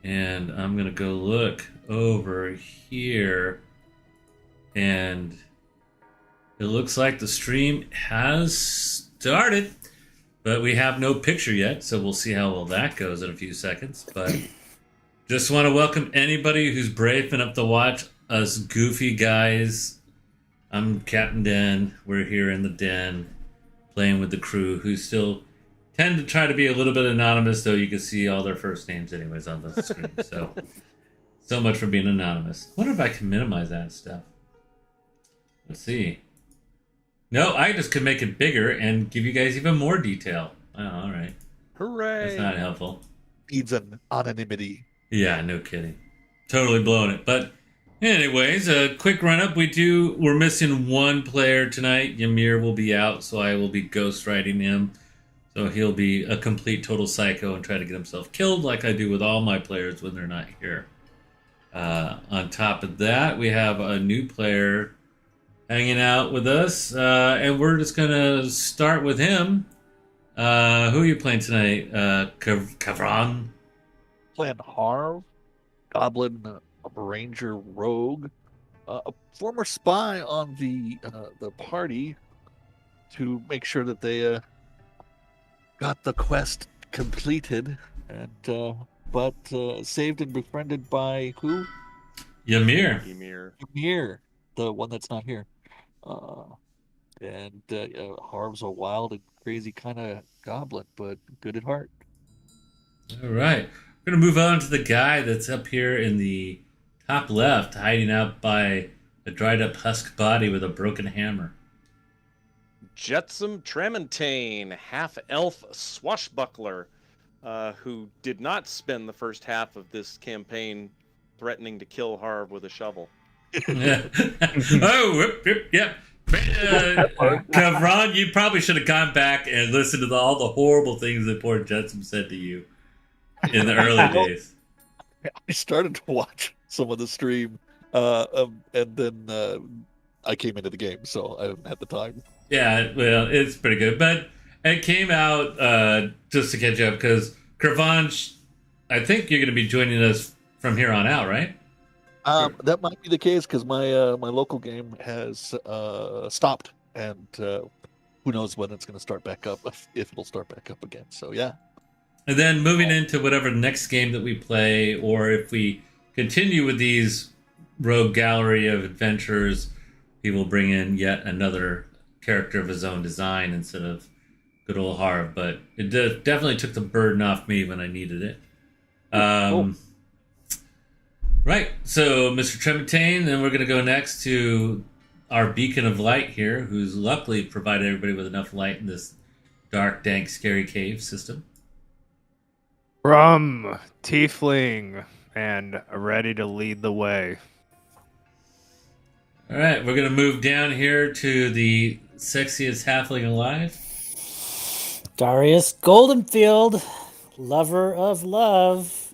And I'm going to go look over here. And it looks like the stream has started. But we have no picture yet, so we'll see how well that goes in a few seconds. But just want to welcome anybody who's brave enough to watch us goofy guys. I'm Captain Den. We're here in the den playing with the crew who still tend to try to be a little bit anonymous, though you can see all their first names anyways on the screen. So much for being anonymous. I wonder if I can minimize that stuff. Let's see. No, I just could make it bigger and give you guys even more detail. Oh, all right. Hooray! That's not helpful. Needs an anonymity. Yeah, no kidding. Totally blowing it. But anyways, a quick run-up. We're missing one player tonight. Ymir will be out, so I will be ghostwriting him. So he'll be a complete total psycho and try to get himself killed like I do with all my players when they're not here. On top of that, we have a new player hanging out with us, and we're just gonna start with him. Who are you playing tonight? Kavran? Playing Harv, Goblin, Ranger, Rogue, a former spy on the party to make sure that they got the quest completed, and but saved and befriended by who? Ymir. Ymir, the one that's not here. And Harv's a wild and crazy kind of goblin, but good at heart. All right. We're going to move on to the guy that's up here in the top left, hiding out by a dried up husk body with a broken hammer. Jetsam Tremontaine, half-elf swashbuckler, who did not spend the first half of this campaign threatening to kill Harv with a shovel. Yeah. Kavran, you probably should have gone back and listened to all the horrible things that poor Jetsam said to you in the early days. I started to watch some of the stream, and then I came into the game, so I haven't had the time. Yeah, well, it's pretty good. But it came out just to catch up, because Kavran, I think you're going to be joining us from here on out, right? That might be the case because my local game has stopped, and who knows when it's going to start back up, if it'll start back up again. So yeah. And then moving into whatever next game that we play, or if we continue with these rogue gallery of adventurers, he will bring in yet another character of his own design instead of good old Harv. But it definitely took the burden off me when I needed it. Cool. Right, so Mr. Tremontaine, then we're going to go next to our beacon of light here, who's luckily provided everybody with enough light in this dark, dank, scary cave system. Rum, tiefling, and ready to lead the way. All right, we're going to move down here to the sexiest halfling alive. Darius Goldenfield, lover of love.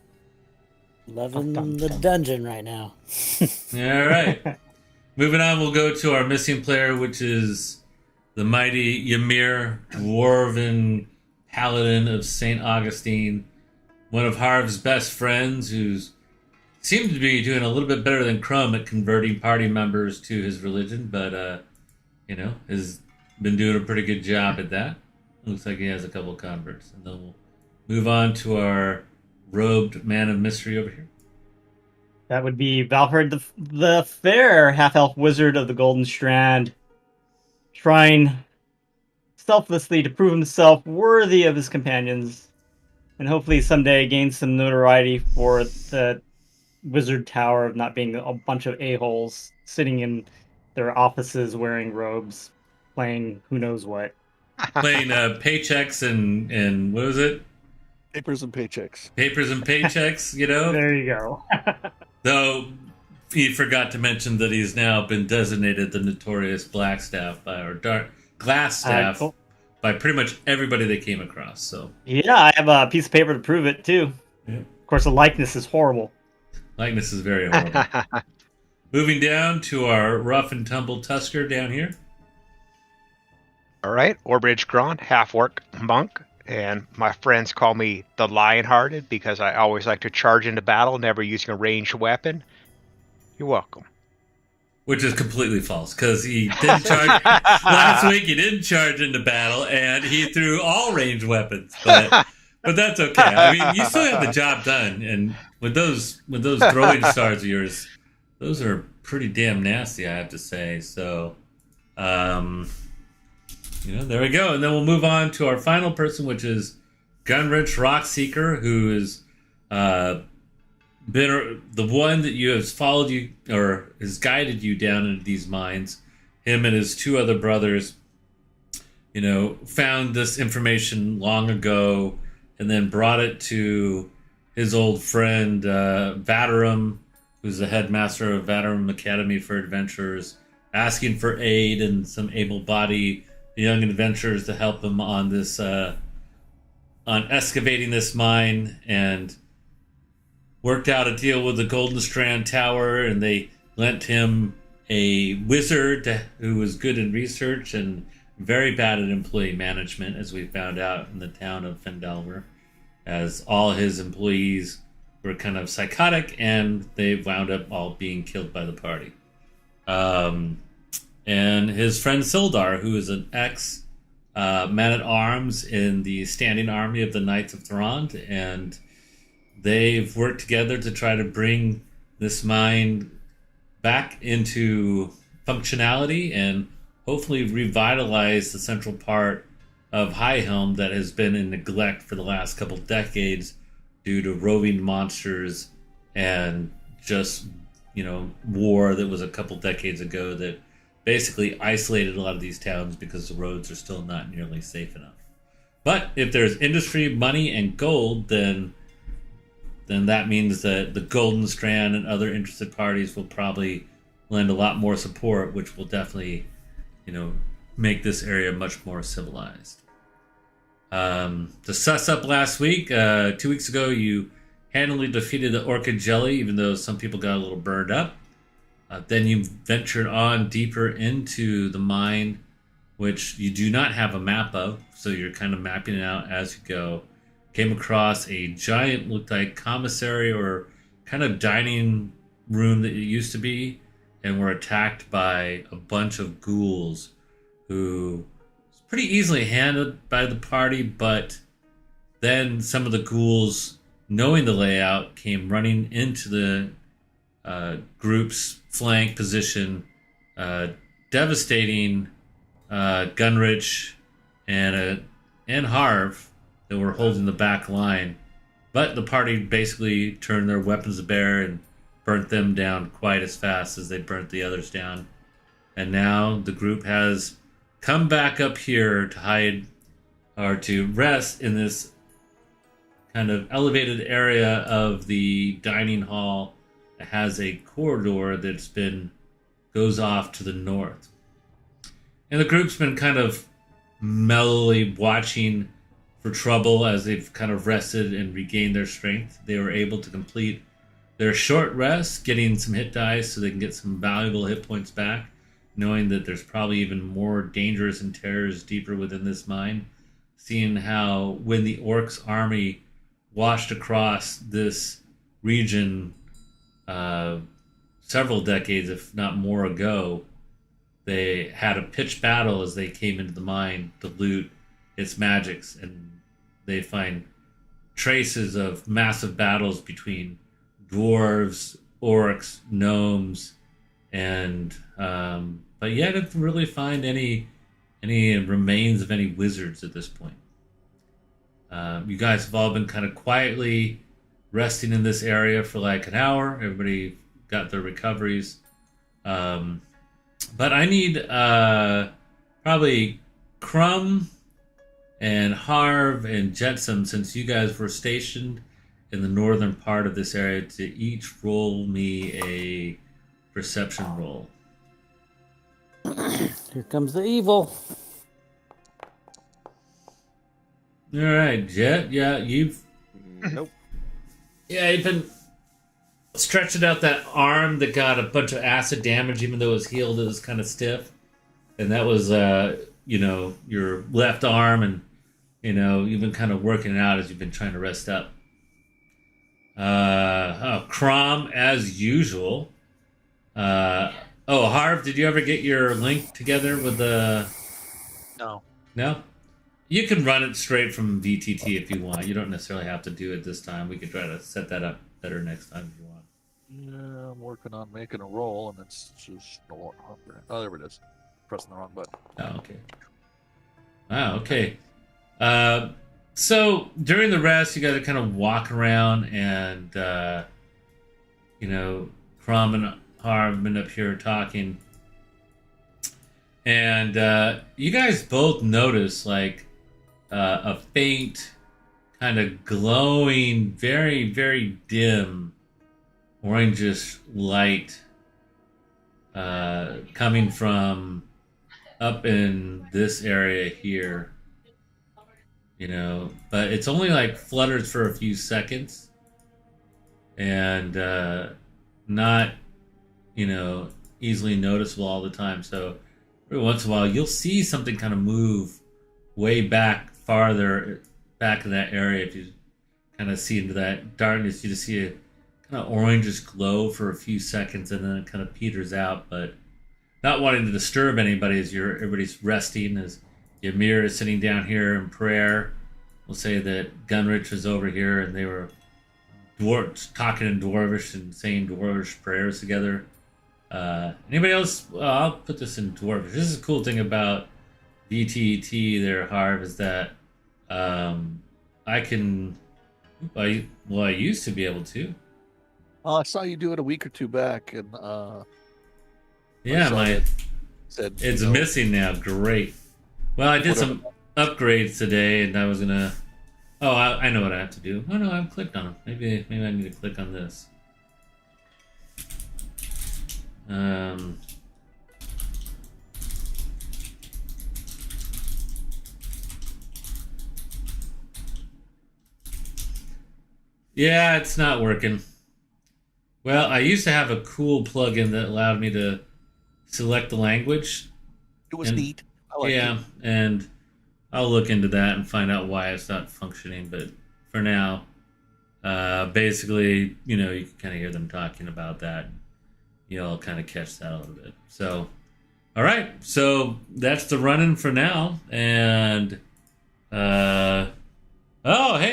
Loving the dungeon right now. All right. Moving on, we'll go to our missing player, which is the mighty Ymir, dwarven paladin of St. Augustine, one of Harv's best friends, who's seemed to be doing a little bit better than Crumb at converting party members to his religion, but has been doing a pretty good job at that. Looks like he has a couple of converts. And then we'll move on to our robed man of mystery over here. That would be Valfred the Fair, half-elf wizard of the Golden Strand, trying selflessly to prove himself worthy of his companions, and hopefully someday gain some notoriety for the wizard tower of not being a bunch of a-holes sitting in their offices wearing robes, playing who knows what. Playing paychecks and what was it? Papers and paychecks. Papers and paychecks, you know? There you go. Though he forgot to mention that he's now been designated the notorious Black Staff or Dark Glass Staff by pretty much everybody they came across. So yeah, I have a piece of paper to prove it too. Yeah. Of course, the likeness is horrible. Likeness is very horrible. Moving down to our rough and tumble Tusker down here. All right, Orbridge Gron, half-orc monk, And my friends call me the Lion-Hearted because I always like to charge into battle, never using a ranged weapon. You're welcome. Which is completely false, because he didn't charge last week. He didn't charge into battle, and he threw all ranged weapons. But that's okay. I mean, you still have the job done. And with those throwing stars of yours, those are pretty damn nasty, I have to say. So, there we go. And then we'll move on to our final person, which is Gunrich Rockseeker, who is been the one that you has followed you or has guided you down into these mines. Him and his two other brothers, found this information long ago and then brought it to his old friend Vatarum, who's the headmaster of Vatarum Academy for Adventurers, asking for aid and some able-bodied young adventurers to help him on this on excavating this mine, and worked out a deal with the Golden Strand Tower, and they lent him a wizard who was good in research and very bad at employee management, as we found out in the town of Fendelver, as all his employees were kind of psychotic, and they wound up all being killed by the party. And his friend Sildar, who is an ex-man-at-arms in the standing army of the Knights of Thorond, and they've worked together to try to bring this mine back into functionality and hopefully revitalize the central part of High Helm that has been in neglect for the last couple decades due to roving monsters and just, war that was a couple decades ago that basically isolated a lot of these towns because the roads are still not nearly safe enough. But if there's industry, money, and gold, then that means that the Golden Strand and other interested parties will probably lend a lot more support, which will definitely, make this area much more civilized. To suss up last week, 2 weeks ago, you handily defeated the Orchid Jelly, even though some people got a little burned up. Then you ventured on deeper into the mine, which you do not have a map of, so you're kind of mapping it out as you go. Came across a giant, looked like commissary or kind of dining room that it used to be, and were attacked by a bunch of ghouls who was pretty easily handled by the party, but then some of the ghouls, knowing the layout, came running into the group's flank position, devastating Gunrich and Harv that were holding the back line. But the party basically turned their weapons to bear and burnt them down quite as fast as they burnt the others down. And now the group has come back up here to hide or to rest in this kind of elevated area of the dining hall that has a corridor that's goes off to the north. And the group's been kind of mellowly watching for trouble as they've kind of rested and regained their strength. They were able to complete their short rest, getting some hit dice so they can get some valuable hit points back, knowing that there's probably even more dangers and terrors deeper within this mine, seeing how when the Orcs army washed across this region several decades, if not more ago, they had a pitched battle as they came into the mine to loot its magics, and they find traces of massive battles between dwarves, orcs, gnomes, and but yet didn't really find any remains of any wizards at this point. You guys have all been kind of quietly resting in this area for like an hour. Everybody got their recoveries. But I need probably Crumb and Harv and Jetsam, since you guys were stationed in the northern part of this area, to each roll me a perception roll. Here comes the evil. All right, Jet. Yeah, you've Nope. been stretching out that arm that got a bunch of acid damage, even though it was healed. It was kind of stiff, and that was your left arm, and you've been kind of working it out as you've been trying to rest up. Crom, as usual. Harv, did you ever get your link together with the... No. No? You can run it straight from VTT if you want. You don't necessarily have to do it this time. We could try to set that up better next time if you want. Yeah, I'm working on making a roll, and it's just no longer. Oh, there it is. Pressing the wrong button. Oh, okay. Wow, okay. So during the rest, you got to kind of walk around, and Crom and Harv have been up here talking, and you guys both notice like a faint, kind of glowing, very, very dim, orangish light coming from up in this area here. But it's only like flutters for a few seconds and not, easily noticeable all the time. So every once in a while, you'll see something kind of move way back, farther back in that area. If you kind of see into that darkness, you just see a kind of orangish glow for a few seconds, and then it kind of peters out. But not wanting to disturb anybody as everybody's resting, as Ymir is sitting down here in prayer. We'll say that Gunrich was over here, and they were talking in Dwarvish and saying Dwarvish prayers together. Anybody else? I'll put this in Dwarvish. This is a cool thing about VTT there, Harv, is that I can... I used to be able to. I saw you do it a week or two back, and yeah, said it's missing now. Great. Well, I did some upgrades today, and I was gonna... Oh, I know what I have to do. Oh no, I've clicked on them. Maybe I need to click on this. Yeah, it's not working. Well, I used to have a cool plugin that allowed me to select the language. It was neat. I liked it. And I'll look into that and find out why it's not functioning. But for now, basically, you can kind of hear them talking about that. You'll kind of catch that a little bit. So, all right. So that's the run-in for now. And, hey,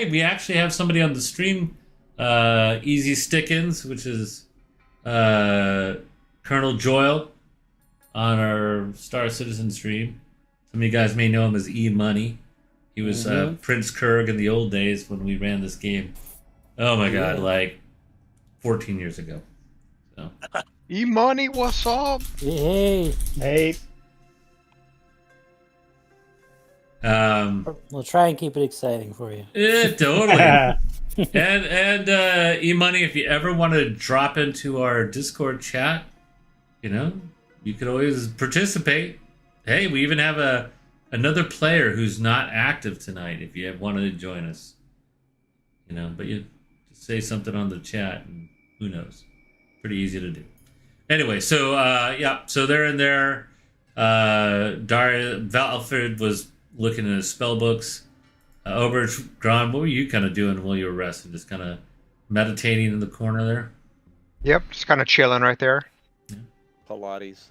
we actually have somebody on the stream, Easy Stickins, which is Colonel Joyle on our Star Citizen stream. Some of you guys may know him as E-Money. He was Prince Kurg in the old days when we ran this game. Oh my god, like 14 years ago. So. E-Money, what's up? Hey. We'll try and keep it exciting for you. Yeah, totally. and E-Money, if you ever want to drop into our Discord chat, you could always participate. Hey, we even have another player who's not active tonight if you wanted to join us. But you just say something on the chat and who knows. Pretty easy to do. Anyway, so so they're in there. Valfred was looking at his spell books. Gron, what were you kind of doing while you were resting? Just kind of meditating in the corner there? Yep, just kind of chilling right there. Yeah. Pilates.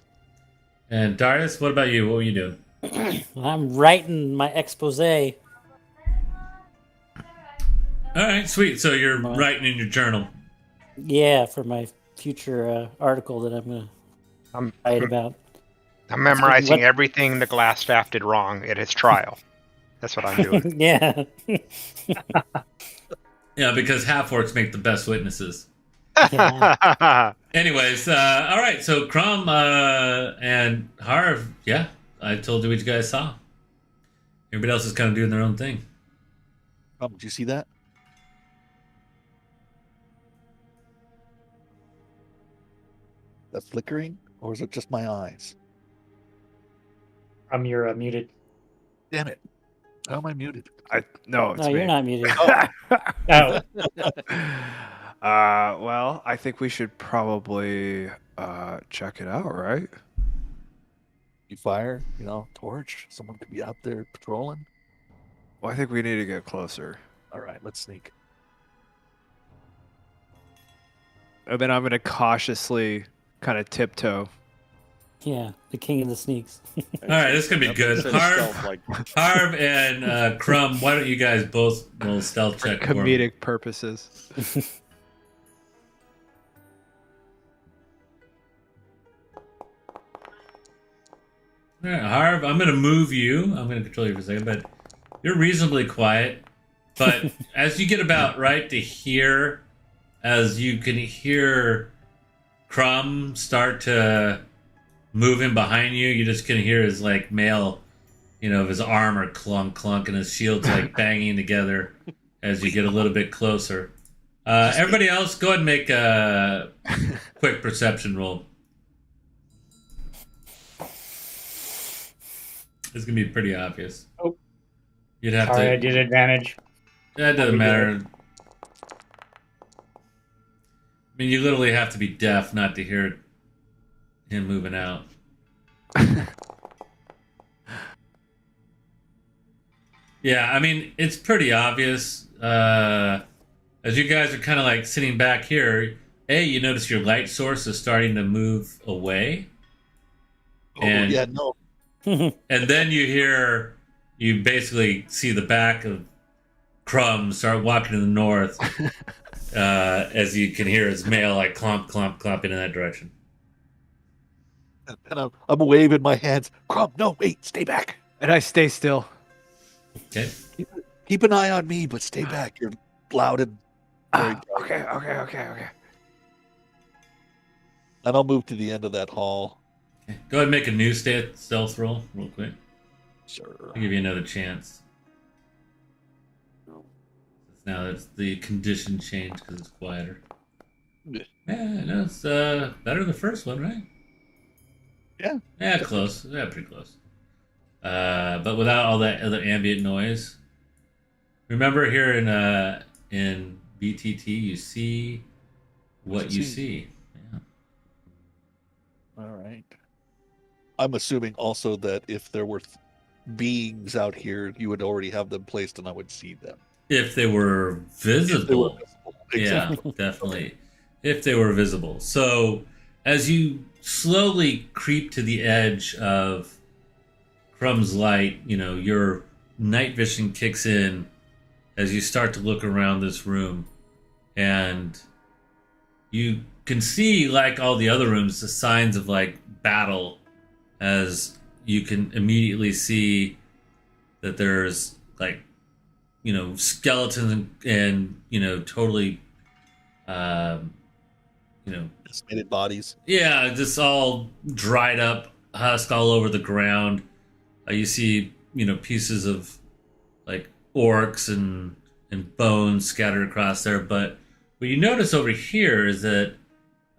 And Darius, what about you? What were you doing? I'm writing my expose. All right, sweet. So you're writing in your journal. Yeah, for my future article that I'm going to write about. I'm memorizing everything the Glassstaff did wrong at his trial. That's what I'm doing. Yeah. Yeah, because half-orcs make the best witnesses. Yeah. Anyways, all right. So Crom and Harv, yeah, I told you what you guys saw. Everybody else is kind of doing their own thing. Did you see that? That flickering, or is it just my eyes? You're muted. Damn it! How am I muted? No, it's me. You're not muted. Oh. Well, I think we should probably check it out, right? You fire, torch. Someone could be out there patrolling. Well, I think we need to get closer. All right, let's sneak. And then I'm going to cautiously kind of tiptoe. Yeah, the king of the sneaks. All right, this is gonna be good. Harv and Crumb, why don't you guys both roll stealth check For comedic purposes. All right, Harv, I'm gonna move you. I'm gonna control you for a second, but you're reasonably quiet. But as you get about right to here, as you can hear Crumb start to move in behind you, you just can hear his like mail, of his armor clunk clunk and his shield's like banging together as you get a little bit closer. Everybody else, go ahead and make a quick perception roll. It's gonna be pretty obvious. Oh, you'd have sorry, to. I did advantage. That doesn't matter. I mean, you literally have to be deaf not to hear him moving out. Yeah, I mean, it's pretty obvious. As you guys are kind of like sitting back here, you notice your light source is starting to move away. And, yeah, no. And then you basically see the back of Crumb start walking to the north as you can hear his mail like clomp, clomp, clomping in that direction. And I'm waving my hands. Crumb, no, wait, stay back. And I stay still. Okay. Keep an eye on me, but stay back. You're loud and very okay. And I'll move to the end of that hall. Okay. Go ahead and make a new stealth roll real quick. Sure. I'll give you another chance. Now that's the condition change because it's quieter. Yeah, no, it's better than the first one, right? Yeah. Yeah, close. Yeah, pretty close. But without all that other ambient noise. Remember here in BTT, you see what you see. Yeah. All right. I'm assuming also that if there were beings out here, you would already have them placed, and I would see them. If they were visible. Exactly. Yeah, definitely. If they were visible. So as you slowly creep to the edge of Crumb's light, your night vision kicks in as you start to look around this room. And you can see, like all the other rooms, the signs of like battle, as you can immediately see that there's like skeletons and totally decimated bodies. Yeah, just all dried up husk all over the ground. You see pieces of like orcs and bones scattered across there. But what you notice over here is that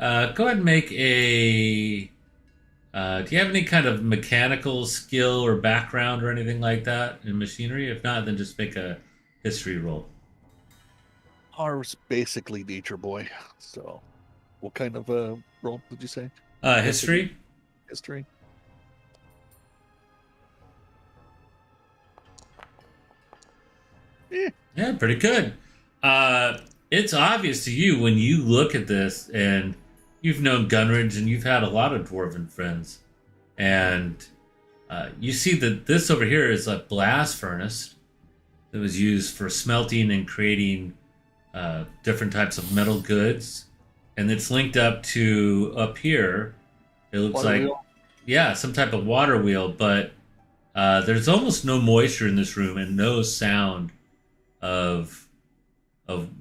go ahead and make a do you have any kind of mechanical skill or background or anything like that in machinery? If not, then just make a history roll. Harv's basically nature boy. So, what kind of roll did you say? History. History. Yeah, pretty good. It's obvious to you when you look at this, and you've known Gunridge, and you've had a lot of dwarven friends, and you see that this over here is a blast furnace that was used for smelting and creating different types of metal goods, and it's linked up to up here. It looks Water like wheel? Yeah, some type of water wheel, but there's almost no moisture in this room and no sound of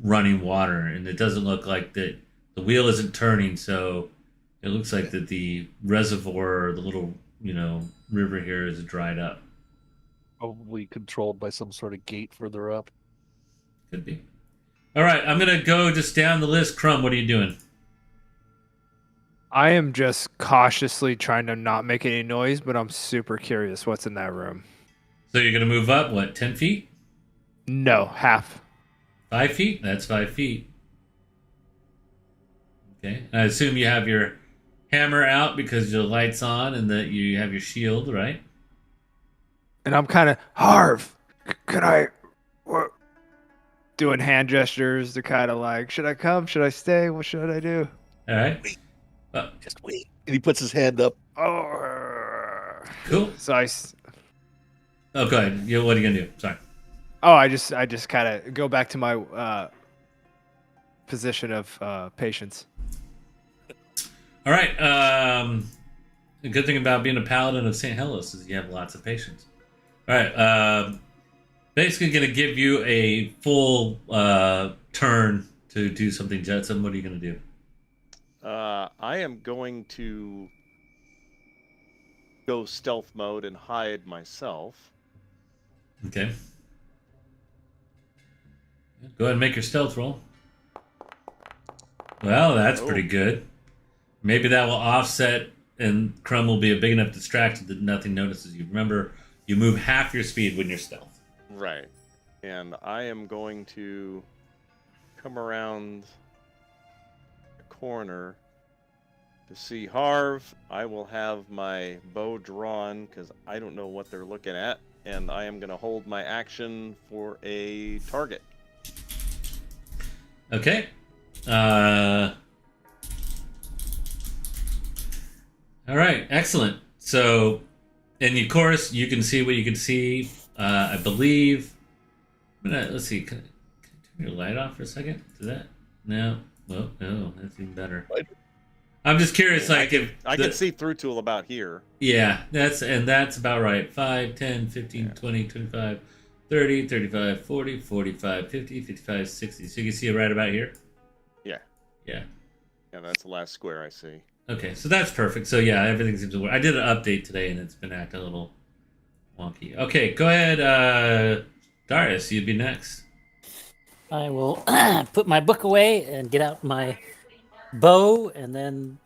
running water, and it doesn't look like that the wheel isn't turning, so it looks like that the reservoir, the little river here, is dried up. Probably controlled by some sort of gate further up. Could be. All right, I'm gonna go just down the list. Crumb, what are you doing? I am just cautiously trying to not make any noise, but I'm super curious what's in that room. So you're gonna move up, what, 10 feet? No, half. 5 feet? That's 5 feet. Okay. I assume you have your hammer out because your light's on and that you have your shield, right? And I'm kind of, Harv, can I we're doing hand gestures. They're kind of like, should I come? Should I stay? What should I do? All right. Just wait. And he puts his hand up. Oh, Cool. so I. Oh, go ahead. What are you gonna do? Sorry. Oh, I just kind of go back to my position of patience. All right. The good thing about being a paladin of St. Hellas is you have lots of patience. All right. Basically, going to give you a full turn to do something, Jetsam. What are you going to do? I am going to go stealth mode and hide myself. Okay. Go ahead and make your stealth roll. Well, that's pretty good. Maybe that will offset, and Crumb will be a big enough distraction that nothing notices you. Remember, you move half your speed when you're stealth. Right. And I am going to come around the corner to see Harv. I will have my bow drawn because I don't know what they're looking at. And I am going to hold my action for a target. Okay. All right. Excellent. So, in of course, you can see what you can see. I believe. Let's see. Can I turn your light off for a second? Is that no? Well, no. That's even better. I'm just curious, like if I can see through to about here. Yeah, that's about right. 5, 10, 15, 20, 25, 30, 35, 40, 45, 50, 55, 60. So you can see it right about here? Yeah. Yeah. Yeah, that's the last square I see. Okay, so that's perfect. So yeah, everything seems to work. I did an update today and it's been acting a little wonky. Okay, go ahead, Darius, you'd be next. I will put my book away and get out my bow and then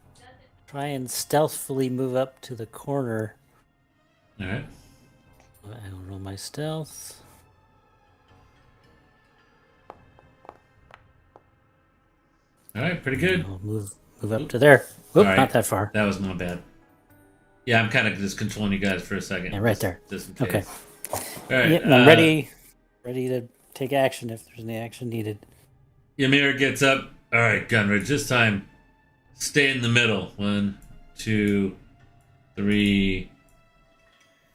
try and stealthily move up to the corner. All right. I don't roll my stealth. All right, pretty good. I'll move up to there. Oop, All right. not that far. That was not bad. Yeah, I'm kind of just controlling you guys for a second. Yeah, right there. Just in case. Okay. All right. Yep, I'm ready to take action if there's any action needed. Ymir gets up. All right, Gunridge, this time stay in the middle. 1, 2, 3,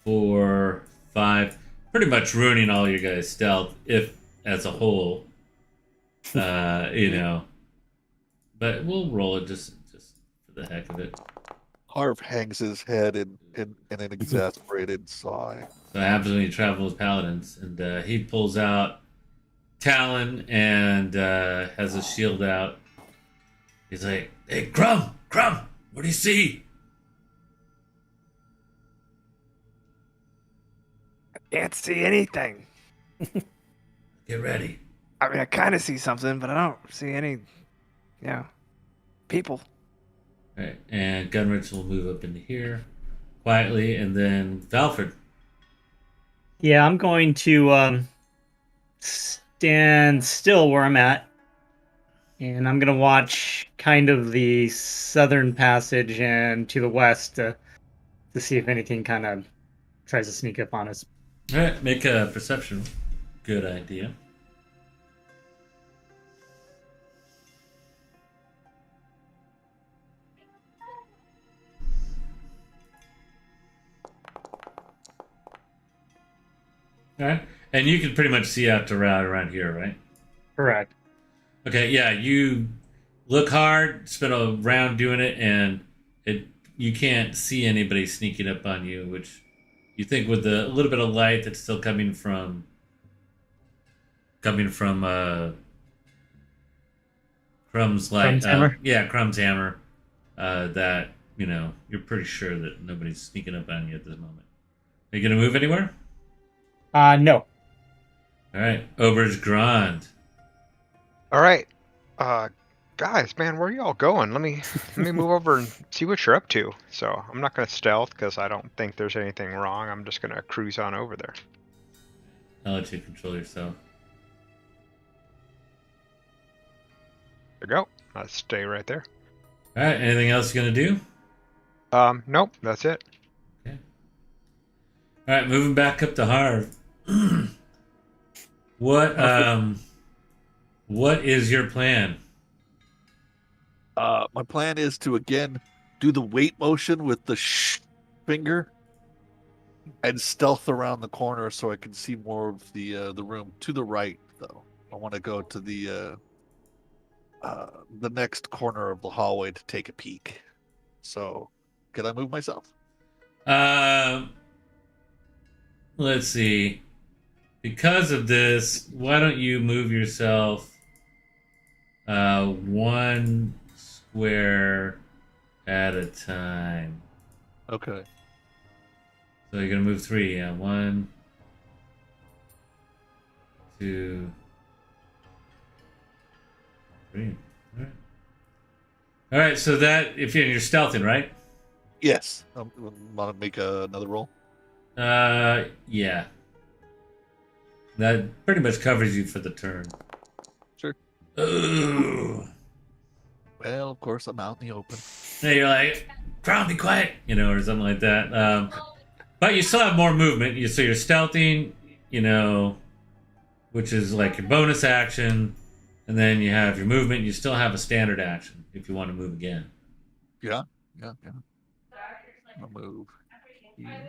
4, 5. Pretty much ruining all your guys' stealth, if as a whole. You know. But we'll roll it just for the heck of it. Harv hangs his head in an exasperated sigh. So it happens when you travel with paladins. And he pulls out Talon and has a shield out. He's like, hey, Crumb, what do you see? I can't see anything. Get ready. I mean, I kind of see something, but I don't see any, people. All right, and Gunrich will move up into here quietly, and then Valford. Yeah, I'm going to stand still where I'm at, and I'm going to watch kind of the southern passage and to the west to see if anything kind of tries to sneak up on us. All right, make a perception. Good idea. All right, and you can pretty much see out to around here, right? Correct. Okay, yeah, you look hard, spend a round doing it, and you can't see anybody sneaking up on you, which you think with a little bit of light that's still coming from Crumb's light. Crumb's hammer? Yeah, Crumb's hammer. That, you're pretty sure that nobody's sneaking up on you at this moment. Are you going to move anywhere? No. All right, Auberge Grand. All right, guys, man, where are y'all going? Let me move over and see what you're up to. So I'm not gonna stealth because I don't think there's anything wrong. I'm just gonna cruise on over there. I'll let you control yourself. There you go. I'll stay right there. All right, anything else you're going to do? Nope, that's it. Okay. All right, moving back up to Harv. What is your plan? My plan is to again do the wait motion with the finger and stealth around the corner so I can see more of the room. To the right, though, I want to go to the next corner of the hallway to take a peek. So, can I move myself? Let's see. Because of this, why don't you move yourself one square at a time? Okay. So you're gonna move 3, yeah. 1, 2, 3. All right. So that if you're stealthing, right? Yes. Want to make another roll? Yeah. That pretty much covers you for the turn. Sure. Ooh. Well, of course, I'm out in the open. Yeah, you're like, Crown, be quiet, or something like that. But you still have more movement. So you're stealthing, which is like your bonus action, and then you have your movement. You still have a standard action if you want to move again. Yeah. I'll move. Yeah.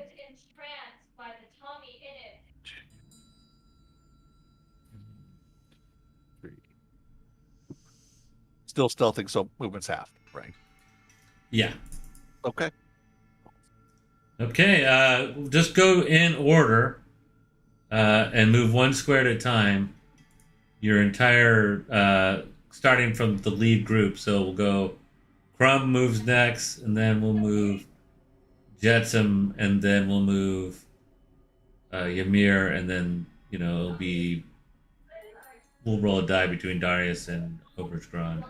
Still stealthing, so movement's half, right? Yeah. Okay. Okay. Just go in order and move one square at a time. Your entire starting from the lead group. So we'll go. Crumb moves next, and then we'll move Jetsam, and then we'll move Ymir, and then it'll be. We'll roll a die between Darius and Oberstgrund.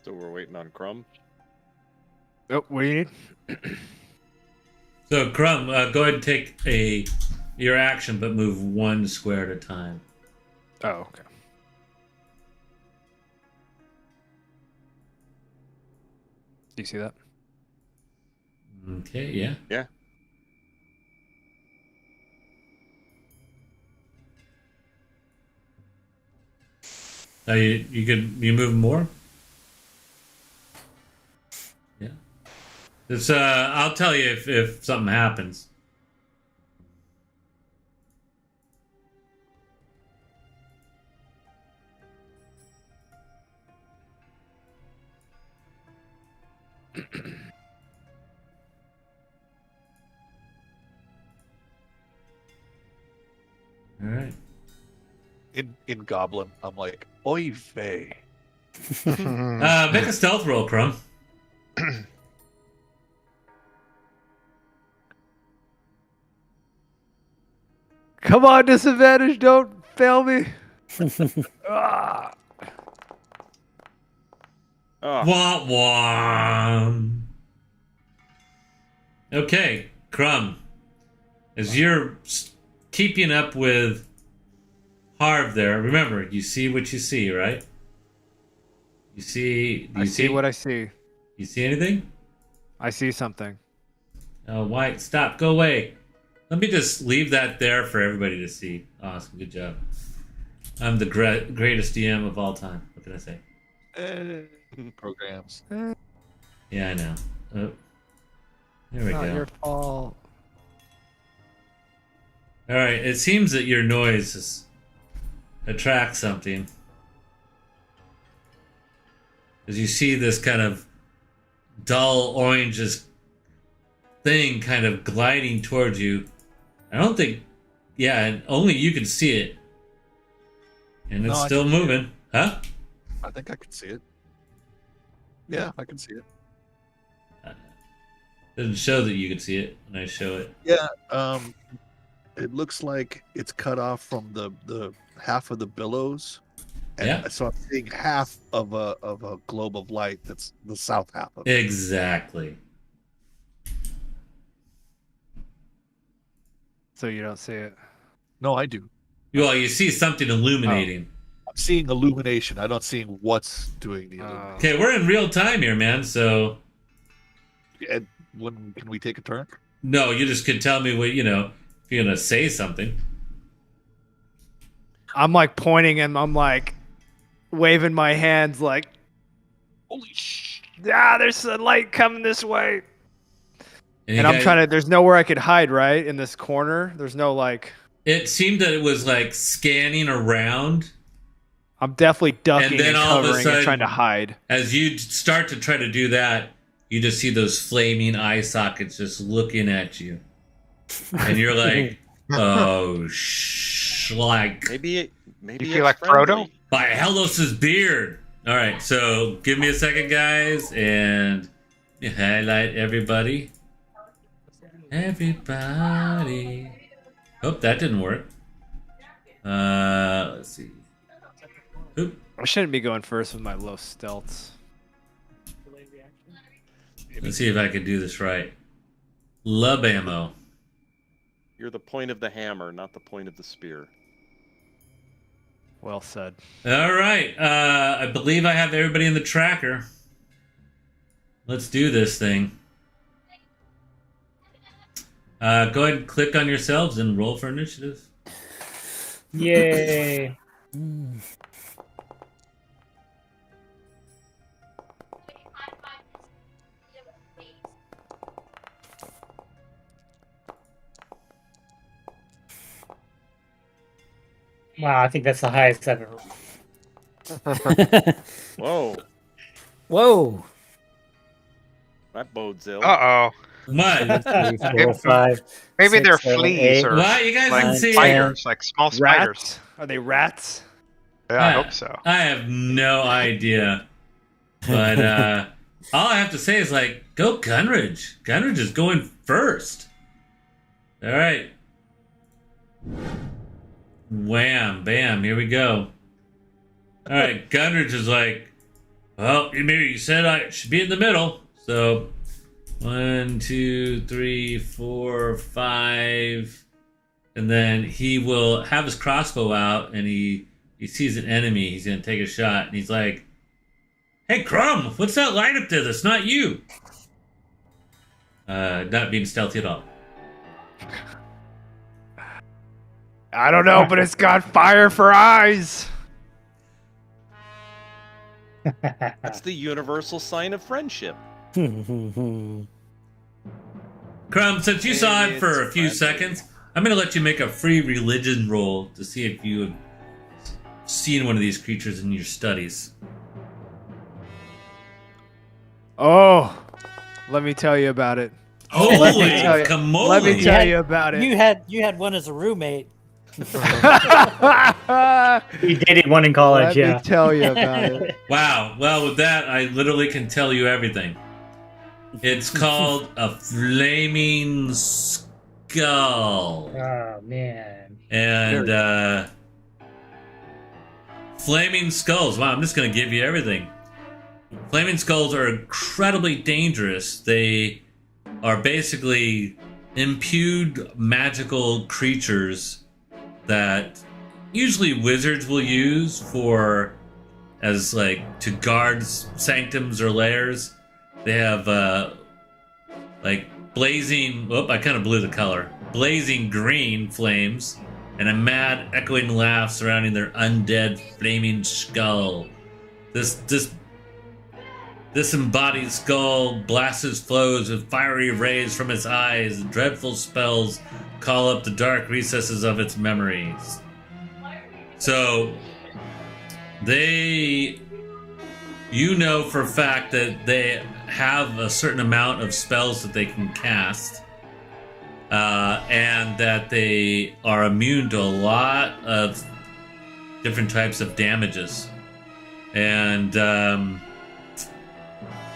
So we're waiting on Crumb. Oh, what do you need? So Crumb, go ahead and take your action, but move one square at a time. Oh, okay. Do you see that? Okay, yeah. Yeah. You move more? Yeah. It's I'll tell you if something happens. All right. In Goblin, I'm like, oy vey. Make a stealth roll, Crumb. Come on, disadvantage! Don't fail me. Ah. Oh, Wah wah. Okay, Crumb. As you're keeping up with Harv there, remember, you see what you see, right? You see. I see what I see. You see anything? I see something. Oh, White, stop. Go away. Let me just leave that there for everybody to see. Awesome. Good job. I'm the greatest DM of all time. What can I say? Programs. Yeah, I know. Oh. There we Not go. your fault. All right. It seems that your noise attracts something. As you see this kind of dull oranges thing kind of gliding towards you. I don't think... Yeah, and only you can see it. And it's still moving. Huh? I think I can see it. Yeah, I can see it. Doesn't show that you can see it when I show it. Yeah, it looks like it's cut off from the half of the billows. And Yeah. so I'm seeing half of a globe of light that's the south half of it. Exactly. So you don't see it. No, I do. Well, you see something illuminating. I'm seeing illumination. I don't see what's doing the illumination. Okay, we're in real time here, man. So And when can we take a turn? no, you just can tell me what if you're gonna say something. I'm like pointing and I'm like waving my hands like, Holy sh! there's a light coming this way. And And I'm trying to, there's nowhere I could hide, right? In this corner. There's no like, It seemed that it was like scanning around. I'm definitely ducking And then and all of a covering sudden- and trying to hide. As you start to try to do that, you just see those flaming eye sockets just looking at you, and you're like, "Oh, like Maybe You it's feel like friendly. Frodo? by Helos's beard." All right, so give me a second, guys, and highlight everybody. Everybody. Oh, that didn't work. Let's see. Oop. I shouldn't be going first with my low stealths. Let's see if I can do this right. Lub ammo. You're the point of the hammer, not the point of the spear. Well said. All right. I believe I have everybody in the tracker. Let's do this thing. Go ahead and click on yourselves and roll for initiative. Yay. Wow, I think that's the highest I've ever. Whoa, Whoa. that bodes ill. Uh-oh. What? 3, 4, 5. Maybe 6, they're 7, fleas 8. or What? You guys didn't like see it? spiders, like small spiders. Rats? Are they rats? Yeah, I hope so. I have no idea. But all I have to say is, like, go Gunridge. Gunridge is going first. All right. Wham, bam, here we go. All right, Gunridge is like, well, maybe you said I should be in the middle. So 1, 2, 3, 4, 5. And then he will have his crossbow out and he sees an enemy. He's going to take a shot. And he's like, hey, Crumb, what's that light up there that's not you? Not being stealthy at all. I don't know, but it's got fire for eyes. That's the universal sign of friendship. Crumb, since you saw it for a few It's friendly. seconds, I'm going to let you make a free religion roll to see if you have seen one of these creatures in your studies. Oh, let me tell you about it. Holy Let me tell you- camole! Let me You tell had- you about it. You had one as a roommate. We dated one in college, Let yeah. me tell you about it. Wow. Well, with that, I literally can tell you everything. It's called a flaming skull. Oh, man. And flaming skulls. Wow, I'm just going to give you everything. Flaming skulls are incredibly dangerous. They are basically imbued magical creatures that usually wizards will use for as like to guard sanctums or lairs. They have like blazing, I kind of blew the color. Blazing green flames and a mad echoing laugh surrounding their undead flaming skull. This embodied skull blasts flows with fiery rays from its eyes, and dreadful spells call up the dark recesses of its memories. So, you know for a fact that they have a certain amount of spells that they can cast, and that they are immune to a lot of different types of damages. And,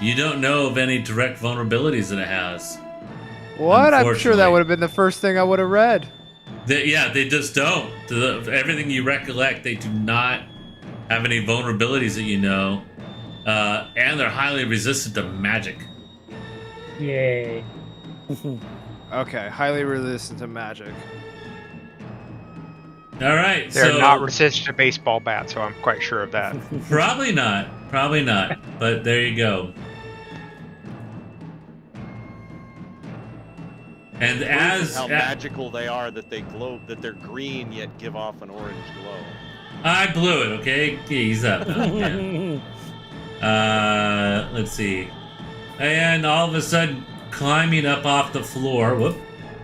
you don't know of any direct vulnerabilities that it has. What? I'm sure that Unfortunately. would have been the first thing I would have read. They just don't. Everything you recollect, they do not have any vulnerabilities that you know. And they're highly resistant to magic. Yay. Okay, highly resistant to magic. All right. They're so not resistant to baseball bats, so I'm quite sure of that. Probably not. Probably not. But there you go. And Proves how magical they are that they glow, that they're green yet give off an orange glow. I blew it. Okay, ease up. Yeah. Let's see. And all of a sudden, climbing up off the floor. Whoop.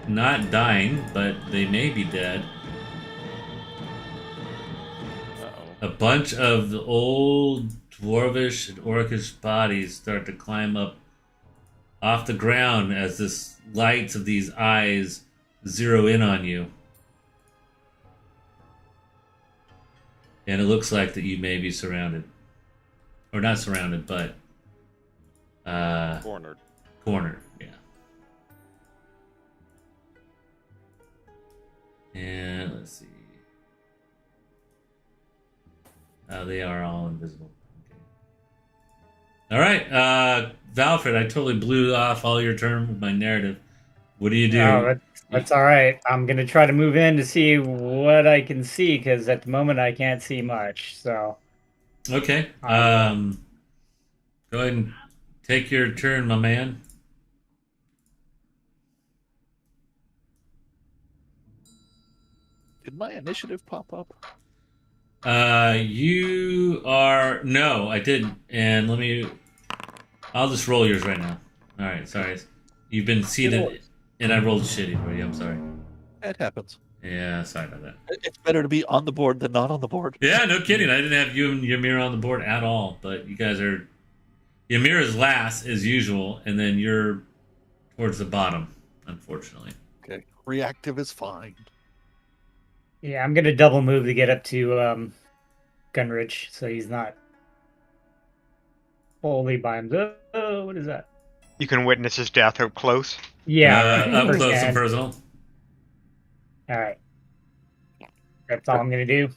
Not dying, but they may be dead. Uh-oh. A bunch of the old dwarvish and orcish bodies start to climb up off the ground as this lights of these eyes zero in on you. And it looks like that you may be surrounded. Or not surrounded, but Cornered. cornered, yeah. And let's see. They are all invisible. Okay. All right, Valfred, I totally blew off all your turn with my narrative. What do you do? No, that's all right. I'm gonna try to move in to see what I can see because at the moment I can't see much. So Okay. Go ahead and take your turn, my man. Did my initiative pop up? You are no, I didn't. And I'll just roll yours right now. All right, sorry. You've been seated, and I rolled shitty for you. I'm sorry. It happens. Yeah, sorry about that. It's better to be on the board than not on the board. Yeah, no kidding. I didn't have you and Ymir on the board at all, but you guys are. Ymir is last as usual, and then you're towards the bottom, unfortunately. Okay. Reactive is fine. yeah, I'm gonna double move to get up to Gunridge, so he's not fully by himself. Oh, what is that? You can witness his death up close. Yeah, right, Up close and firsthand. personal. All right, that's all I'm gonna do.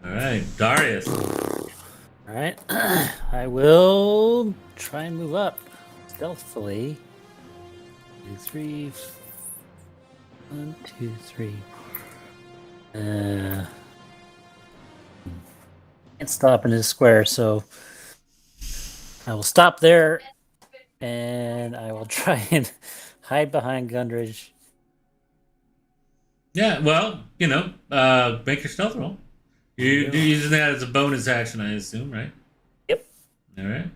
All right, Darius. All right. I will try and move up stealthily. 2, 3. 1, 2, 3. Can't stop in this square, so I will stop there, and I will try and hide behind Gundridge. Yeah, well, make your stealth roll. You're using that as a bonus action, I assume, right? Yep. All right.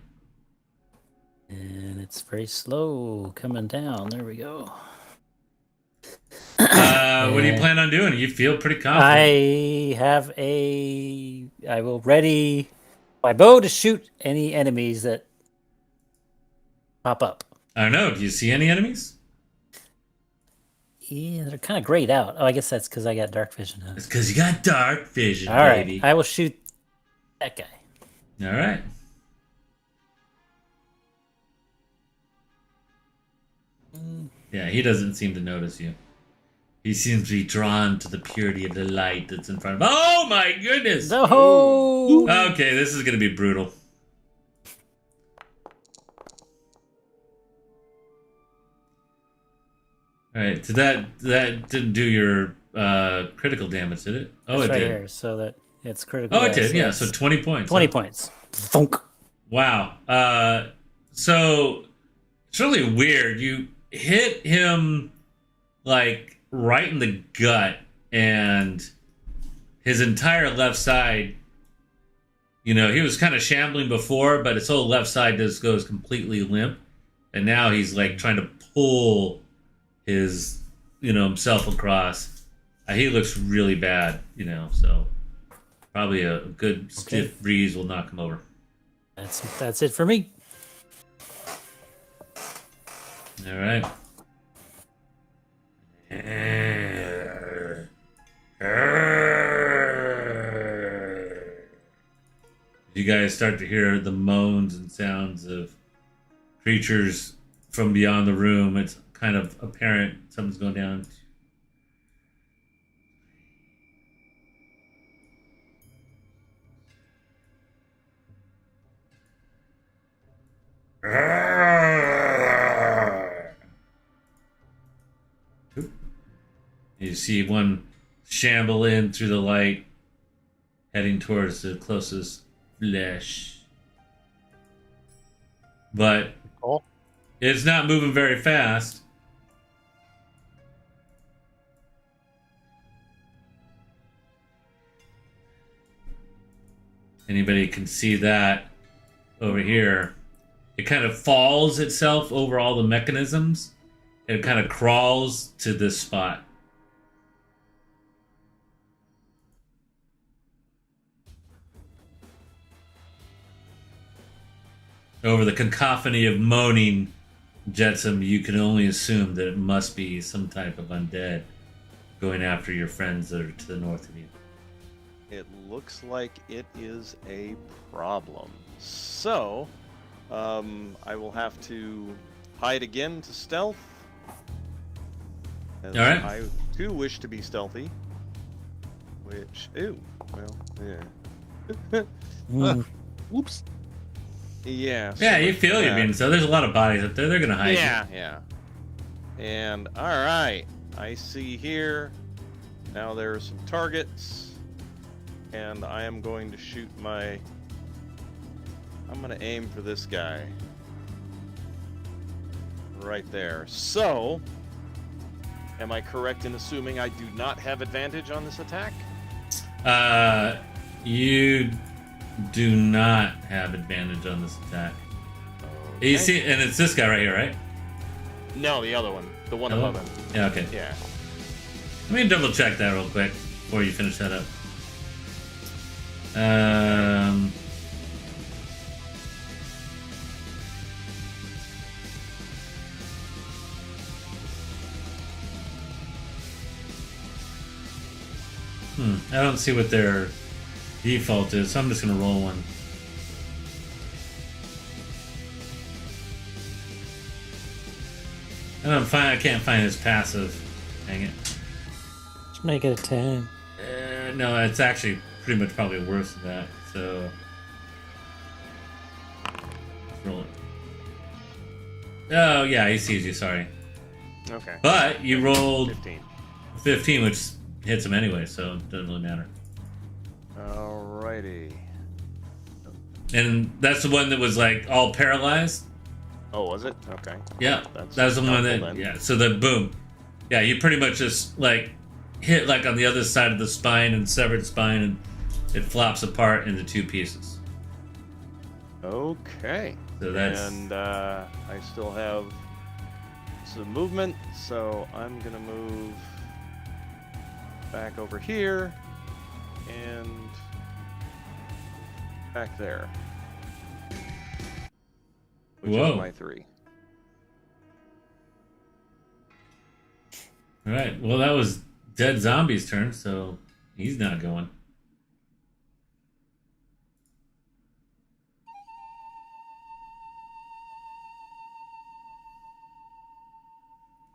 And it's very slow coming down. There we go. What do you plan on doing? You feel pretty confident. I will ready my bow to shoot any enemies that pop up. I don't know. Do you see any enemies? Yeah, they're kind of grayed out. Oh, I guess that's because I got dark vision. Huh? It's because you got dark vision, All right, baby. I will shoot that guy. All right. Yeah, he doesn't seem to notice you. He seems to be drawn to the purity of the light that's in front of him. Oh my goodness! No! Okay, this is going to be brutal. All right, so that didn't do your critical damage, did it? Oh, That's it right did. here, so that it's critical. Oh, it did. Yeah, it's so 20 points. 20 huh? points. Thunk. Wow. So it's really weird. You hit him like right in the gut, and his entire left side. He was kind of shambling before, but his whole left side just goes completely limp, and now he's like trying to pull his, himself across. He looks really bad, so probably a good stiff breeze will knock him over. That's it for me. All right. You guys start to hear the moans and sounds of creatures from beyond the room. It's kind of apparent something's going down. see one shamble in through the light, heading towards the closest flesh. But Cool. it's not moving very fast. Anybody can see that over here. It kind of falls itself over all the mechanisms. It kind of crawls to this spot. Over the cacophony of moaning, Jetsam, you can only assume that it must be some type of undead going after your friends that are to the north of you. It looks like it is a problem. So, I will have to hide again to stealth. As All right. I too wish to be stealthy. Which, ooh, well, yeah. Mm. Whoops. Yeah. Yeah, so you with feel you're that- being so. There's a lot of bodies up there. They're gonna hide. Yeah, yeah. And all right, I see here. Now there are some targets, and I am going to shoot my. I'm going to aim for this guy. Right there. So, am I correct in assuming I do not have advantage on this attack? You do not have advantage on this attack. You see, and it's this guy right here, right? No, the other one. The one Hello? above him. Yeah. Okay. Yeah. Let me double check that real quick before you finish that up. I don't see what their default is, so I'm just gonna roll one. I can't find his passive. Dang it. Just make it a 10. No, it's actually pretty much probably worse than that. So let's roll it. Oh yeah, he sees you. Sorry, Okay. but you rolled 15. 15, which hits him anyway, so it doesn't really matter. Alrighty. And that's the one that was like all paralyzed. Oh, was it? Okay. Yeah, That's that's the one helpful that. then. Yeah, so then boom. Yeah, you pretty much just like hit like on the other side of the spine and severed spine, and it flops apart into two pieces. Okay. So that's And I still have some movement, so I'm gonna move back over here and back there. Which Whoa. is my 3. all right. Well, that was Dead Zombie's turn, so he's not going.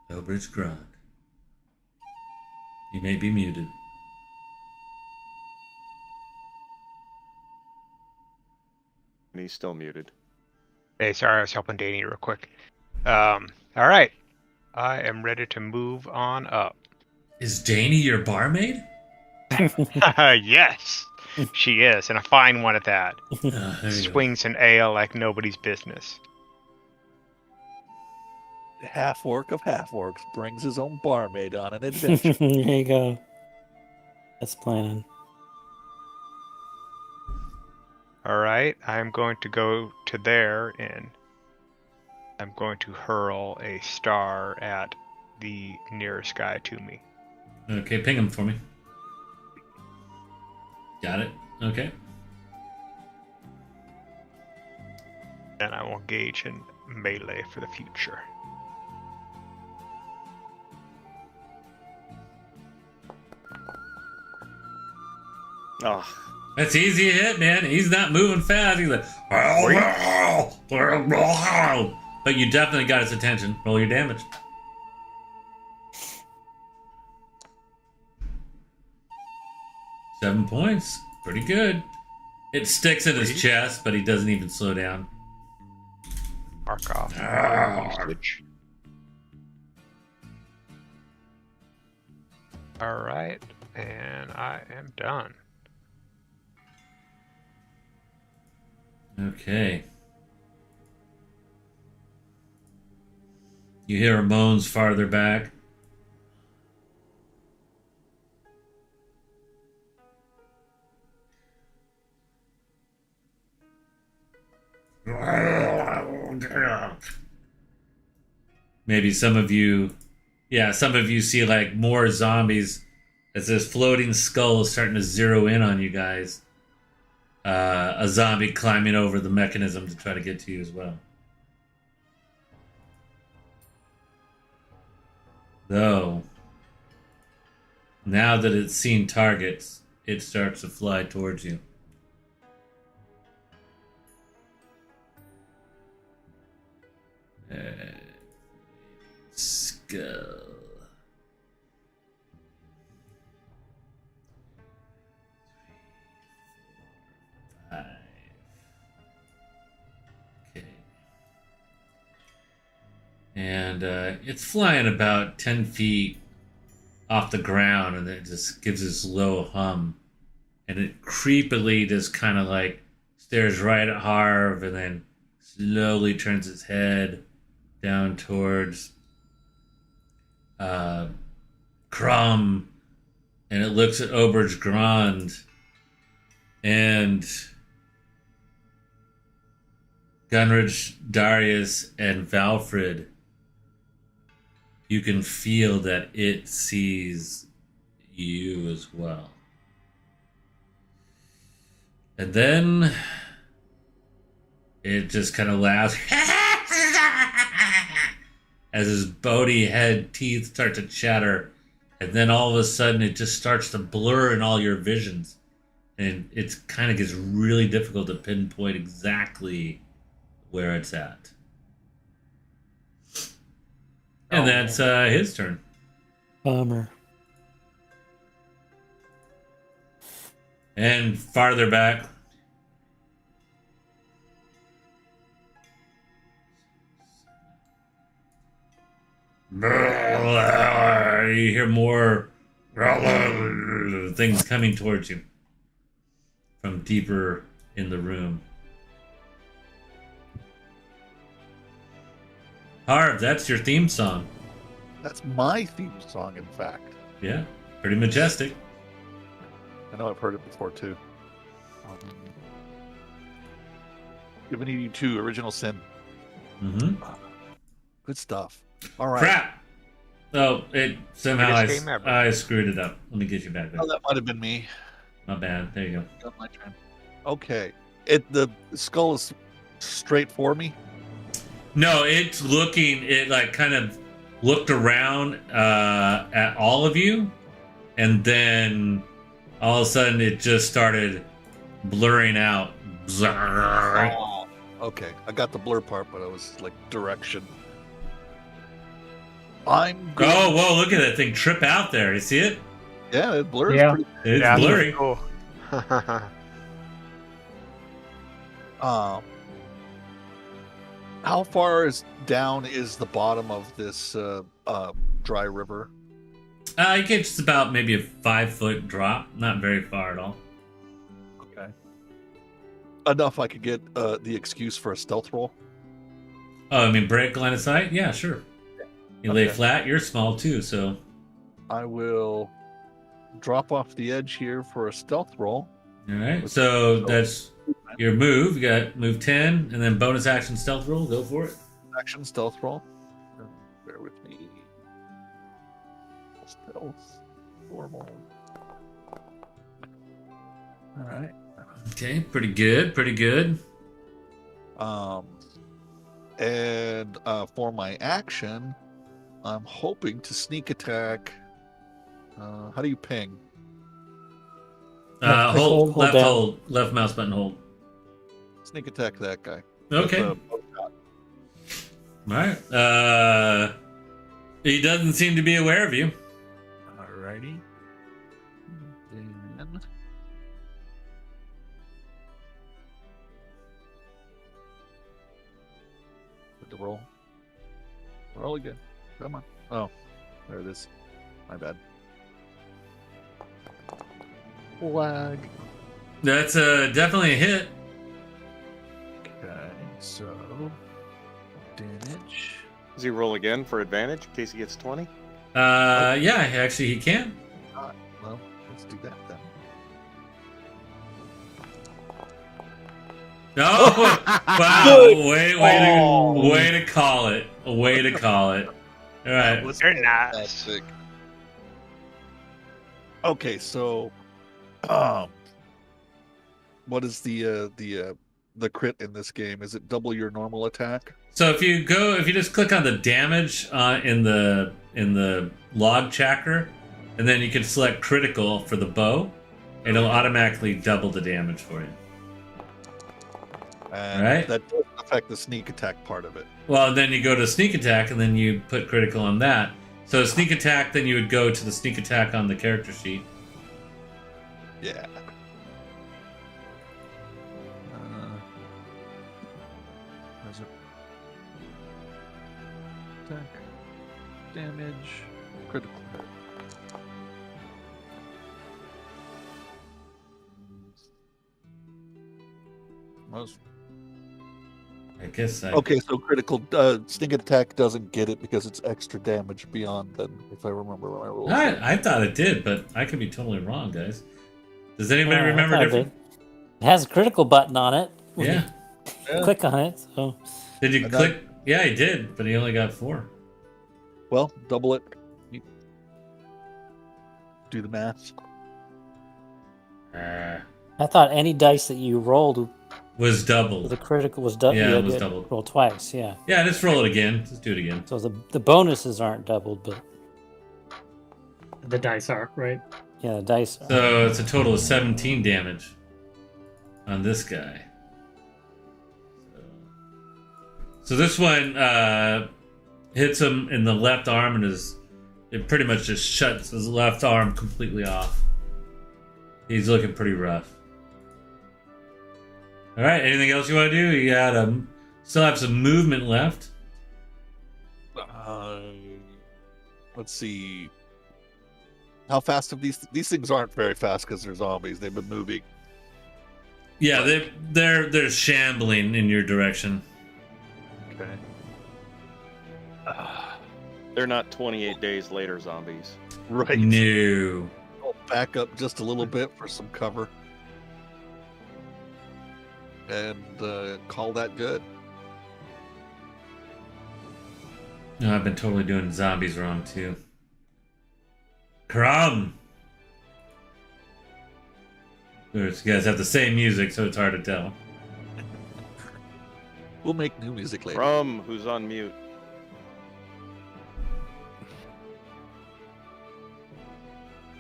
Elbridge Grog. You may be muted. And he's still muted. Hey, sorry, I was helping Danny real quick. All right. I am ready to move on up. Is Danny your barmaid? Yes, she is, and a fine one at that. There you go. Swings an ale like nobody's business. Half orc of half orcs brings his own barmaid on an adventure. There you go. That's planning. All right, I'm going to go to there, and I'm going to hurl a star at the nearest guy to me. Okay, ping him for me. Got it. Okay. And I will engage in melee for the future. Oh, That's easy to hit, man. He's not moving fast. He's like, but you definitely got his attention. Roll your damage. Seven points. Pretty good. It sticks in his chest, but he doesn't even slow down. Mark off Arr. usage. All right, and I am done. Okay. You hear moans farther back. Maybe some of you see like more zombies as this floating skull is starting to zero in on you guys. A zombie climbing over the mechanism to try to get to you as well. Though, now that it's seen targets, it starts to fly towards you. Skull. Okay. And it's flying about 10 feet off the ground, and it just gives this low hum. And it creepily just kind of like stares right at Harv and then slowly turns its head down towards Crumb, and it looks at Auberge Grand and Gunridge, Darius, and Valfrid. You can feel that it sees you as well. And then it just kind of laughs as his bony head teeth start to chatter. And then all of a sudden it just starts to blur in all your visions. And it kind of gets really difficult to pinpoint exactly where it's at. And that's his turn. Bummer. And farther back, you hear more things coming towards you from deeper in the room. Harv, that's your theme song. That's my theme song, in fact. Yeah, pretty majestic. I know I've heard it before, too. Giving you 2, Original Sin. Mm-hmm. Good stuff. All right. Crap! Oh, it somehow Biggest game ever. I screwed it up. Let me get you back there. Oh, that might have been me. Not bad. There you go. Got my turn. Okay. The skull is straight for me. No, it's looking. It like kind of looked around at all of you, and then all of a sudden it just started blurring out. Oh, okay. I got the blur part, but I was like direction. I'm good. Oh, whoa! Look at that thing trip out there. You see it? Yeah, it blurs Yeah. pretty. It's Yeah, blurry. Cool. How far down is the bottom of this dry river? It gets about maybe a 5-foot drop. Not very far at all. Okay. Enough I could get the excuse for a stealth roll. Oh, I mean, break line of sight? Yeah, sure. You lay Okay. flat. You're small too, so I will drop off the edge here for a stealth roll. all right. So that's your move. You got move 10, and then bonus action stealth roll. Go for it. Action stealth roll. Bear with me. Stealth. Normal. All right. Okay, pretty good. Pretty good. And for my action, I'm hoping to sneak attack. How do you ping? Hold left down. hold left mouse button hold. Sneak attack that guy. Okay. With, bow shot. All right. He doesn't seem to be aware of you. Alrighty. Then with the roll. Roll again. Come on. Oh, there it is. My bad. Flag. That's definitely a hit. Okay, so damage. Does he roll again for advantage in case he gets 20? Yeah, actually he can. Well, let's do that then. Oh, wow! Way to call it. Way to call it. All right. Was Very nice. Fantastic. Okay, so what is the crit in this game? Is it double your normal attack? So if you just click on the damage in the log tracker, and then you can select critical for the bow, it'll automatically double the damage for you. And Right. that doesn't affect the sneak attack part of it. Well, then you go to sneak attack, and then you put critical on that. So sneak attack, then you would go to the sneak attack on the character sheet. Yeah. Where's it? Attack, damage, critical. Most. I guess I. Okay, so critical sneak attack doesn't get it because it's extra damage beyond. Then, if I remember my rules. I thought it did, but I could be totally wrong, guys. Does anybody I remember thought it different? did. It has a critical button on it. when Yeah. you Yeah. click on it. So Did you And click? Yeah, he did, but he only got 4. Well, double it. Do the math. I thought any dice that you rolled Was with a doubled. critical was doubled. Yeah, it was doubled. Roll twice. Yeah. Yeah, just roll it again. Just do it again. So the bonuses aren't doubled, but The dice are, right? yeah, the dice. So it's a total of 17 damage on this guy. So this one hits him in the left arm and it pretty much just shuts his left arm completely off. He's looking pretty rough. All right, anything else you want to do? You got still have some movement left. Let's see. How fast have these things aren't very fast because they're zombies. They've been moving. Yeah, they're shambling in your direction. Okay. They're not 28 days later zombies. Right. No. I'll back up just a little bit for some cover. And call that good. No, I've been totally doing zombies wrong too. Crumb! You guys have the same music, so it's hard to tell. We'll make new music later. From who's on mute.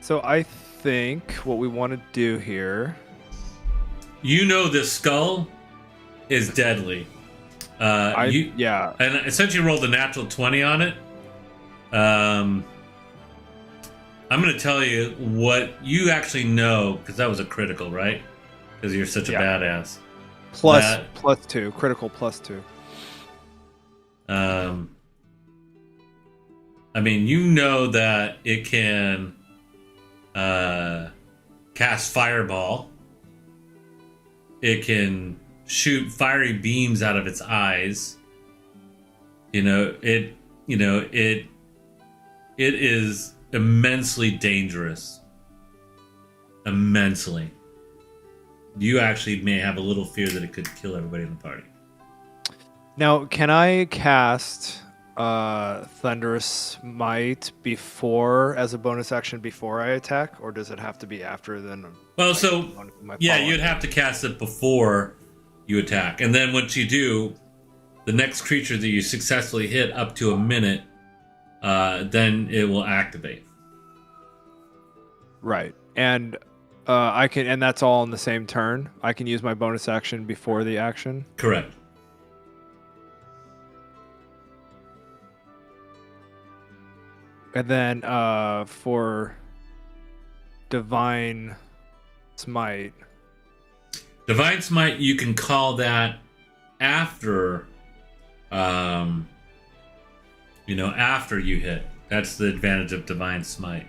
So I think what we want to do here. You know this skull is deadly. Yeah. And since you rolled a natural 20 on it, I'm going to tell you what you actually know, because that was a critical, right? Because you're such a Yeah. badass. Plus 2, critical plus 2. I mean, you know that it can cast Fireball. It can shoot fiery beams out of its eyes. It is immensely dangerous. Immensely. You actually may have a little fear that it could kill everybody in the party. Now, can I cast Thunderous Might before, as a bonus action before I attack, or does it have to be after then? Well, so My yeah, follow-up? you'd have to cast it before you attack, and then once you do, the next creature that you successfully hit up to a minute, then it will activate. Right, and I can, and that's all in the same turn. I can use my bonus action before the action. Correct. And then for Divine Smite. Divine Smite, you can call that after, after you hit. That's the advantage of Divine Smite.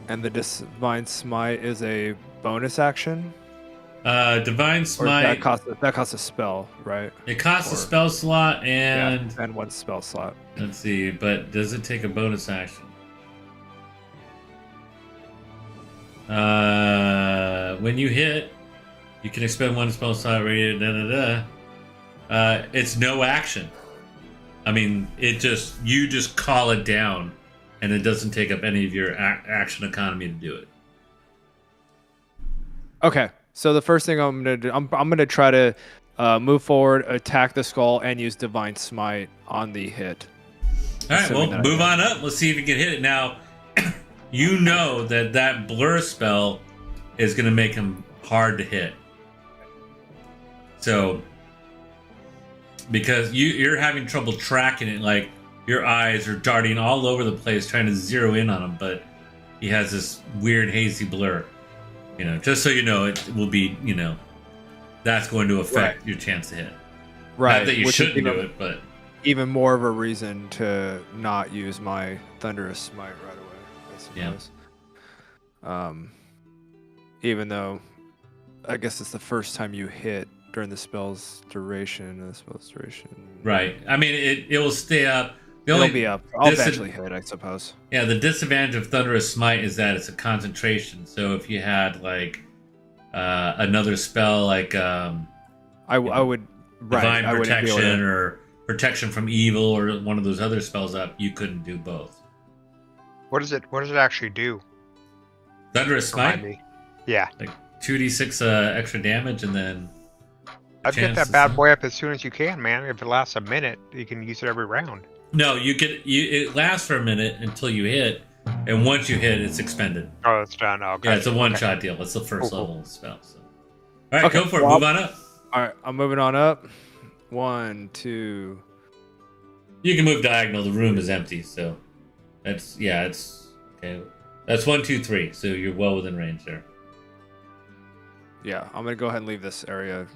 And the Divine Smite is a bonus action? Divine Or Smite. that costs a spell, right? It costs a Or- spell slot, and Yeah, and one spell slot. let's see. But does it take a bonus action? When you hit, you can expend one spell slot. It's no action. I mean, you just call it down, and it doesn't take up any of your action economy to do it. Okay, so the first thing I'm gonna do, I'm gonna try to move forward, attack the skull, and use Divine Smite on the hit. All right, Assuming well, that I move can. on up. Let's see if you can hit it. Now, you know that blur spell is going to make him hard to hit. So, because you're having trouble tracking it, like your eyes are darting all over the place trying to zero in on him, but he has this weird hazy blur. You know, just so you know, it will be, you know, that's going to affect your chance to hit. Right, Not that you which is shouldn't do it, but even more of a reason to not use my Thunderous Smite right away, I Yeah. suppose. Even though I guess it's the first time you hit during the spell's duration. right. I mean, it will stay up. The It'll only be up. I'll dis- eventually hit, I suppose. Yeah, the disadvantage of Thunderous Smite is that it's a concentration. So if you had like another spell like I would Divine I wouldn't be able Protection to- or Protection from Evil or one of those other spells up, you couldn't do both. What does it actually do? Thunderous Remind Smite, me. Yeah. 2d6 extra damage, and then I'd get chance that to bad suck. boy up as soon as you can, man. If it lasts a minute, you can use it every round. No, it lasts for a minute until you hit, and once you hit, it's expended. Oh, it's done. Okay. Yeah, it's a Okay. one-shot deal. It's the first Cool, level spell. So. All right, Okay, go for it. well, Move on up. All right, I'm moving on up. 1, 2. You can move diagonal. The room is empty, so it's okay. That's 1, 2, 3. So you're well within range there. Yeah, I'm gonna go ahead and leave this area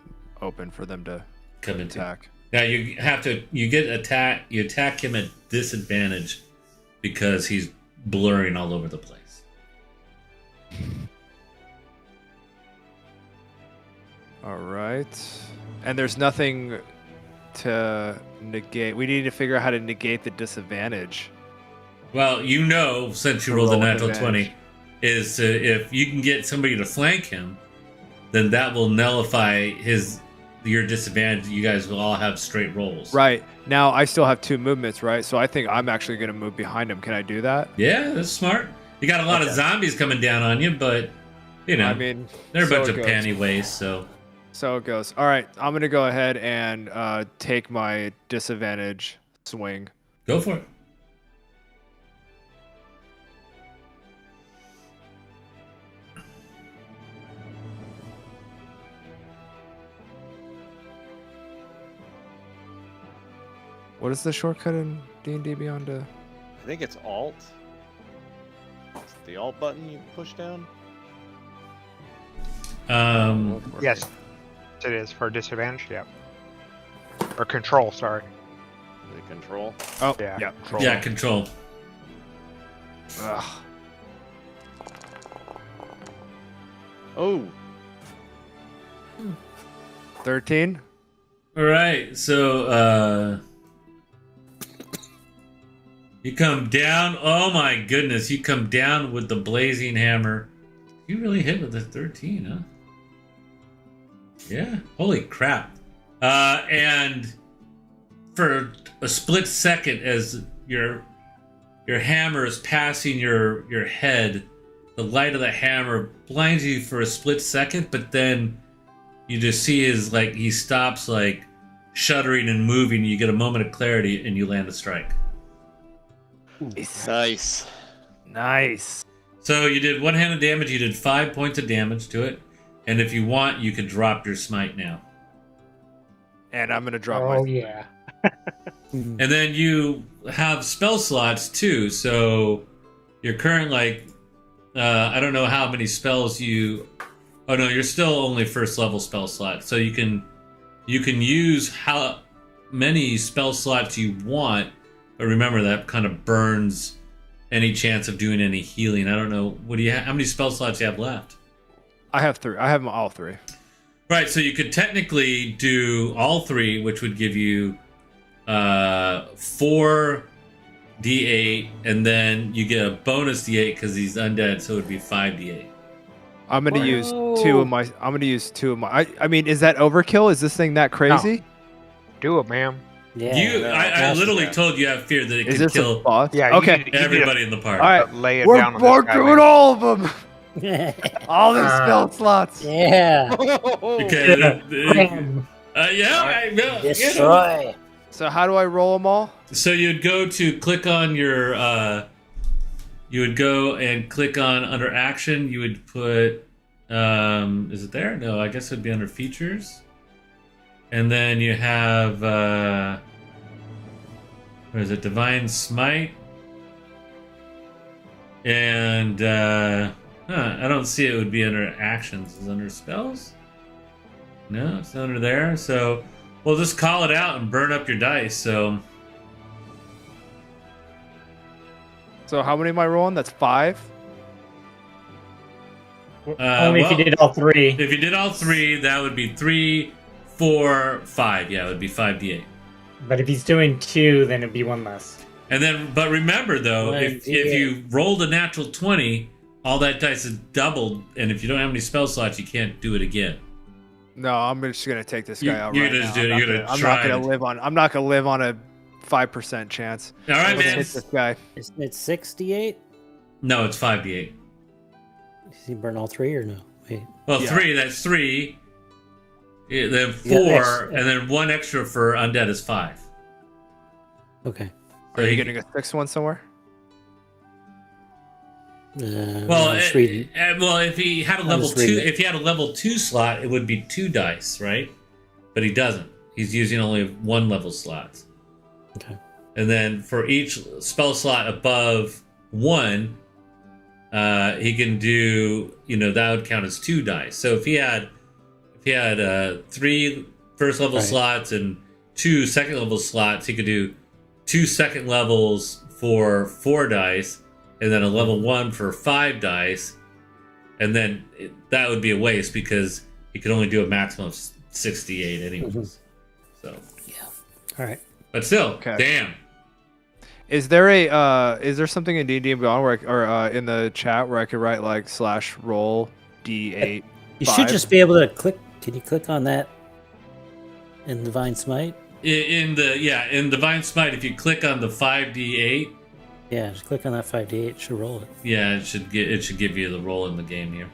open for them to Come into. attack. Now you attack him at disadvantage because he's blurring all over the place. All right, and there's nothing to negate. We need to figure out how to negate the disadvantage. Well, you know, since you To rolled a roll with natural advantage. 20, is if you can get somebody to flank him, then that will nullify your disadvantage. You guys will all have straight rolls. Right now, I still have 2 movements, right? So I think I'm actually gonna move behind him. Can I do that? Yeah, that's smart. You got a lot of Okay. zombies coming down on you, but you know, I mean, they're a so bunch it of goes. panty wastes, so So it goes. All right, I'm gonna go ahead and take my disadvantage swing. go for it. What is the shortcut in D&D Beyond? I think it's Alt. It's the Alt button you push down. Yes, it is for disadvantage. Yeah. Or control. Sorry. The control. Oh, Yeah. yeah. Yeah, control. Ugh. Oh, 13. All right, so you come down. Oh my goodness, you come down with the blazing hammer. You really hit with a 13, huh? Yeah. Holy crap. And for a split second, as your hammer is passing your head, the light of the hammer blinds you for a split second, but then you just see he stops shuddering and moving. You get a moment of clarity and you land a strike. nice. Nice. So you did 1-handed damage. You did 5 points of damage to it, and if you want, you can drop your smite now. And I'm gonna drop Oh my. yeah. And then you have spell slots too. So your current I don't know how many spells you. Oh no, you're still only first level spell slot. So you can use how many spell slots you want, but remember that kind of burns any chance of doing any healing. I don't know. What do you? How many spell slots do you have left? I have 3. I have them all 3. Right. So you could technically do all 3, which would give you 4 d8, and then you get a bonus d8 because he's undead, so it would be 5 d8. I'm gonna use 2 of my. I'm gonna use 2 of my. I mean, is that overkill? Is this thing that crazy? Do it, ma'am. Yeah. I literally told you I have fear that it Is could this a kill boss? Yeah. Okay. You need to everybody in the party. All right. lay it We're down on this guy, doing man. all of them. All the Uh, spell slots. yeah. Okay. Yeah. Destroy. So how do I roll them all? So you'd go to click on your. You would go and click on under action. You would put. Is it there? No, I guess it would be under features. And then you have. What is it? Divine Smite. And I don't see it would be under actions. Is it under spells? No, it's under there. So we'll just call it out and burn up your dice. So how many am I rolling? That's 5. Only if you well, did all 3. if you did all 3, that would be 3, 4, 5. Yeah, it would be 5d8. But if he's doing 2, then it'd be 1 less. And then, but remember though, if you rolled a natural 20, all that dice is doubled, and if you don't have any spell slots, you can't do it again. No, I'm just gonna take this You- guy out you're right gonna now. just do it. You're gonna I'm try not gonna it. live on. I'm not gonna live on a 5% chance. All right, Let's man. hit this guy. Isn't it 68? No, it's 5d8. Does he burn all 3 or no? Wait. Well, Yeah. 3. That's 3. Yeah, then You got 4, extra. and then 1 extra for undead is 5. Okay. So Are you he- getting a 6th one somewhere? Well, just reading. well, if he had a I'm level just 2, reading it. if he had a level 2 slot, it would be 2 dice, right? But he doesn't. He's using only 1 level slots. Okay. And then for each spell slot above 1, he can do, that would count as 2 dice. So if he had 3 first level Right. slots and 2 second level slots, he could do 2 second levels for 4 dice, and then a level 1 for 5 dice, and then that would be a waste because he could only do a maximum of 68 anyways. So, All right. but still, Okay. damn. Is there something in D&D and Beyond or in the chat where I could write like /roll D8? You 5? should just be able to click. Can you click on that in Divine Smite? In Divine Smite, if you click on the 5d8, Yeah, just click on that 5d8. It should roll it. yeah, it should give you the roll in the game here.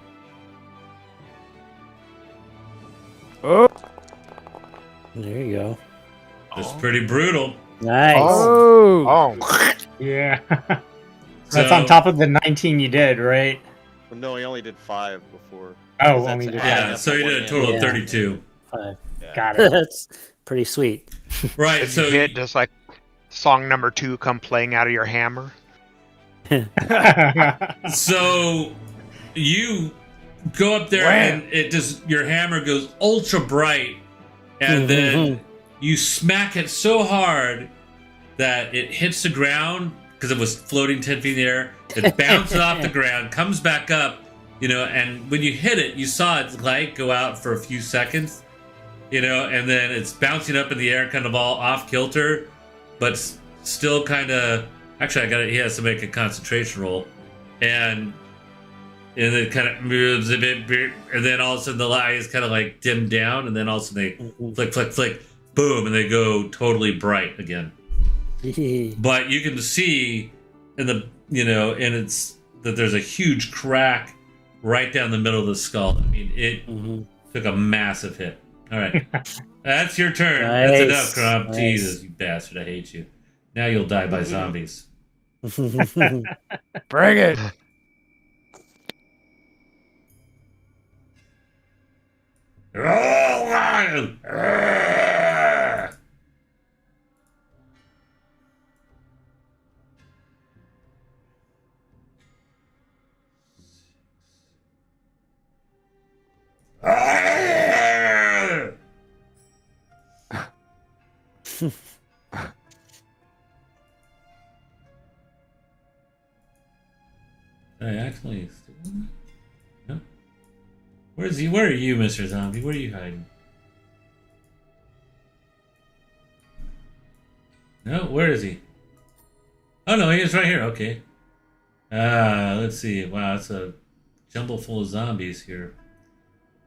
Oh, There you go. It's pretty brutal. Nice. oh. Oh, Yeah. So, That's on top of the 19 you did, right? Well, no, he only did 5 before. Oh, That's only did adding yeah, up so to you one did a hand. total Yeah. of 32. 5. Yeah. Got it. That's pretty sweet. Right, did so you hit just like song number 2 come playing out of your hammer? So you go up there and it just your hammer goes ultra bright, and then you smack it so hard that it hits the ground because it was floating 10 feet in the air. It bounces off the ground, comes back up, and when you hit it, you saw its light go out for a few seconds, and then it's bouncing up in the air, kind of all off kilter, but still kind of. Actually, he has to make a concentration roll, and it kind of moves a bit, and then all of a sudden the light is kind of like dimmed down, and then all of a sudden they flick, flick, flick, boom, and they go totally bright again. But you can see in the and it's that there's a huge crack right down the middle of the skull. I mean, it took a massive hit. All right, that's your turn. That's Nice. enough, Crump. Nice. Jesus, you bastard! I hate you. Now you'll die by zombies. Bring it. Did I actually... No. Where's he? Where are you, Mr. Zombie? Where are you hiding? No, where is he? Oh no, he is right here. Okay. Let's see. Wow, it's a jumble full of zombies here.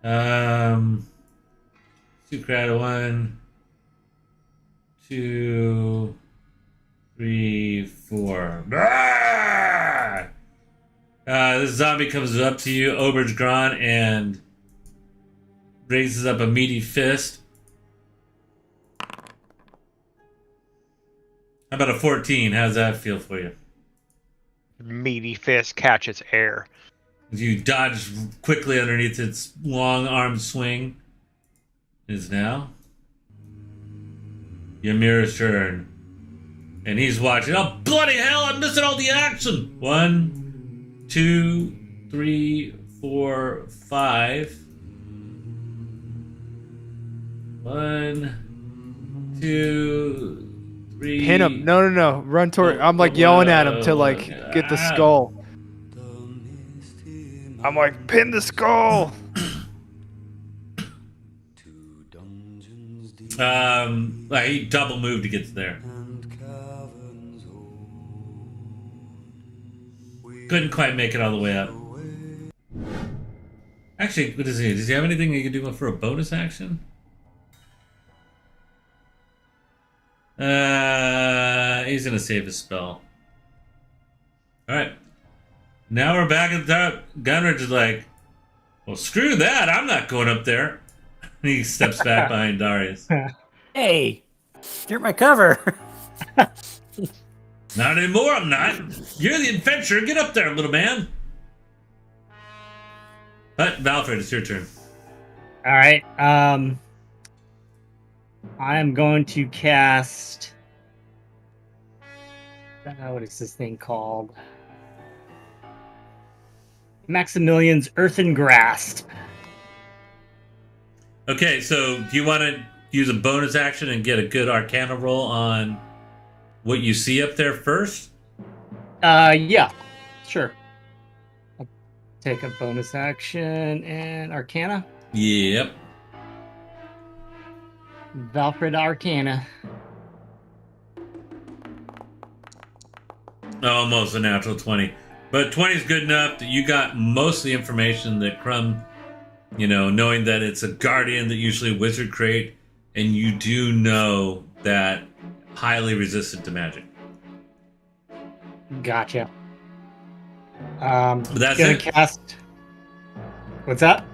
Sukrat, 1, 2, 3, 4. Ah! This zombie comes up to you, Auberge Gron, and raises up a meaty fist. How about a 14? How's that feel for you? Meaty fist catches air. You dodge quickly underneath its long arm swing. Is now Ymir's turn. And he's watching. Oh, bloody hell, I'm missing all the action! 1, 2, 3, 4, 5. 1, 2, 3. Pin him. No. Run toward. I'm like yelling at him to like get the skull. I'm like, pin the skull. Like he double moved to get there. Couldn't quite make it all the way up. Actually, what does he? Does he have anything he can do for a bonus action? He's gonna save his spell. Alright. Now we're back at the top. Gunridge is like, well, screw that. I'm not going up there. He steps back behind Darius. Hey, you're my cover. Not anymore, I'm not. You're the adventurer. Get up there, little man. But, Valfred, it's your turn. All right. I'm going to cast. What is this thing called? Maximilian's Earthen Grasp. Okay, so do you want to use a bonus action and get a good Arcana roll on what you see up there first? Yeah, sure. I'll take a bonus action and Arcana. Yep. Valfred Arcana. Almost a natural 20. But 20 is good enough that you got most of the information that Crumb, knowing that it's a guardian that usually wizard create, and you do know that highly resistant to magic. Gotcha. But that's gonna it? cast. What's that?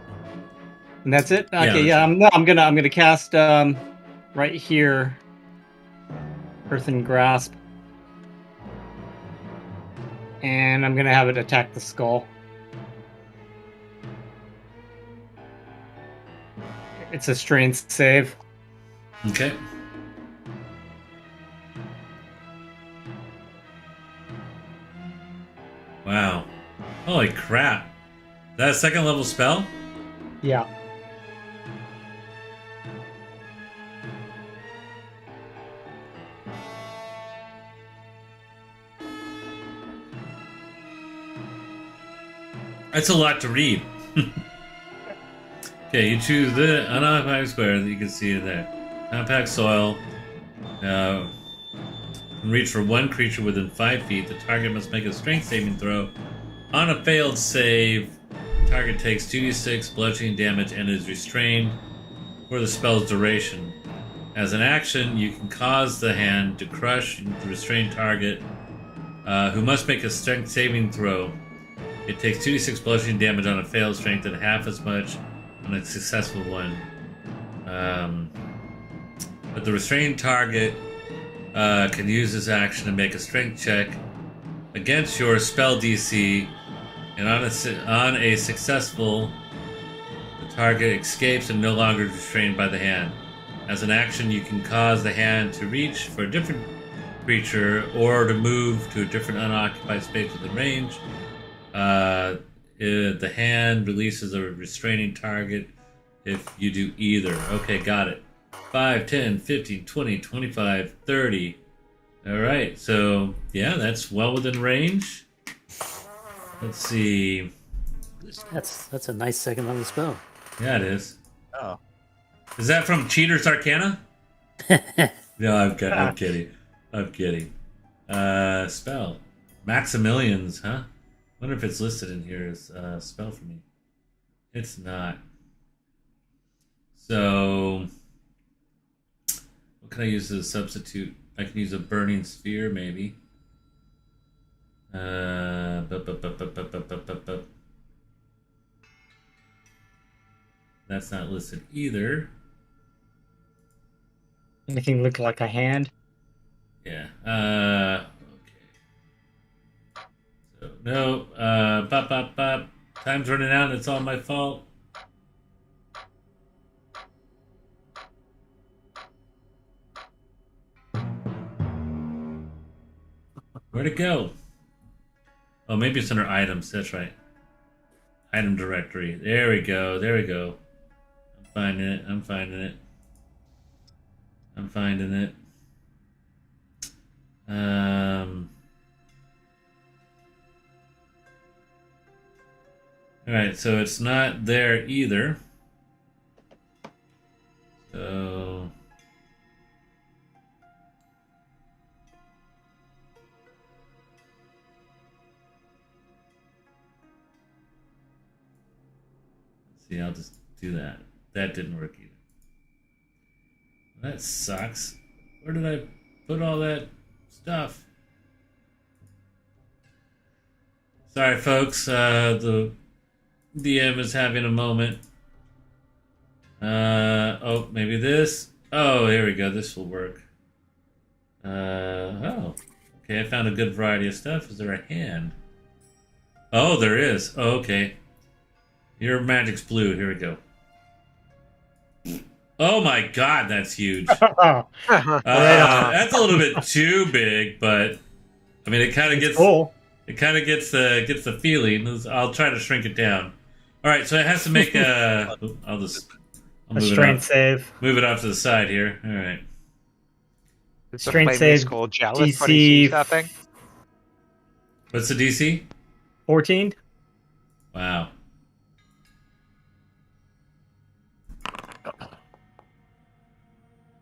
And that's it. Okay, Yeah, I'm gonna cast right here. Earthen Grasp. And I'm gonna have it attack the skull. It's a strength save. Okay. Wow. Holy crap. Is that a second level spell? Yeah. That's a lot to read. Okay, you choose the unoccupied square that you can see there. Compact soil. Reach for one creature within 5 feet. The target must make a strength saving throw. On a failed save, the target takes 2d6 bludgeoning damage and is restrained for the spell's duration. As an action, you can cause the hand to crush the restrained target, who must make a strength saving throw. It takes 2d6 bludgeoning damage on a failed strength and half as much on a successful one. But the restrained target can use this action to make a strength check against your spell DC, and on a successful, the target escapes and no longer is restrained by the hand. As an action, you can cause the hand to reach for a different creature or to move to a different unoccupied space within range. The hand releases a restraining target if you do either. Okay, got it. 5, 10, 15, 20, 25, 30. Alright, so yeah, that's well within range. Let's see. That's a nice second level spell. Yeah, it is. Oh, Is that from Cheater's Arcana? No, I'm kidding. I'm kidding. Spell. Maximilian's, huh? Wonder if it's listed in here as spell for me. It's not. So, what can I use as a substitute? I can use a burning sphere, maybe. That's not listed either. Anything look like a hand? Yeah. Okay. So no. Pop, pop, pop. Time's running out. It's all my fault. Where'd it go? Oh, maybe it's under items. That's right. Item directory. There we go. There we go. I'm finding it. I'm finding it. I'm finding it. All right, so it's not there either. So let's see, I'll just do that. That didn't work either. That sucks. Where did I put all that stuff? Sorry, folks. The DM is having a moment. Oh, maybe this. Oh, here we go. This will work. Oh. Okay, I found a good variety of stuff. Is there a hand? Oh, there is. Oh, okay. Your magic's blue. Here we go. Oh my god, that's huge. That's a little bit too big, but I mean, it kind of gets cool. It kind of gets the feeling. I'll try to shrink it down. All right, so it has to make a. I'll A move strength save. Move it off to the side here. All right. It's Strength a save, school jealous when he sees that thing. What's the DC? 14. Wow.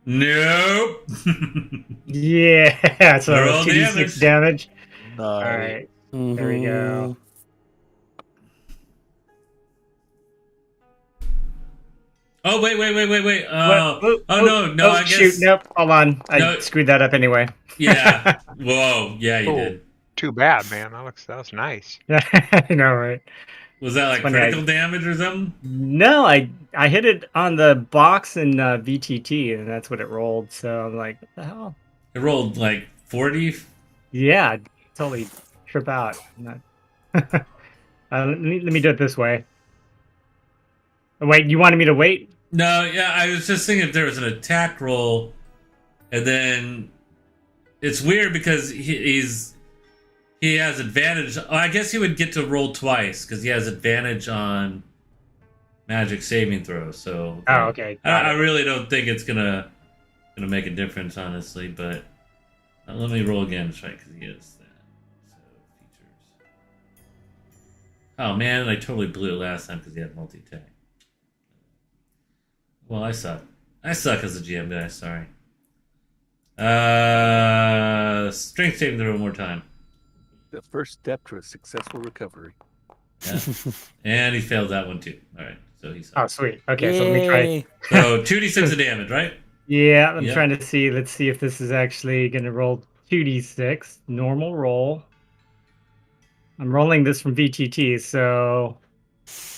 Nope. Yeah, so Roll 2d6 damage. nice. All right, there we go. Oh wait. What? No. I guess. Shoot, nope. Hold on, I No. screwed that up anyway. Yeah. Whoa. Yeah, you Oh. did. Too bad, man. That was nice. I know, right? Was that like funny, critical damage or something? No, I hit it on the box in VTT, and that's what it rolled. So I'm like, what the hell? It rolled like 40. Yeah, totally trip out. Let me do it this way. Oh, wait, you wanted me to wait? No, yeah, I was just thinking if there was an attack roll, and then it's weird because he has advantage. Oh, I guess he would get to roll twice because he has advantage on magic saving throws. So Oh, okay. I really don't think it's gonna make a difference, honestly. But let me roll again, right? Because he is that. So features. Oh man, I totally blew it last time because he had multi attack. Well, I suck. I suck as a GM guy. Sorry. Strength saving throw one more time. The first step to a successful recovery. Yeah. And he failed that one too. All right, so he Oh, sucks. sweet. Okay, so let me try. Yay. So 2d6 of damage, right? Yeah, I'm Yeah. trying to see. Let's see if this is actually going to roll 2d6. Normal roll. I'm rolling this from VTT, so...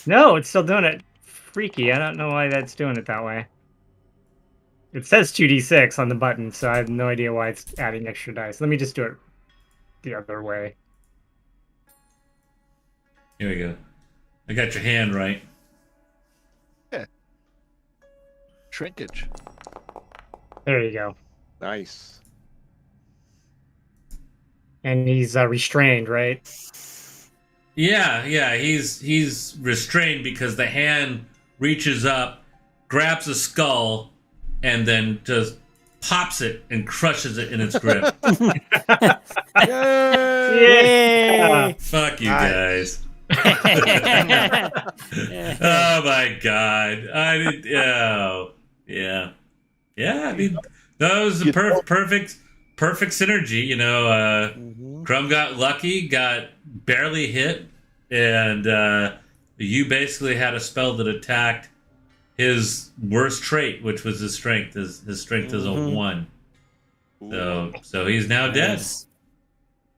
No, it's still doing it. Freaky. I don't know why that's doing it that way. It says 2d6 on the button, so I have no idea why it's adding extra dice. Let me just do it the other way. Here we go. I got your hand right. Shrinkage. There you go. Nice. And he's restrained, right? Yeah. He's restrained because the hand reaches up, grabs a skull, and then just pops it and crushes it in its grip. Yay! Fuck you Nice. guys. Oh my god. I did. Oh, yeah. Yeah, I mean, that was a perfect synergy. You know, Crumb got lucky, got barely hit, and you basically had a spell that attacked his worst trait, which was his strength. His strength is a 1. So he's now dead. Nice.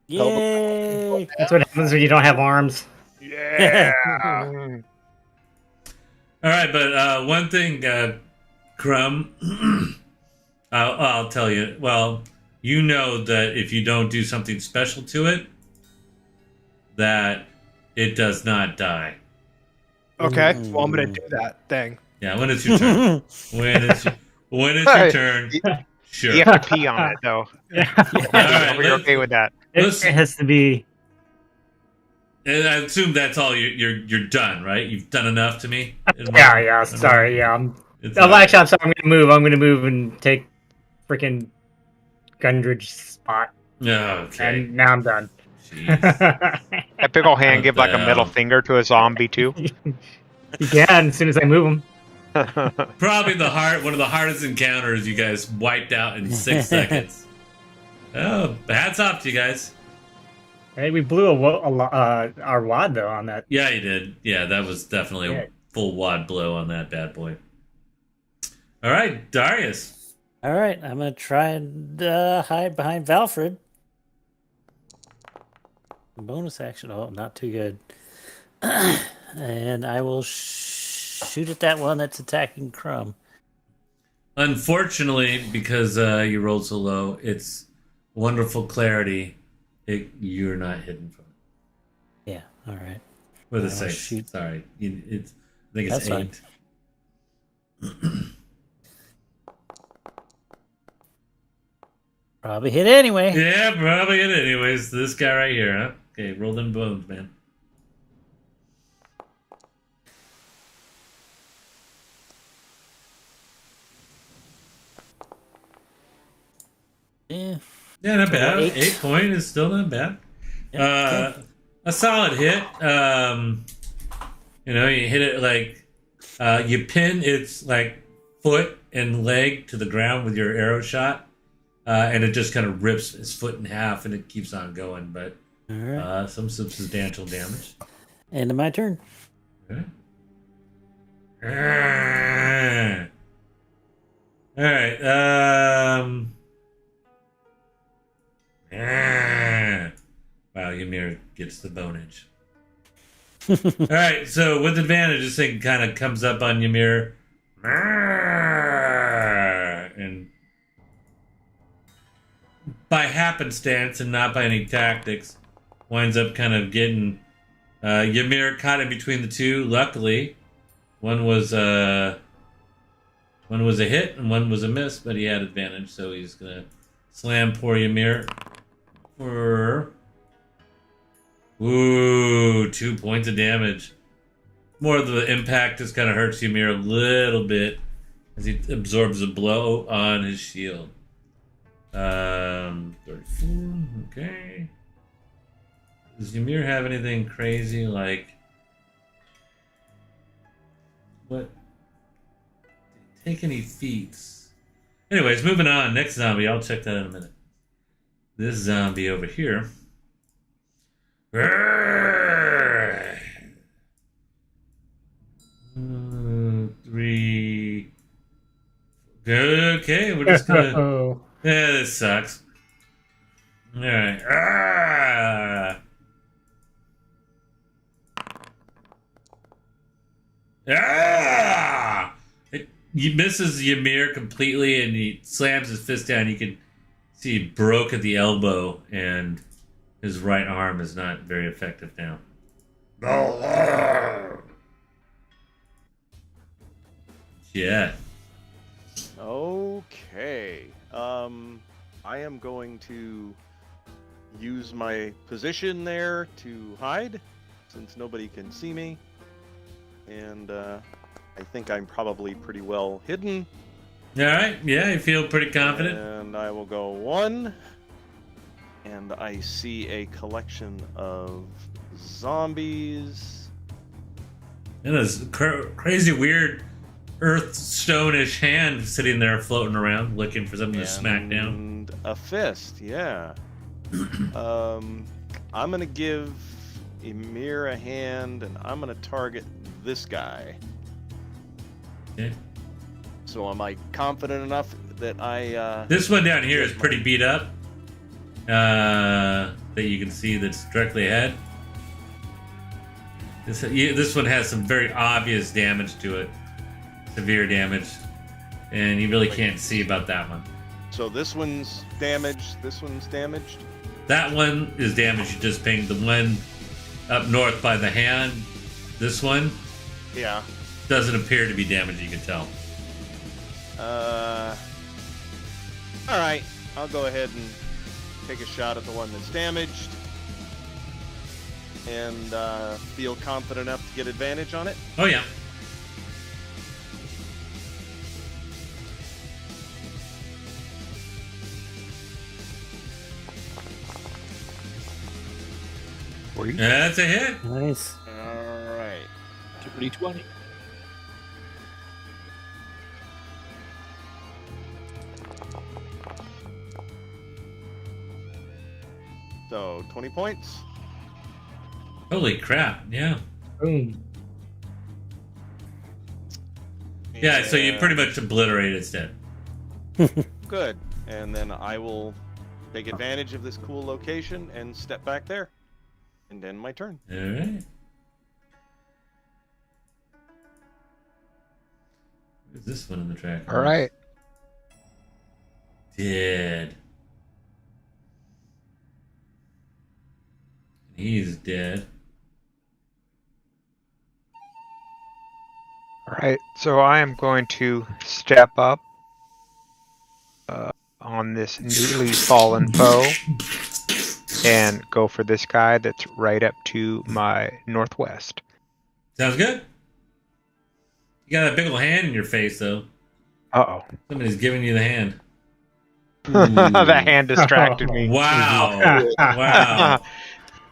Yay! That's what happens when you don't have arms. Yeah. All right, but one thing, Crumb, I'll tell you. Well, you know that if you don't do something special to it, that it does not die. Okay, well I'm gonna do that thing. Yeah, when it's your turn. when it's your turn. Sure. You have to pee on it, though. Yeah. All right, We're okay with that. It has to be. And I assume that's all. You're done, right? You've done enough to me. Yeah. Sorry. Yeah. It's I'm sorry. I'm gonna move and take freaking Gundridge's spot, Okay. and now I'm done. Jeez. That big ol' hand What give the like a middle hell? finger to a zombie too. You can as soon as I move him. Probably one of the hardest encounters you guys wiped out in 6 seconds. Oh, hats off to you guys. Hey, we blew our wad though on that. Yeah, you did. Yeah, that was definitely a full wad blow on that bad boy. All right, Darius. All right, I'm gonna try and hide behind Valfred. Bonus action. Oh, not too good. And I will shoot at that one that's attacking Crumb. Unfortunately, because you rolled so low, it's wonderful clarity. You're not hidden from it. Yeah. All right. With a I will 6. shoot. Sorry. I think it's That's 8. Probably hit anyway. Yeah, probably it anyways. This guy right here, huh? Okay, roll them bones, man. Yeah. Yeah, not bad. 8. 8 point is still not bad. Yeah, A solid hit. You know, you hit it like you pin its like foot and leg to the ground with your arrow shot, and it just kind of rips his foot in half, and it keeps on going. But All right. some substantial damage. End of my turn. Okay. All right. Wow, Ymir gets the bonage. All right, so with advantage, this thing kind of comes up on Ymir, and by happenstance and not by any tactics, winds up kind of getting Ymir caught in between the two. Luckily, one was a hit and one was a miss, but he had advantage, so he's gonna slam poor Ymir for 2 points of damage. More of the impact just kind of hurts Ymir a little bit as he absorbs a blow on his shield. 34. Okay. Does Ymir have anything crazy like what? Take any feats? Anyways, moving on. Next zombie. I'll check that in a minute. This zombie over here. 3. Okay, we're just gonna. Yeah, this sucks. All right. He misses Ymir completely, and he slams his fist down. You can see he broke at the elbow, and his right arm is not very effective now. Yeah. Okay. I am going to use my position there to hide, since nobody can see me. And I think I'm probably pretty well hidden. All right. Yeah, you feel pretty confident. And I will go 1. And I see a collection of zombies. And this crazy, weird, earthstone-ish hand sitting there floating around, looking for something to smack down. And a fist, yeah. I'm gonna give Emir a hand, and I'm gonna target this guy. Okay. So am I confident enough that I? This one down here is pretty beat up. That you can see that's directly ahead. This one has some very obvious damage to it, severe damage, and you really can't see about that one. So this one's damaged. This one's damaged. That one is damaged. You just pinged the one up north by the hand. This one Yeah. doesn't appear to be damaged. You can tell. All right. I'll go ahead and take a shot at the one that's damaged, and feel confident enough to get advantage on it. Oh yeah. That's a hit. Nice. All right. 2d20. So 20 points. Holy crap! Yeah. Boom. Yeah. So you pretty much obliterate its dead. Good. And then I will take advantage of this cool location and step back there, and end my turn. All right. Where's this one in the track? All right. Dead. He's dead. All right. So I am going to step up on this newly fallen foe and go for this guy that's right up to my northwest. Sounds good. You got a big old hand in your face, though. Uh-oh. Somebody's giving you the hand. The hand distracted me. Wow. Wow.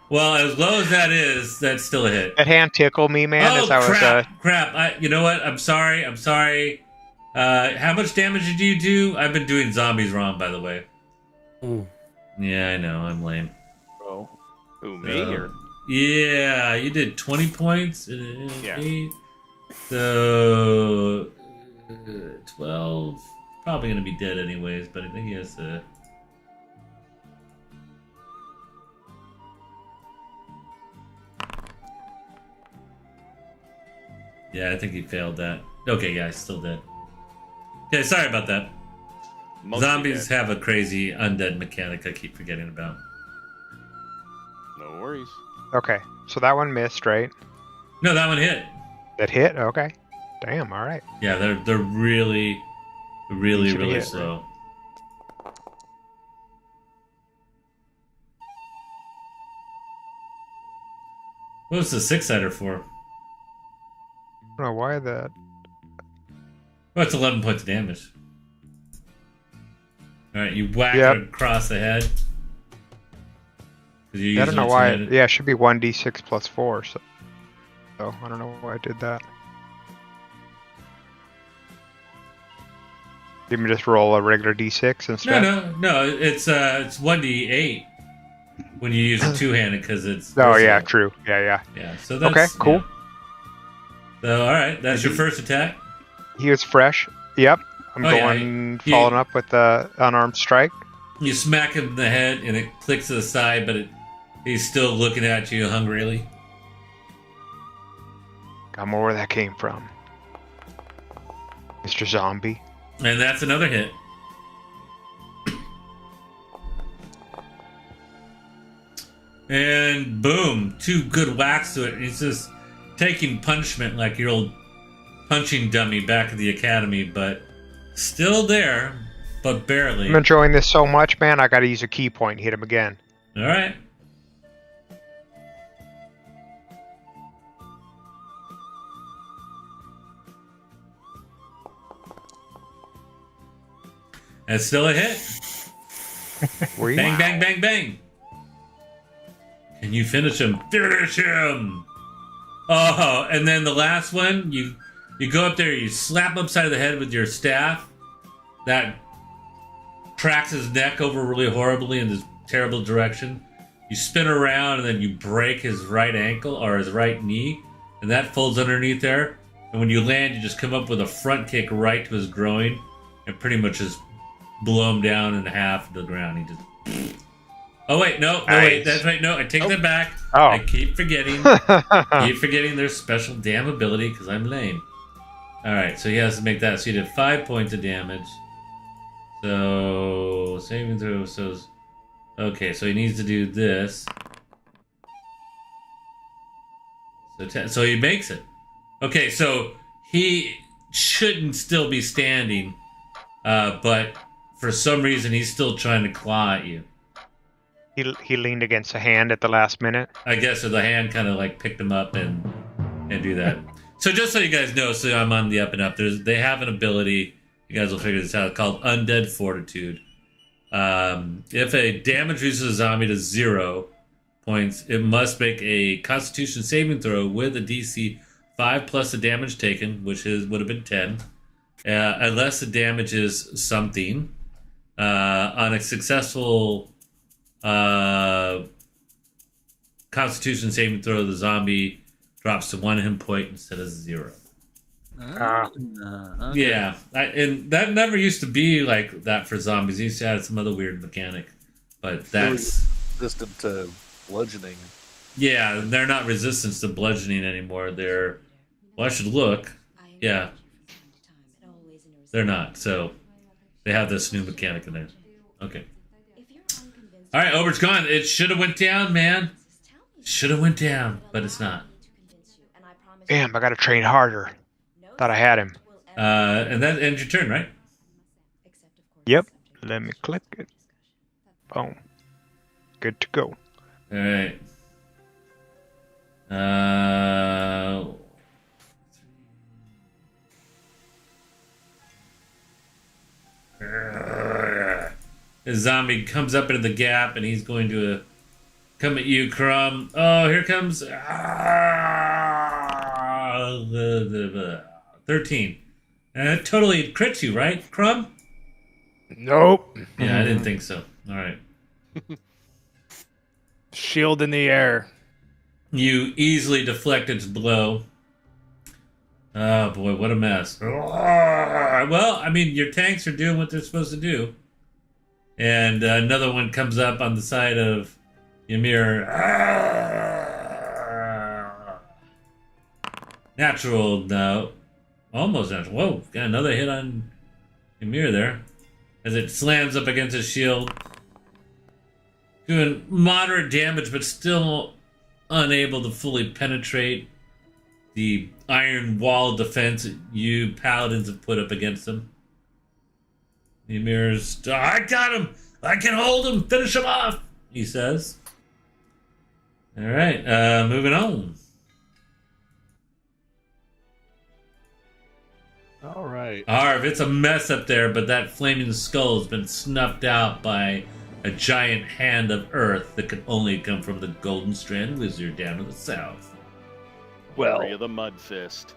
Well, as low as that is, that's still a hit. That hand tickled me, man. Oh, as I was, crap. You know what? I'm sorry. How much damage did you do? I've been doing zombies wrong, by the way. Mm. Yeah, I know. I'm lame. Oh, who, me or? Yeah, you did 20 points. Yeah. 8. So 12. Probably gonna be dead anyways, but I think he has to. Yeah, I think he failed that. Okay, yeah, he's still dead. Okay, sorry about that. Mostly Zombies dead. have a crazy undead mechanic I keep forgetting about. No worries. Okay. So that one missed, right? No, that one hit. That hit? Okay. Damn, all right. Yeah, they're really Easy to hit, slow. What was the 6-sider for? I don't know why that. Oh, it's 11 points of damage. Alright, you whack Yep. it across the head. 'Cause you're I don't using know it why. to hit it. Yeah, it should be 1d6 plus 4. So I don't know why I did that. You can just roll a regular d6 instead. No, it's 1d8 when you use a two-handed because it's. Oh yeah, versatile. true. Yeah. Yeah, so that's. Okay, cool. Yeah. So, alright, that's your first attack. He was fresh. Yep. I'm Oh, yeah, going he- following up with the unarmed strike. You smack him in the head and it clicks to the side, but he's still looking at you hungrily. Got more where that came from. Mr. Zombie. And that's another hit. And boom, 2 good whacks to it. And he's just taking punishment like your old punching dummy back at the academy, but still there, but barely. I'm enjoying this so much, man. I gotta use a key point and hit him again. All right. That's still a hit. Were you? Bang, bang, bang, bang. Can you finish him? Finish him! Oh, and then the last one, you go up there, you slap him upside of the head with your staff. That cracks his neck over really horribly in this terrible direction. You spin around and then you break his right ankle or his right knee, and that folds underneath there. And when you land, you just come up with a front kick right to his groin and pretty much just blow him down in half to the ground. He just... Oh, wait, no, wait, that's right, no, I take that back. Oh. I keep forgetting. Keep forgetting their special damn ability because I'm lame. Alright, so he has to make that. So he did 5 points of damage. So, saving throw, so... Okay, so he needs to do this. So he makes it. Okay, so he shouldn't still be standing, but for some reason he's still trying to claw at you. He leaned against a hand at the last minute. I guess so the hand kind of like picked him up and do that. So just so you guys know, so I'm on the up and up. They have an ability. You guys will figure this out. Called Undead Fortitude. If a damage reduces a zombie to 0 points, it must make a Constitution saving throw with a DC 5 plus the damage taken, which would have been 10, unless the damage is something. On a successful Constitution saving throw, the zombie drops to 1 hit point instead of 0. Okay. Yeah, and that never used to be like that for zombies. They used to have some other weird mechanic, but that's resistant to bludgeoning. yeah. They're not resistant to bludgeoning anymore. They're well, I should look. Yeah, they're not. So they have this new mechanic in there. Okay. All right, Ober's gone. It should have went down, man. Should have went down, but it's not. Damn, I gotta train harder. Thought I had him. And that ends your turn, right? Yep. Let me click it. Boom. Good to go. All right. The zombie comes up into the gap, and he's going to come at you, Crumb. Oh, here comes 13. It totally crits you, right, Crumb? Nope. Yeah, I didn't think so. All right. Shield in the air. You easily deflect its blow. Oh boy, what a mess. Well, I mean, your tanks are doing what they're supposed to do. And another one comes up on the side of Ymir. Natural, no. Almost natural. Whoa, got another hit on Ymir there. As it slams up against his shield. Doing moderate damage, but still unable to fully penetrate the iron wall defense you paladins have put up against him. Ymir's, I got him! I can hold him! Finish him off! He says. Alright, moving on. All right. Arv, it's a mess up there, but that flaming skull has been snuffed out by a giant hand of earth that can only come from the Golden Strand Wizard down to the south. Well, Area the Mud Fist.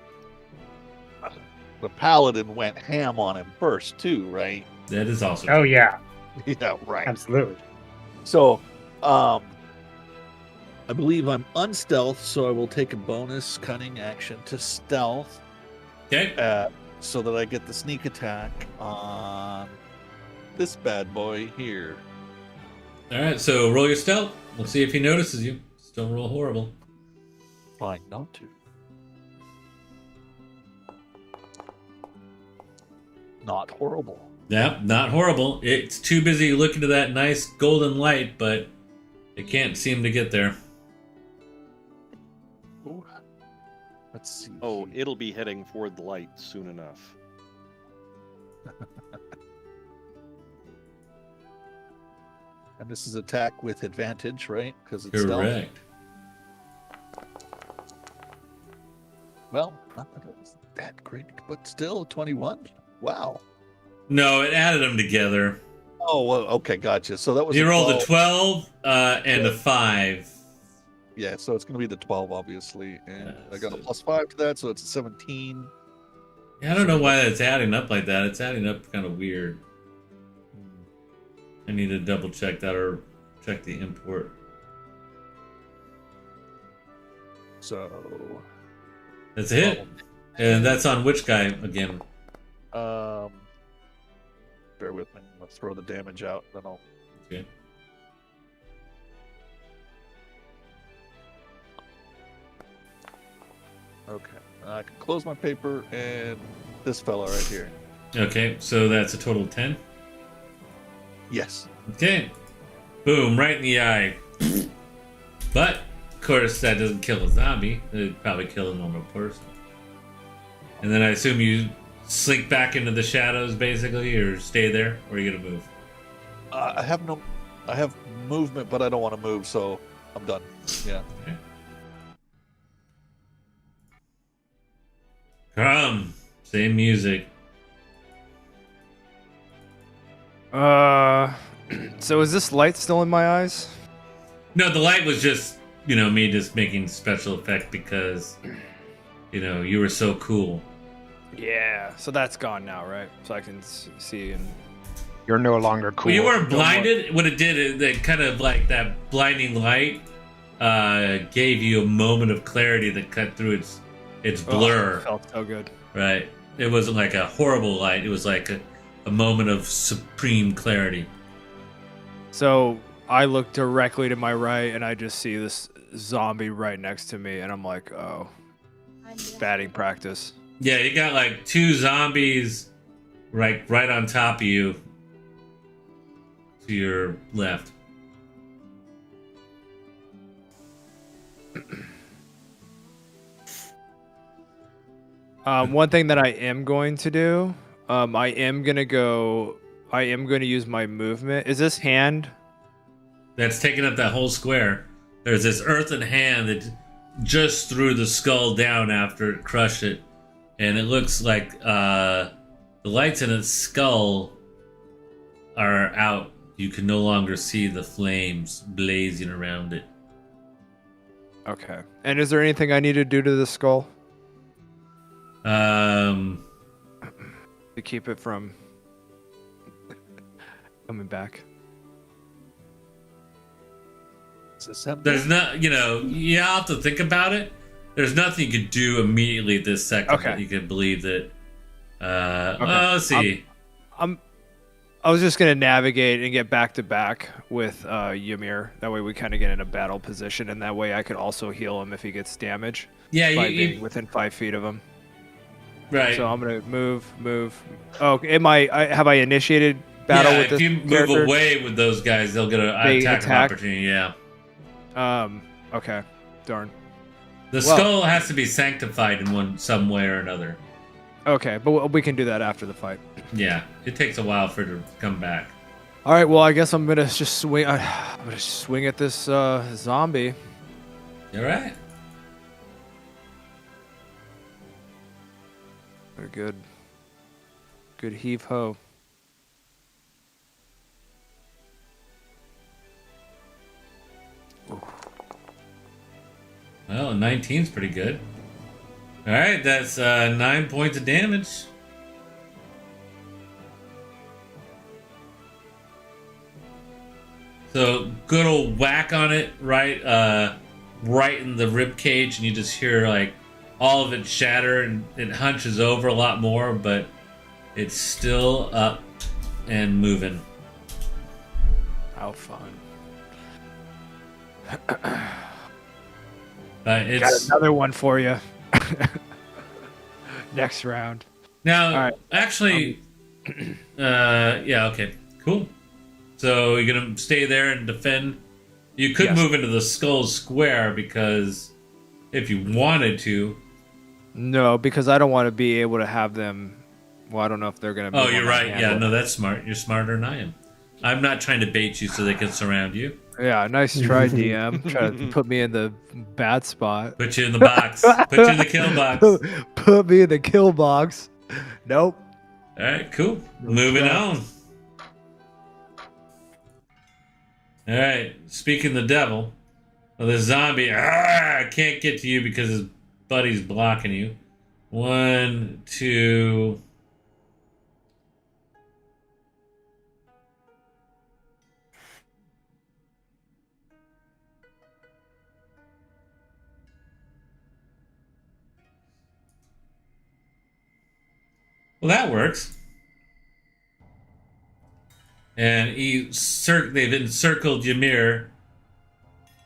the paladin went ham on him first, too, right? That is also Oh yeah, Yeah, right. absolutely. So, I believe I'm unstealth, so I will take a bonus cunning action to stealth, okay. so that I get the sneak attack on this bad boy here. Alright, so roll your stealth. We'll see if he notices you. Just don't roll horrible. Fine, not to. Not horrible. Yeah, not horrible. It's too busy looking to that nice golden light, but it can't seem to get there. Ooh. Let's see. Oh, it'll be heading for the light soon enough. And this is attack with advantage, right? Because it's stealth. Correct. Well, not that great, but still 21. Wow. No, it added them together. Oh, well, okay, gotcha. So that was You a rolled a 12. 12 and a 5. Yeah, so it's going to be the 12, obviously. And Yeah, I got a so- +5 to that, so it's a 17. Yeah, I don't know why that's adding up like that. It's adding up kind of weird. I need to double check that or check the import. So, That's a hit. And that's on which guy again? bear with me. Let's throw the damage out, then I'll. Okay. Okay. I can close my paper and this fella right here. Okay, so that's a total of 10. Yes. Okay. Boom, right in the eye. But, of course, that doesn't kill a zombie. It'd probably kill a normal person. And then I assume you slink back into the shadows, basically, or stay there, or are you gonna move? I have movement, but I don't want to move, so I'm done. Yeah. Okay. Same music. So is this light still in my eyes? No, the light was just, me just making special effect because, you were so cool. Yeah. So that's gone now, right? So I can see and. You're no longer cool. Well, you weren't blinded. What it did is it kind of like that blinding light gave you a moment of clarity that cut through its blur. Oh, felt so good. Right. It wasn't like a horrible light. It was like a moment of supreme clarity. So I look directly to my right, and I just see this zombie right next to me, and I'm like, oh, batting practice. Yeah, you got like 2 zombies right on top of you to your left. One thing that I am going to do, I am going to use my movement. Is this hand? That's taking up that whole square. There's this earthen hand that just threw the skull down after it crushed it. And it looks like the lights in its skull are out. You can no longer see the flames blazing around it. Okay. And is there anything I need to do to the skull Um, to keep it from coming back? Is this empty? there's not, you have to think about it. There's nothing you could do immediately at this second Okay. that you can believe that. Okay. Let's see. I was just gonna navigate and get back to back with Ymir. That way we kind of get in a battle position, and that way I could also heal him if he gets damage Yeah, by you being within 5 feet of him. right. So I'm gonna move. Oh, have I initiated battle yeah, with this if you move character? away with those guys, they'll get an They attack of attack? opportunity. Yeah. Okay. Darn. The Well- skull has to be sanctified in some way or another. Okay, but we can do that after the fight. Yeah, it takes a while for it to come back. All right. Well, I guess I'm gonna just swing. I'm gonna swing at this zombie. You all right? A good heave ho. Well, a 19's pretty good. All right, that's 9 points of damage. So good old whack on it, right in the rib cage, and you just hear like all of it shatter, and it hunches over a lot more, but it's still up and moving. How fun. Got It's another one for you. Next round. now All right. actually, yeah, okay, cool. So you're gonna stay there and defend. You could Yes. move into the skull square because if you wanted to. No, because I don't want to be able to have them. Well, I don't know if they're gonna. Oh, move you're on my right. Yeah, handle. no, that's smart. You're smarter than I am. I'm not trying to bait you so they can surround you. Yeah, nice try, DM. Try to put me in the bad spot. Put you in the box. Put you in the kill box. Put me in the kill box. Nope. All right, cool. Moving on. All right, speaking of the devil, well, the zombie can't get to you because his buddy's blocking you. 1, 2. Well, that works. And they've encircled Ymir,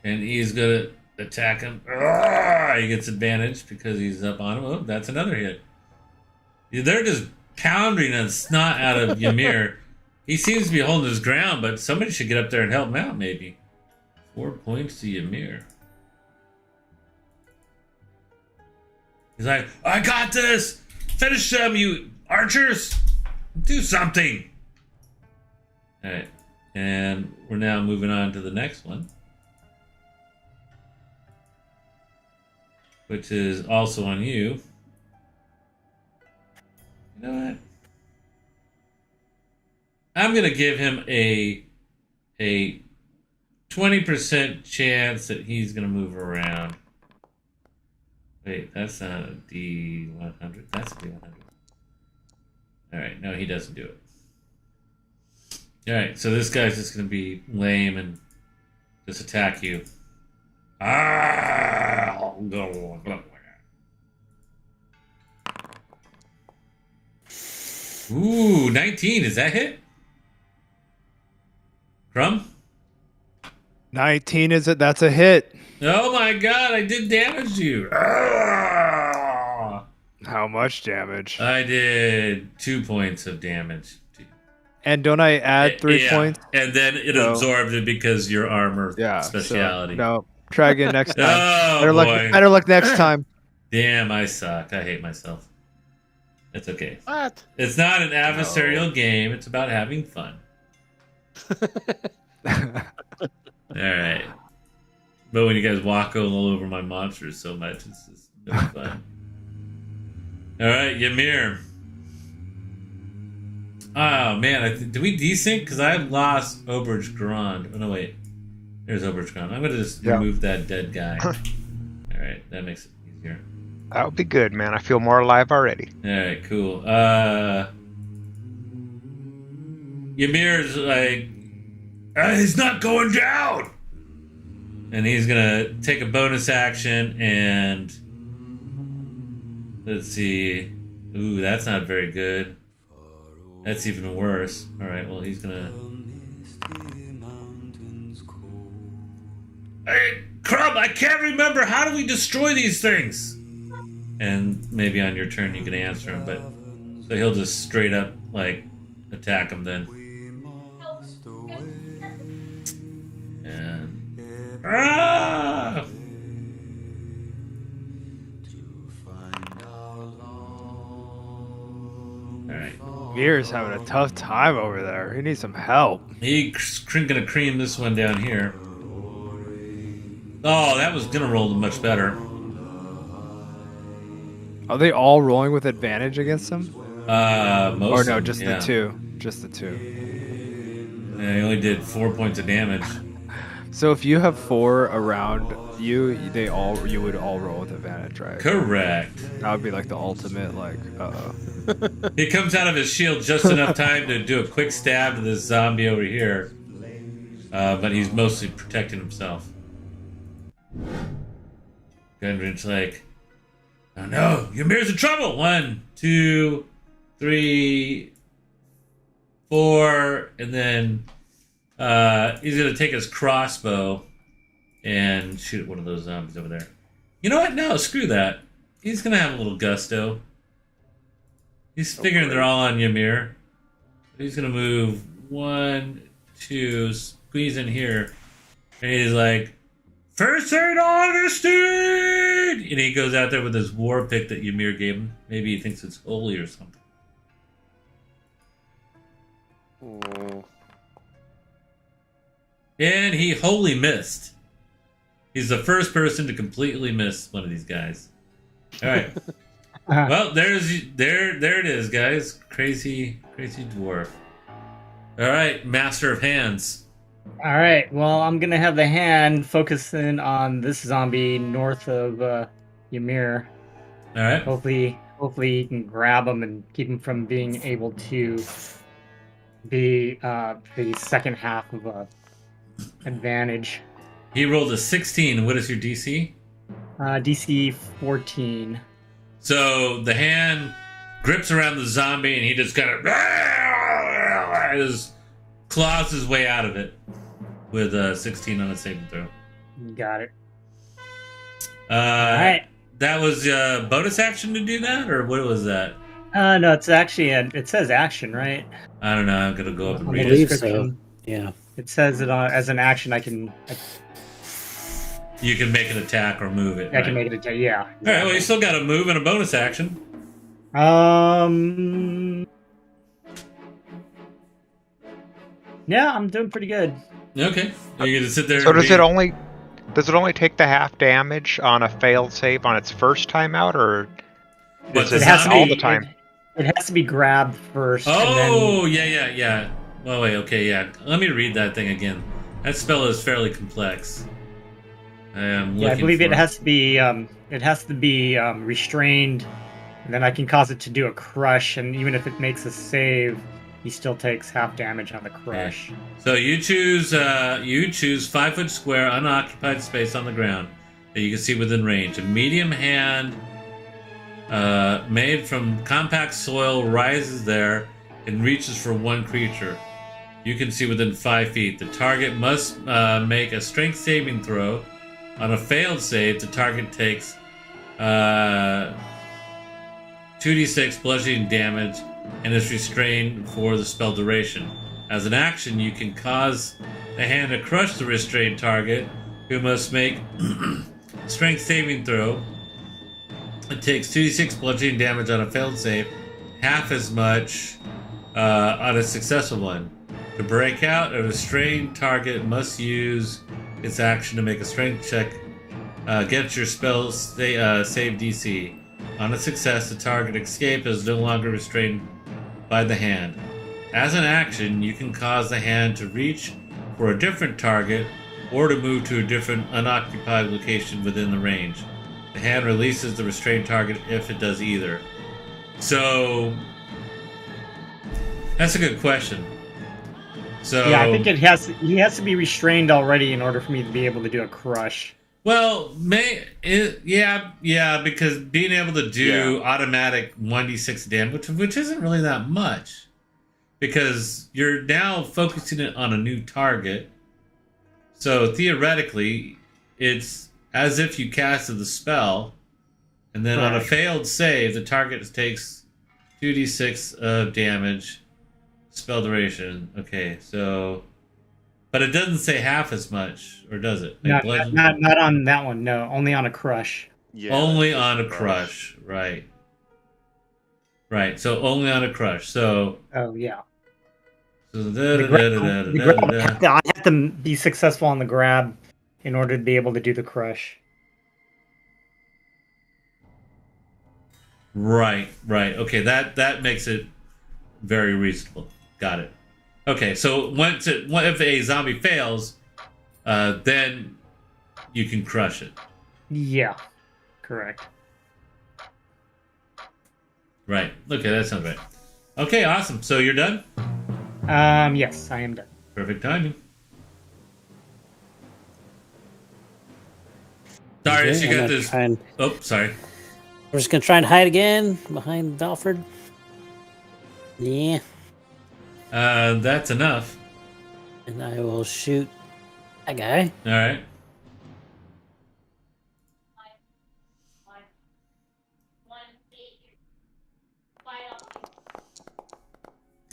and he's gonna attack him. He gets advantage because he's up on him. Oh, that's another hit. They're just pounding the snot out of Ymir. He seems to be holding his ground, but somebody should get up there and help him out, maybe. 4 points to Ymir. He's like, I got this! Finish them, you archers! Do something! Alright, and we're now moving on to the next one, which is also on you. You know what? I'm gonna give him a 20% chance that he's gonna move around. Wait, that's not a D100. That's a D100. Alright, no, he doesn't do it. Alright, so this guy's just going to be lame and just attack you. Ooh, 19. Is that hit? Crumb? 19 is it? That's a hit. Oh my god, I did damage to you. How much damage? I did 2 points of damage. And don't I add 3 points? And then it absorbed it because your armor speciality. So, no, try again next time. Oh, better luck next time. Damn, I suck. I hate myself. It's okay. What? It's not an adversarial game. It's about having fun. All right. But when you guys walk all over my monsters so much, it's just really fun. All right, Ymir. Oh, man. Did we desync? Because I lost Oberge Grand. Oh, no, wait. There's Oberge Grand. I'm going to just remove that dead guy. All right. That makes it easier. That would be good, man. I feel more alive already. All right, cool. Ymir's like, he's not going down! And he's going to take a bonus action and... Let's see. Ooh, that's not very good. That's even worse. Alright, well, he's gonna... Hey, Crumb, I can't remember. How do we destroy these things? And maybe on your turn you can answer him, but... So he'll just straight up, like, attack him then. And... Ah! Alright. Mir's having a tough time over there. He needs some help. He's gonna cream this one down here. Oh, that was gonna roll much better. Are they all rolling with advantage against him? Most or of no, them, just yeah. the two. Just the two. Yeah, he only did 4 points of damage. So if you have 4 around you, you would all roll with advantage, right? Correct. That would be like the ultimate, like, He comes out of his shield just enough time to do a quick stab to this zombie over here. But he's mostly protecting himself. Gundren's like, oh no, Ymir's in trouble! 1, 2, 3, 4, and then he's gonna take his crossbow and shoot at one of those zombies over there. You know what? No, screw that. He's gonna have a little gusto. He's figuring they're all on Ymir. He's gonna move 1, 2, squeeze in here, and he's like, First Aid Augustine! And he goes out there with his war pick that Ymir gave him. Maybe he thinks it's holy or something. And he wholly missed. He's the first person to completely miss one of these guys. All right. Well, there it is, guys. Crazy dwarf. All right, master of hands. All right. Well, I'm gonna have the hand focus in on this zombie north of Ymir. All right. Hopefully, you can grab him and keep him from being able to be the second half of a advantage. He rolled a 16. What is your DC? DC 14. So the hand grips around the zombie, and he just kind of just claws his way out of it with a 16 on a saving throw. Got it. All right. That was a bonus action to do that, or what was that? No, it's actually it says action, right? I don't know. I'm gonna go up and I read believe it. so. Yeah. It says it as an action. I can You can make an attack or move it. I can make it a yeah. All right. Well, you still got a move and a bonus action. Yeah, I'm doing pretty good. Okay. Are you gonna sit there? So and does it only take the half damage on a failed save on its first time out, or But is the it has to all be- the time? It has to be grabbed first. Oh, and yeah. Well, wait, okay, yeah. Let me read that thing again. That spell is fairly complex. I believe it has to be restrained, and then I can cause it to do a crush. And even if it makes a save, he still takes half damage on the crush. So you choose 5 foot square unoccupied space on the ground that you can see within range. A medium hand made from compact soil rises there and reaches for one creature. You can see within 5 feet. The target must make a strength saving throw. On a failed save, the target takes 2d6 bludgeoning damage and is restrained for the spell duration. As an action, you can cause the hand to crush the restrained target, who must make strength saving throw. It takes 2d6 bludgeoning damage on a failed save, half as much on a successful one. To break out, a restrained target must use its action to make a strength check against your spell save DC. On a success, the target escape is no longer restrained by the hand. As an action, you can cause the hand to reach for a different target or to move to a different unoccupied location within the range. The hand releases the restrained target if it does either. So, that's a good question. So Yeah, I think he has to be restrained already in order for me to be able to do a crush. Well, because being able to do automatic 1d6 damage, which isn't really that much, because you're now focusing it on a new target. So theoretically, it's as if you casted the spell, and then on a failed save, the target takes 2d6 of damage, spell duration. Okay, so... But it doesn't say half as much, or does it? Like Not on that one, no. Only on a crush. Yeah, only on a crush, right. Right, so only on a crush. So... Oh, yeah. So I have to be successful on the grab in order to be able to do the crush. Right. Okay, that makes it very reasonable. Got it. Okay, so if a zombie fails, then you can crush it. Yeah, correct. Right. Okay, that sounds right. Okay, awesome. So you're done? Yes, I am done. Perfect timing. Darius, you got this. Oh, sorry. We're just gonna try and hide again behind Valford. Yeah. That's enough. And I will shoot that guy. All right.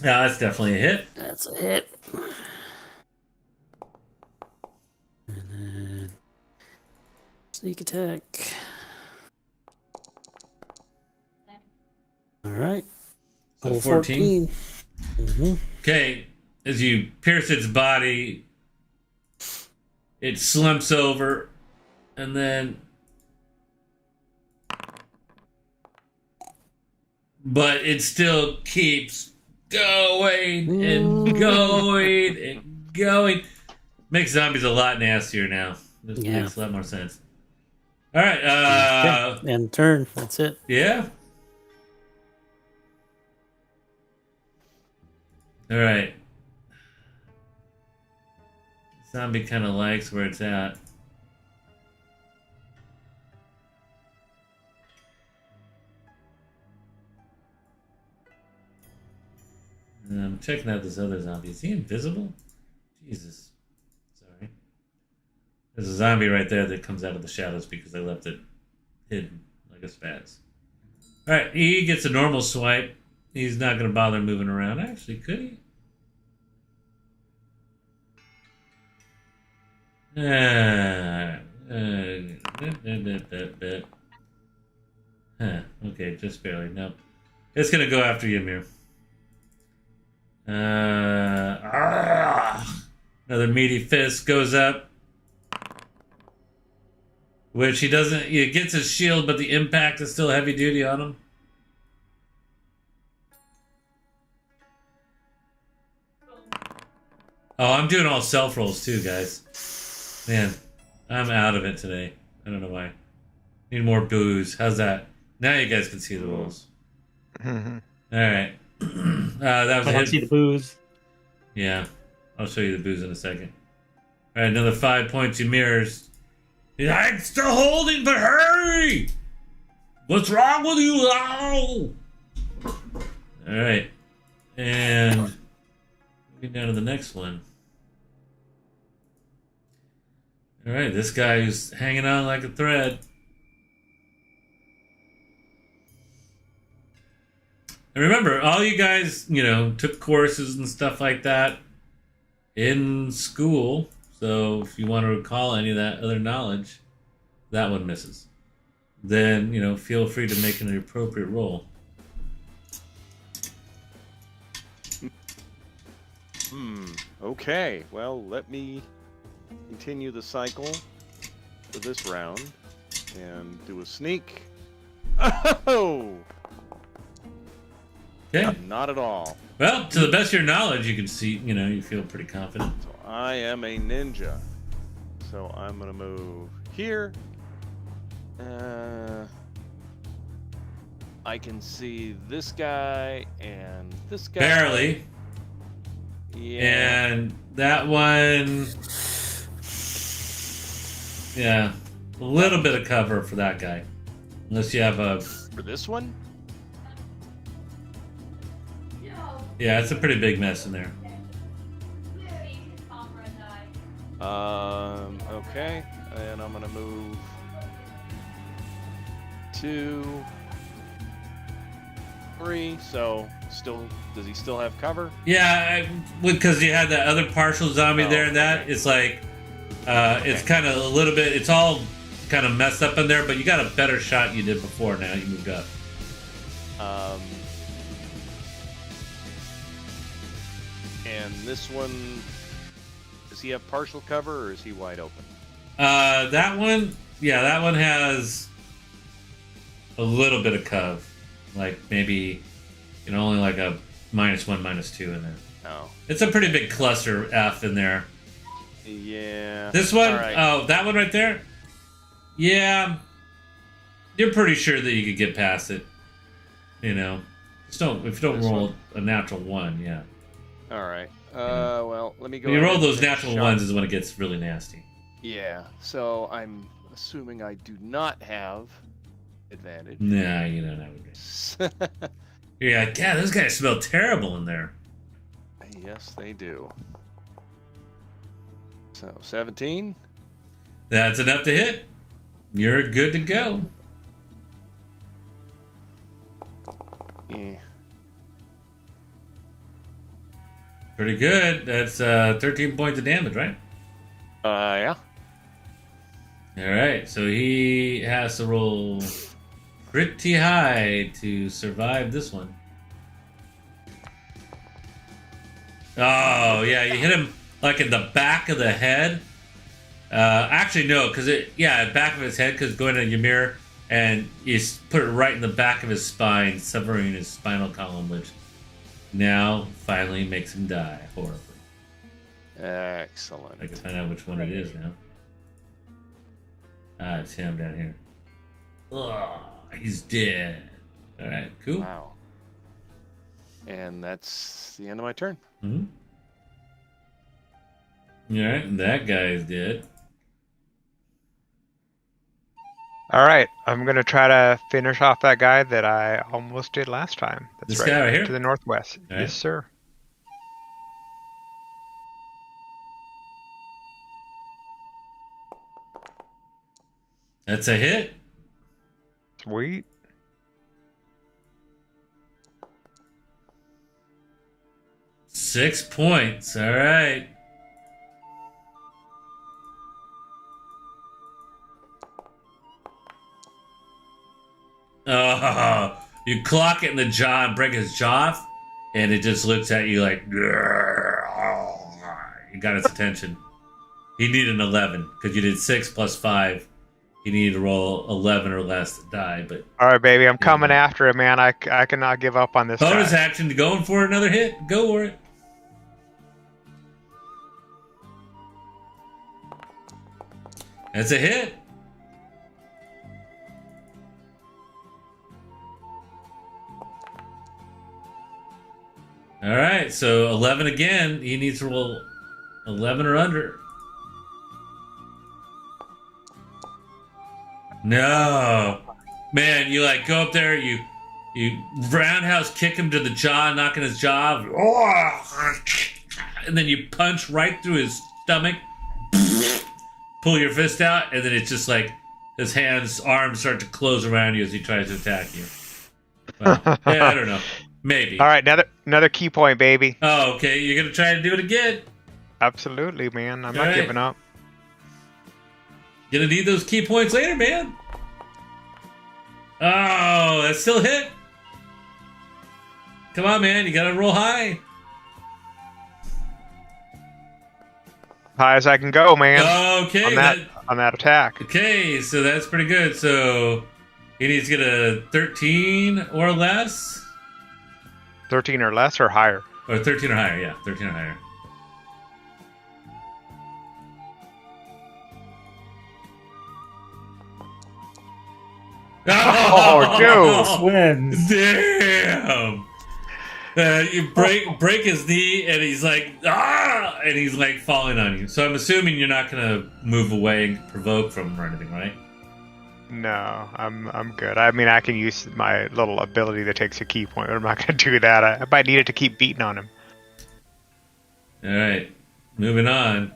Yeah, that's definitely a hit. That's a hit. And then sneak attack. All right. So 14. Mm-hmm. Okay, as you pierce its body, it slumps over, and then but it still keeps going and going and going. Makes zombies a lot nastier now. This Yeah. makes a lot more sense. All right. Okay, and turn. That's it. Yeah. All right. Zombie kind of likes where it's at. And I'm checking out this other zombie. Is he invisible? Jesus. Sorry. There's a zombie right there that comes out of the shadows because I left it hidden like a spaz. Alright, he gets a normal swipe. He's not going to bother moving around. Actually, could he? Okay, just barely. Nope. It's going to go after you, Amir. Another meaty fist goes up. Which he doesn't... He gets his shield, but the impact is still heavy duty on him. Oh, I'm doing all self rolls too, guys. Man, I'm out of it today. I don't know why. Need more booze. How's that? Now you guys can see the rolls. Alright. That was I a want to hit. see the booze. Yeah. I'll show you the booze in a second. Alright, another 5 points. You mirrors. I'm still holding, but hurry! What's wrong with you? Ow! Alright. And moving down to the next one. Alright, this guy who's hanging on like a thread. And remember, all you guys, took courses and stuff like that in school. So if you want to recall any of that other knowledge, that one misses. Then, feel free to make an appropriate roll. Okay, well, let me continue the cycle for this round and do a sneak. Oh! Okay. Not at all. Well, to the best of your knowledge, you can see, you feel pretty confident. So I am a ninja. So I'm going to move here. I can see this guy and this guy. Barely. Yeah. And that one... Yeah. A little bit of cover for that guy. Unless you have a... For this one? Yeah, it's a pretty big mess in there. Okay. And I'm going to move 2, 3. So, does he still have cover? Yeah, because you had that other partial zombie Oh, there and that. okay. It's like... It's kind of a little bit... It's all kind of messed up in there, but you got a better shot you did before now you moved up. And this one, does he have partial cover or is he wide open? That one has a little bit of cov. Like maybe, only like a -1, -2 in there. Oh. It's a pretty big cluster F in there. Yeah. This one, All right. oh, that one right there? Yeah. You're pretty sure that you could get past it. Just if you don't This roll one? a natural 1, yeah. All right. Well, let me go. When you ahead roll and those take a natural shot. ones is when it gets really nasty. Yeah. So I'm assuming I do not have advantage. Nah, you don't have it. You're like, yeah, those guys smell terrible in there. Yes, they do. So 17. That's enough to hit. You're good to go. Yeah. Pretty good. That's 13 points of damage, right? Yeah. All right. So he has to roll pretty high to survive this one. Oh, yeah. You hit him like in the back of the head. Actually, no, because back of his head, because going to Ymir, and you put it right in the back of his spine, severing his spinal column, which now finally makes him die horribly. Excellent. I can find out which one it is now. Ah, it's him down here. Oh, he's dead. All right, cool. Wow. And that's the end of my turn. Mm-hmm. All right, and that guy is dead. All right, I'm gonna try to finish off that guy that I almost did last time. That's This guy right here? to the northwest. All right. Yes, sir. That's a hit. Sweet. Six points. All right. Oh, you clock it in the jaw and break his jaw, and it just looks at you like, you got its attention. He needed an 11 because you did 6 plus 5. He needed to roll 11 or less to die, but All right, baby, I'm coming after him, man. I cannot give up on this bonus guy. action to going for another hit. Go for it. That's a hit. All right, so 11 again. He needs to roll 11 or under. No, man, you like go up there, you roundhouse kick him to the jaw, knocking his jaw, and then you punch right through his stomach. Pull your fist out, and then it's just like his arms start to close around you as he tries to attack you. Well, yeah, I don't know. Maybe. All right, another key point, baby. Oh, okay. You're going to try to do it again? Absolutely, man. I'm All not right. giving up. Gonna need those key points later, man. Oh, that's still a hit. Come on, man. You gotta roll high. High as I can go, man. Okay. On that attack. Okay, so that's pretty good. So he needs to get a 13 or less. 13 or less or higher. Or 13 or higher, yeah. 13 or higher. Oh, Wins. Damn! You break his knee, and he's like, and he's like falling on you. So I'm assuming you're not gonna move away and provoke from him or anything, right? No, I'm good. I mean, I can use my little ability that takes a key point, but I'm not going to do that. I might need it to keep beating on him. All right, moving on.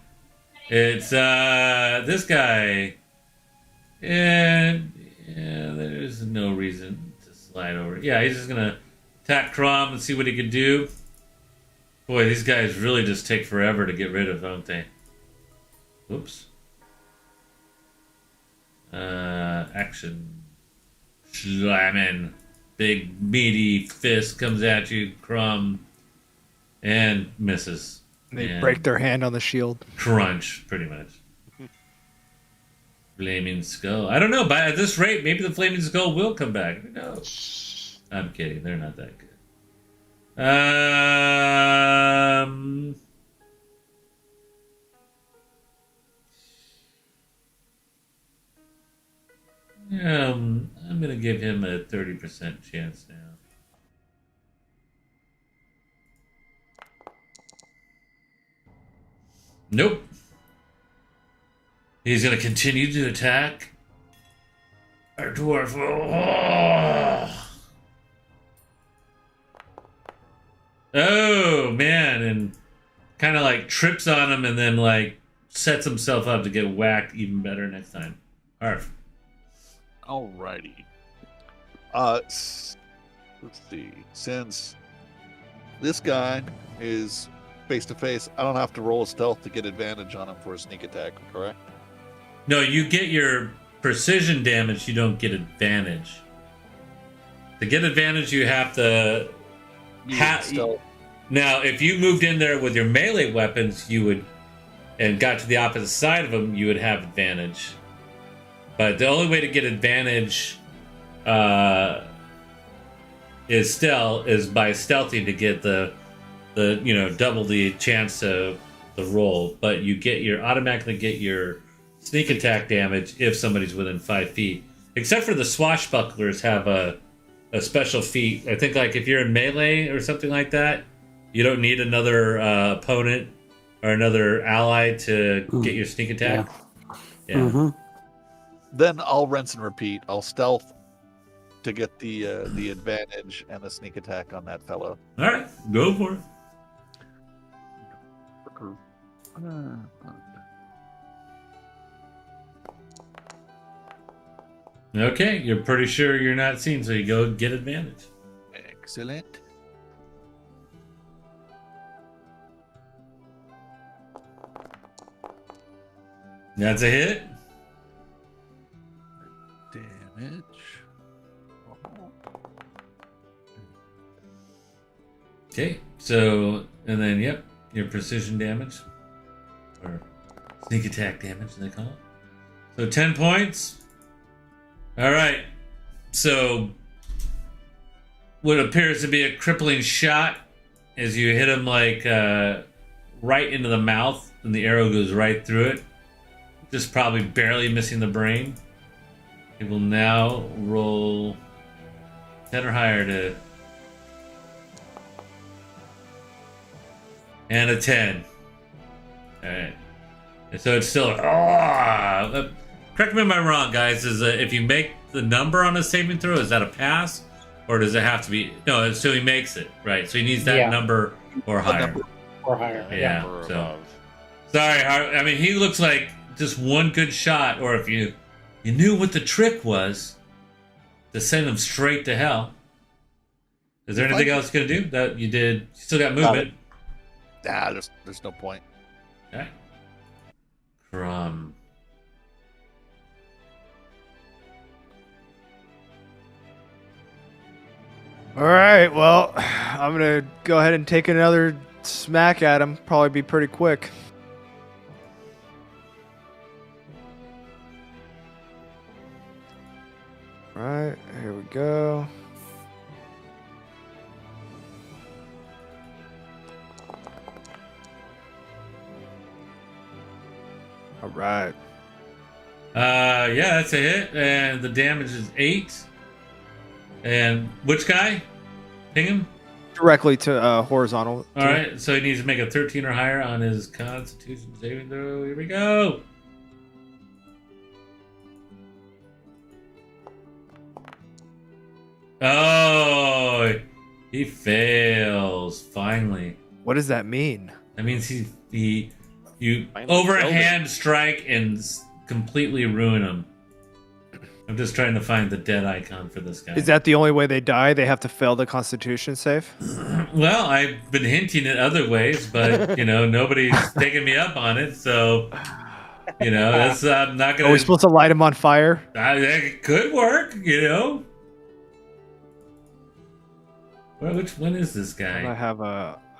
It's this guy, and yeah, there's no reason to slide over. Yeah, he's just gonna attack Crom and see what he can do. Boy, these guys really just take forever to get rid of, don't they? Oops. Action. Slamming. Big meaty fist comes at you, Crom, and misses. They And break their hand on the shield. crunch, pretty much. Flaming Skull. I don't know, but at this rate, maybe the Flaming Skull will come back. Who knows? I'm kidding. They're not that good. I'm going to give him a 30% chance now. Nope. He's going to continue to attack our dwarf. Oh, man. And kind of like trips on him and then like sets himself up to get whacked even better next time. Arf. Alrighty. Let's see. Since this guy is face to face, I don't have to roll a stealth to get advantage on him for a sneak attack, correct? No, you get your precision damage, you don't get advantage. To get advantage, you have to... Stealth. Now, if you moved in there with your melee weapons, you would... and got to the opposite side of them, you would have advantage. But the only way to get advantage is by stealthing to get the double the chance of the roll, but you're automatically get your sneak attack damage if somebody's within 5 feet. Except for the swashbucklers have a special feat. I think like if you're in melee or something like that, you don't need another opponent or another ally to get your sneak attack. Yeah. Mm-hmm. Then I'll rinse and repeat. I'll stealth to get the advantage and the sneak attack on that fellow. All right, go for it. Okay, you're pretty sure you're not seen, so you go get advantage. Excellent. That's a hit. Damage. Okay, so, and then, yep, your precision damage. Or sneak attack damage, they call it. So 10 points. All right, so what appears to be a crippling shot as you hit him like right into the mouth, and the arrow goes right through it. Just probably barely missing the brain. He will now roll 10 or higher to... And a 10. Alright. So it's still... correct me if I'm wrong, guys. Is if you make the number on a saving throw, is that a pass? Or does it have to be... No, so he makes it, right? So he needs that number or higher. Or higher. Yeah, Or so... above. Sorry, I mean, he looks like just one good shot, or if you knew what the trick was, to send him straight to hell. Is there anything else you're going to do that you did? You still got movement. Nah, there's no point. Okay. Crumb. All right, well, I'm going to go ahead and take another smack at him. Probably be pretty quick. All right, here we go. All right. Yeah, that's a hit, and the damage is 8. And which guy? Ping him? Directly to horizontal. All right, so he needs to make a 13 or higher on his Constitution saving throw. Here we go. Oh, he fails. Finally. What does that mean? That means you Finally overhand strike and completely ruin him. I'm just trying to find the dead icon for this guy. Is that the only way they die? They have to fail the Constitution save? Well, I've been hinting at other ways, but nobody's taking me up on it. So, that's I'm not gonna. Are we supposed to light him on fire? It could work, Well, which one is this guy? I have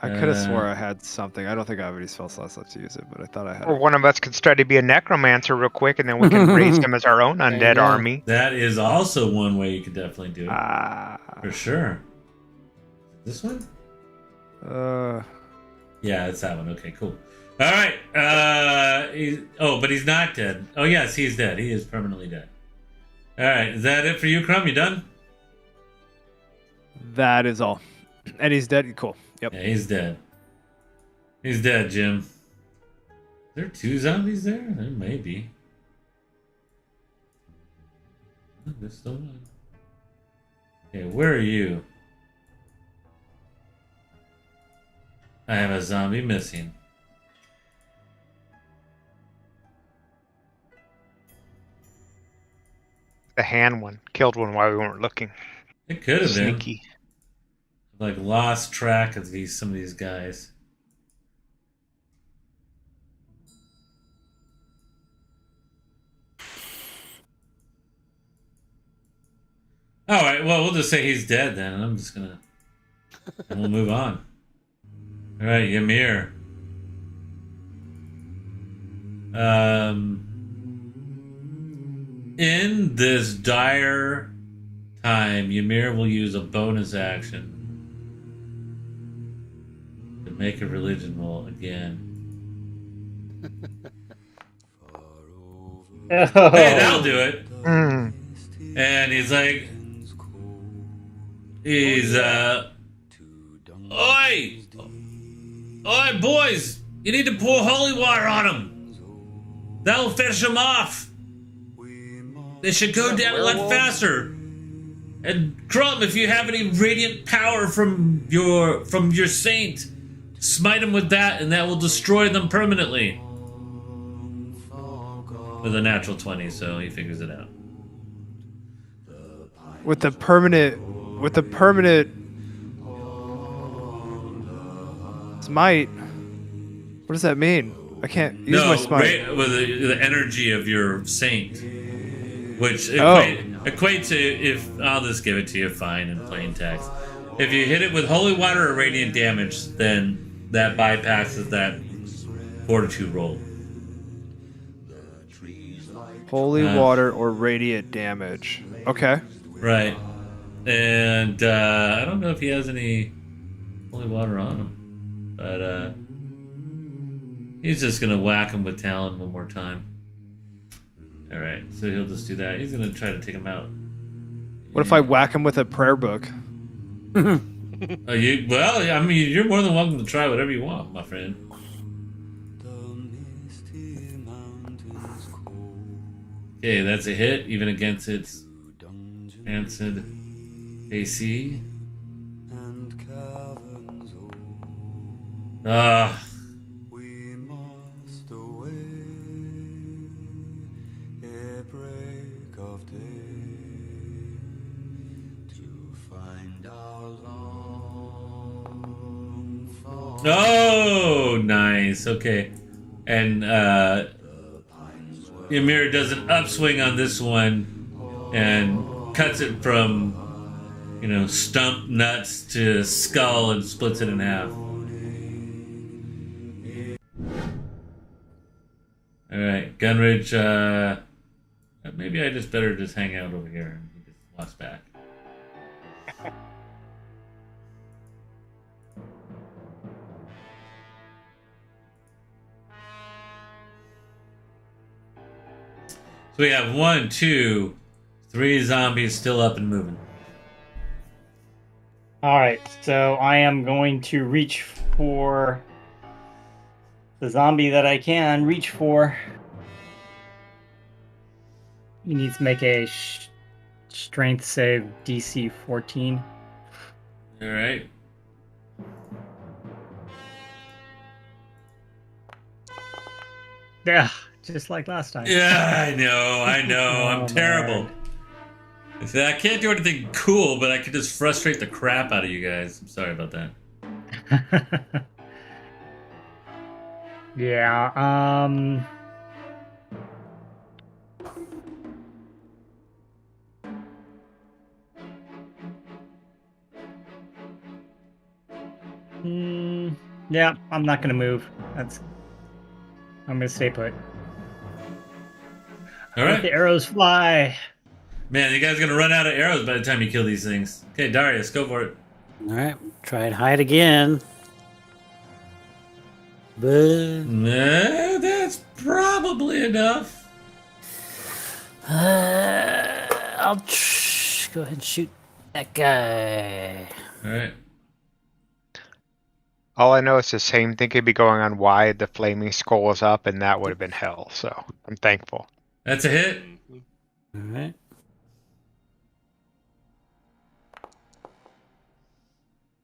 I could have swore I had something. I don't think I have any spell slots left to use it, but I thought I had. Or one of us could study to be a necromancer real quick, and then we can raise him as our own undead go. army. That is also one way you could definitely do it. For sure. This one? Yeah, it's that one. Okay, cool. All right. But he's not dead. Oh, yes, he's dead. He is permanently dead. All right. Is that it for you, Crumb? You done? That is all. And he's dead. Cool. Yep. Yeah, he's dead. He's dead, Jim. Is there 2 zombies there? There may be. Oh, there's still one. Okay, where are you? I have a zombie missing. The hand one killed one while we weren't looking. It could have been. Sneaky. Like lost track of some of these guys. All right, well, we'll just say he's dead then. I'm just gonna, and we'll move on. All right, Ymir. In this dire time, Ymir will use a bonus action to make a religion roll again. Hey, that'll do it. Mm. And he's oi, oi, boys, you need to pour holy water on him. That'll finish him off. They should go down a lot faster. And Crumb, if you have any radiant power from your saint, smite him with that, and that will destroy them permanently. With a natural 20, so he figures it out. With the permanent smite. What does that mean? I can't use my smite. With the energy of your saint, which equate to, if I'll just give it to you fine in plain text. If you hit it with holy water or radiant damage, then that bypasses that fortitude roll. Holy water or radiant damage. Okay. Right. And I don't know if he has any holy water on him. But he's just going to whack him with Talon one more time. Alright, so he'll just do that. He's going to try to take him out. What if I whack him with a prayer book? Well, I mean, you're more than welcome to try whatever you want, my friend. Okay, that's a hit, even against its answered AC. Oh, nice. Okay. And Ymir does an upswing on this one and cuts it from, stump nuts to skull and splits it in half. Alright, Gunridge, maybe I just better just hang out over here and he just walks back. So we have 1, 2, 3 zombies still up and moving. Alright, so I am going to reach for the zombie that I can reach for. He needs to make a strength save DC 14. Alright. Yeah, just like last time. Yeah, I know. I'm terrible. I can't do anything cool, but I can just frustrate the crap out of you guys. I'm sorry about that. Yeah, yeah, I'm not gonna move. I'm gonna stay put. All right. Let the arrows fly. Man, you guys are gonna run out of arrows by the time you kill these things. Okay, Darius, go for it. All right, try and hide again. But That's probably enough. I'll go ahead and shoot that guy. All right. All I know is the same thing could be going on why the flaming skull was up, and that would have been hell. So I'm thankful. That's a hit. All right.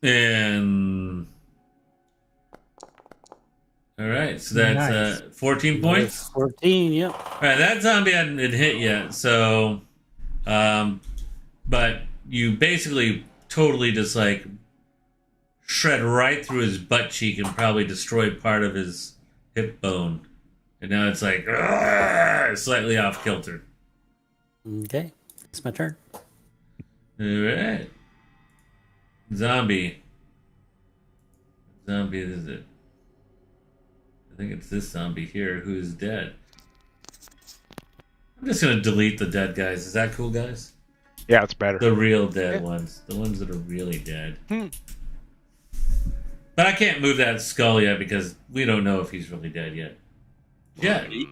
And all right, so that's 14 points. 14, yep. All right, that zombie hadn't hit yet, so, but you basically totally just shred right through his butt cheek and probably destroy part of his hip bone, and now it's slightly off kilter. Okay, it's my turn. All right, zombie is it? I think it's this zombie here who is dead. I'm just gonna delete the dead guys. Is that cool, guys? Yeah, it's better. The real dead Yeah. ones. The ones that are really dead. Hmm. But I can't move that skull yet because we don't know if he's really dead yet. Yeah. Is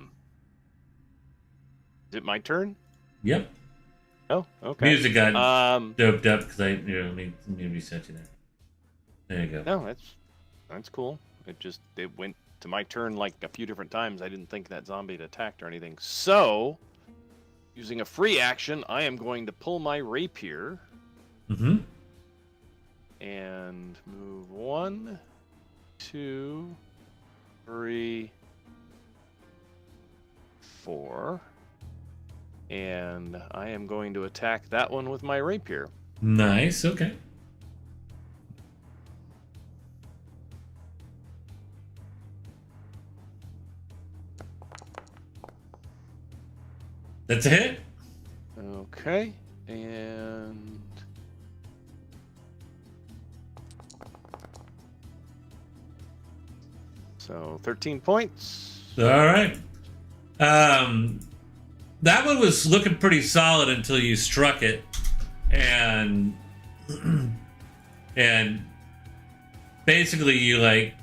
it my turn? Yep. Oh, okay. Music got Um, doped up because let me reset you there. There you go. no, that's cool. It went to my turn like a few different times. I didn't think that zombie had attacked or anything. So, using a free action, I am going to pull my rapier Mm-hmm. and move 1, 2, 3, 4. And I am going to attack that one with my rapier. Nice. Okay. That's a hit. Okay, and so 13 points. All right. That one was looking pretty solid until you struck it, and and basically you like.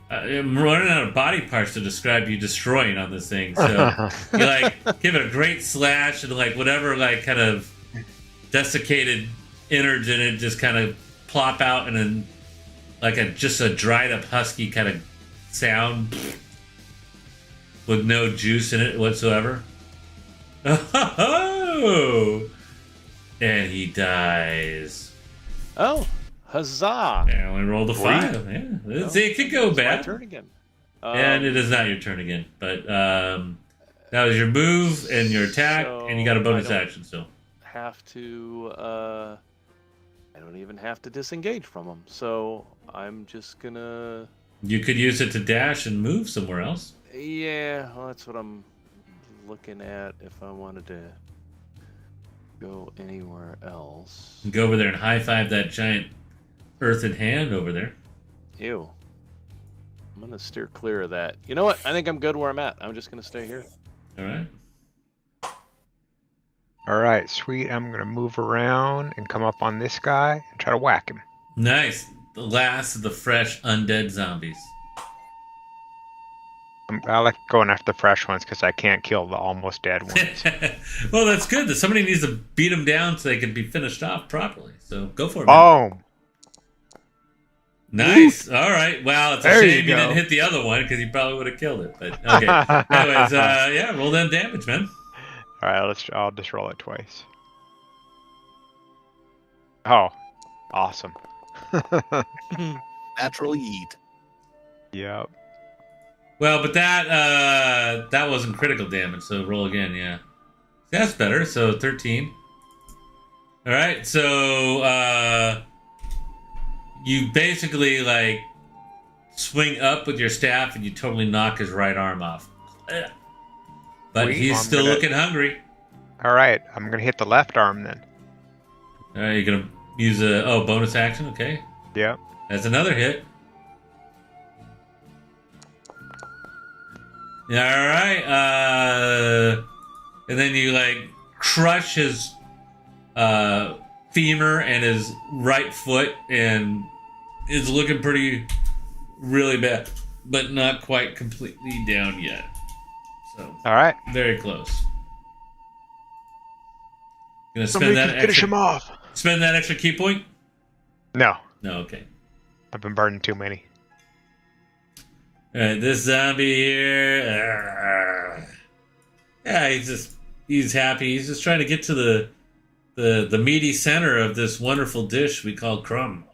I'm running out of body parts to describe you destroying on this thing. So you like give it a great slash, and like whatever like kind of desiccated innards in it just kind of plop out, and then like just a dried up husky kind of sound with no juice in it whatsoever. Oh, and he dies. Oh, huzzah! Yeah, we rolled a 5. Yeah, it could go It's my bad. turn again. And it is not your turn again, but that was your move and your attack, So and you got a bonus I don't action still. have to. I don't even have to disengage from him. So I'm just gonna. You could use it to dash and move somewhere else. Yeah, well, that's what I'm looking at. If I wanted to go anywhere else. You go over there and high five that giant earthen hand over there. Ew. I'm gonna steer clear of that. You know what? I think I'm good where I'm at. I'm just gonna stay here. All right. All right, sweet. I'm gonna move around and come up on this guy and try to whack him. Nice. The last of the fresh undead zombies. I like going after the fresh ones because I can't kill the almost dead ones. Well, that's good. That somebody needs to beat them down so they can be finished off properly. So go for it. Oh, Man. Nice. All right. Well, it's a There you shame you go. didn't hit the other one because you probably would have killed it. But okay. Anyways, yeah, roll that damage, man. all right. I'll just roll it twice. Oh, awesome. Natural yeet. Yep. Well, but that wasn't critical damage, so roll again, yeah. That's better, so 13. Alright, so you basically like swing up with your staff and you totally knock his right arm off. But Wait, he's I'm still gonna- looking hungry. All right, I'm gonna hit the left arm then. Alright, you're gonna use a bonus action, okay. Yep. That's another hit. All right, and then you like crush his femur and his right foot, and it's looking really bad, but not quite completely down yet. So All right. very close. Gonna Somebody spend that can finish extra. him off. Spend that extra key point. No, No, okay. I've been burning too many. Alright, this zombie here. Yeah, he's happy. He's just trying to get to the meaty center of this wonderful dish we call crumb.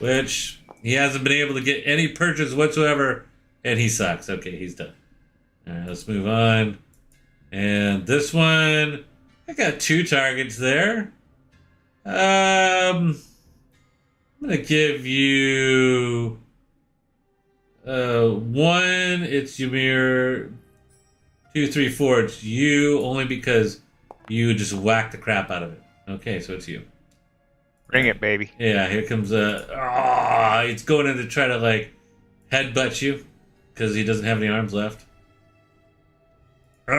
Which he hasn't been able to get any purchase whatsoever, and he sucks. Okay, he's done. Alright, let's move on. And this one, I got 2 targets there. I'm gonna give you 1. It's Ymir. 2, 3, 4. It's you, only because you just whacked the crap out of it. Okay, so it's you. Bring it, baby. Yeah, here comes it's going in to try to like headbutt you because he doesn't have any arms left. All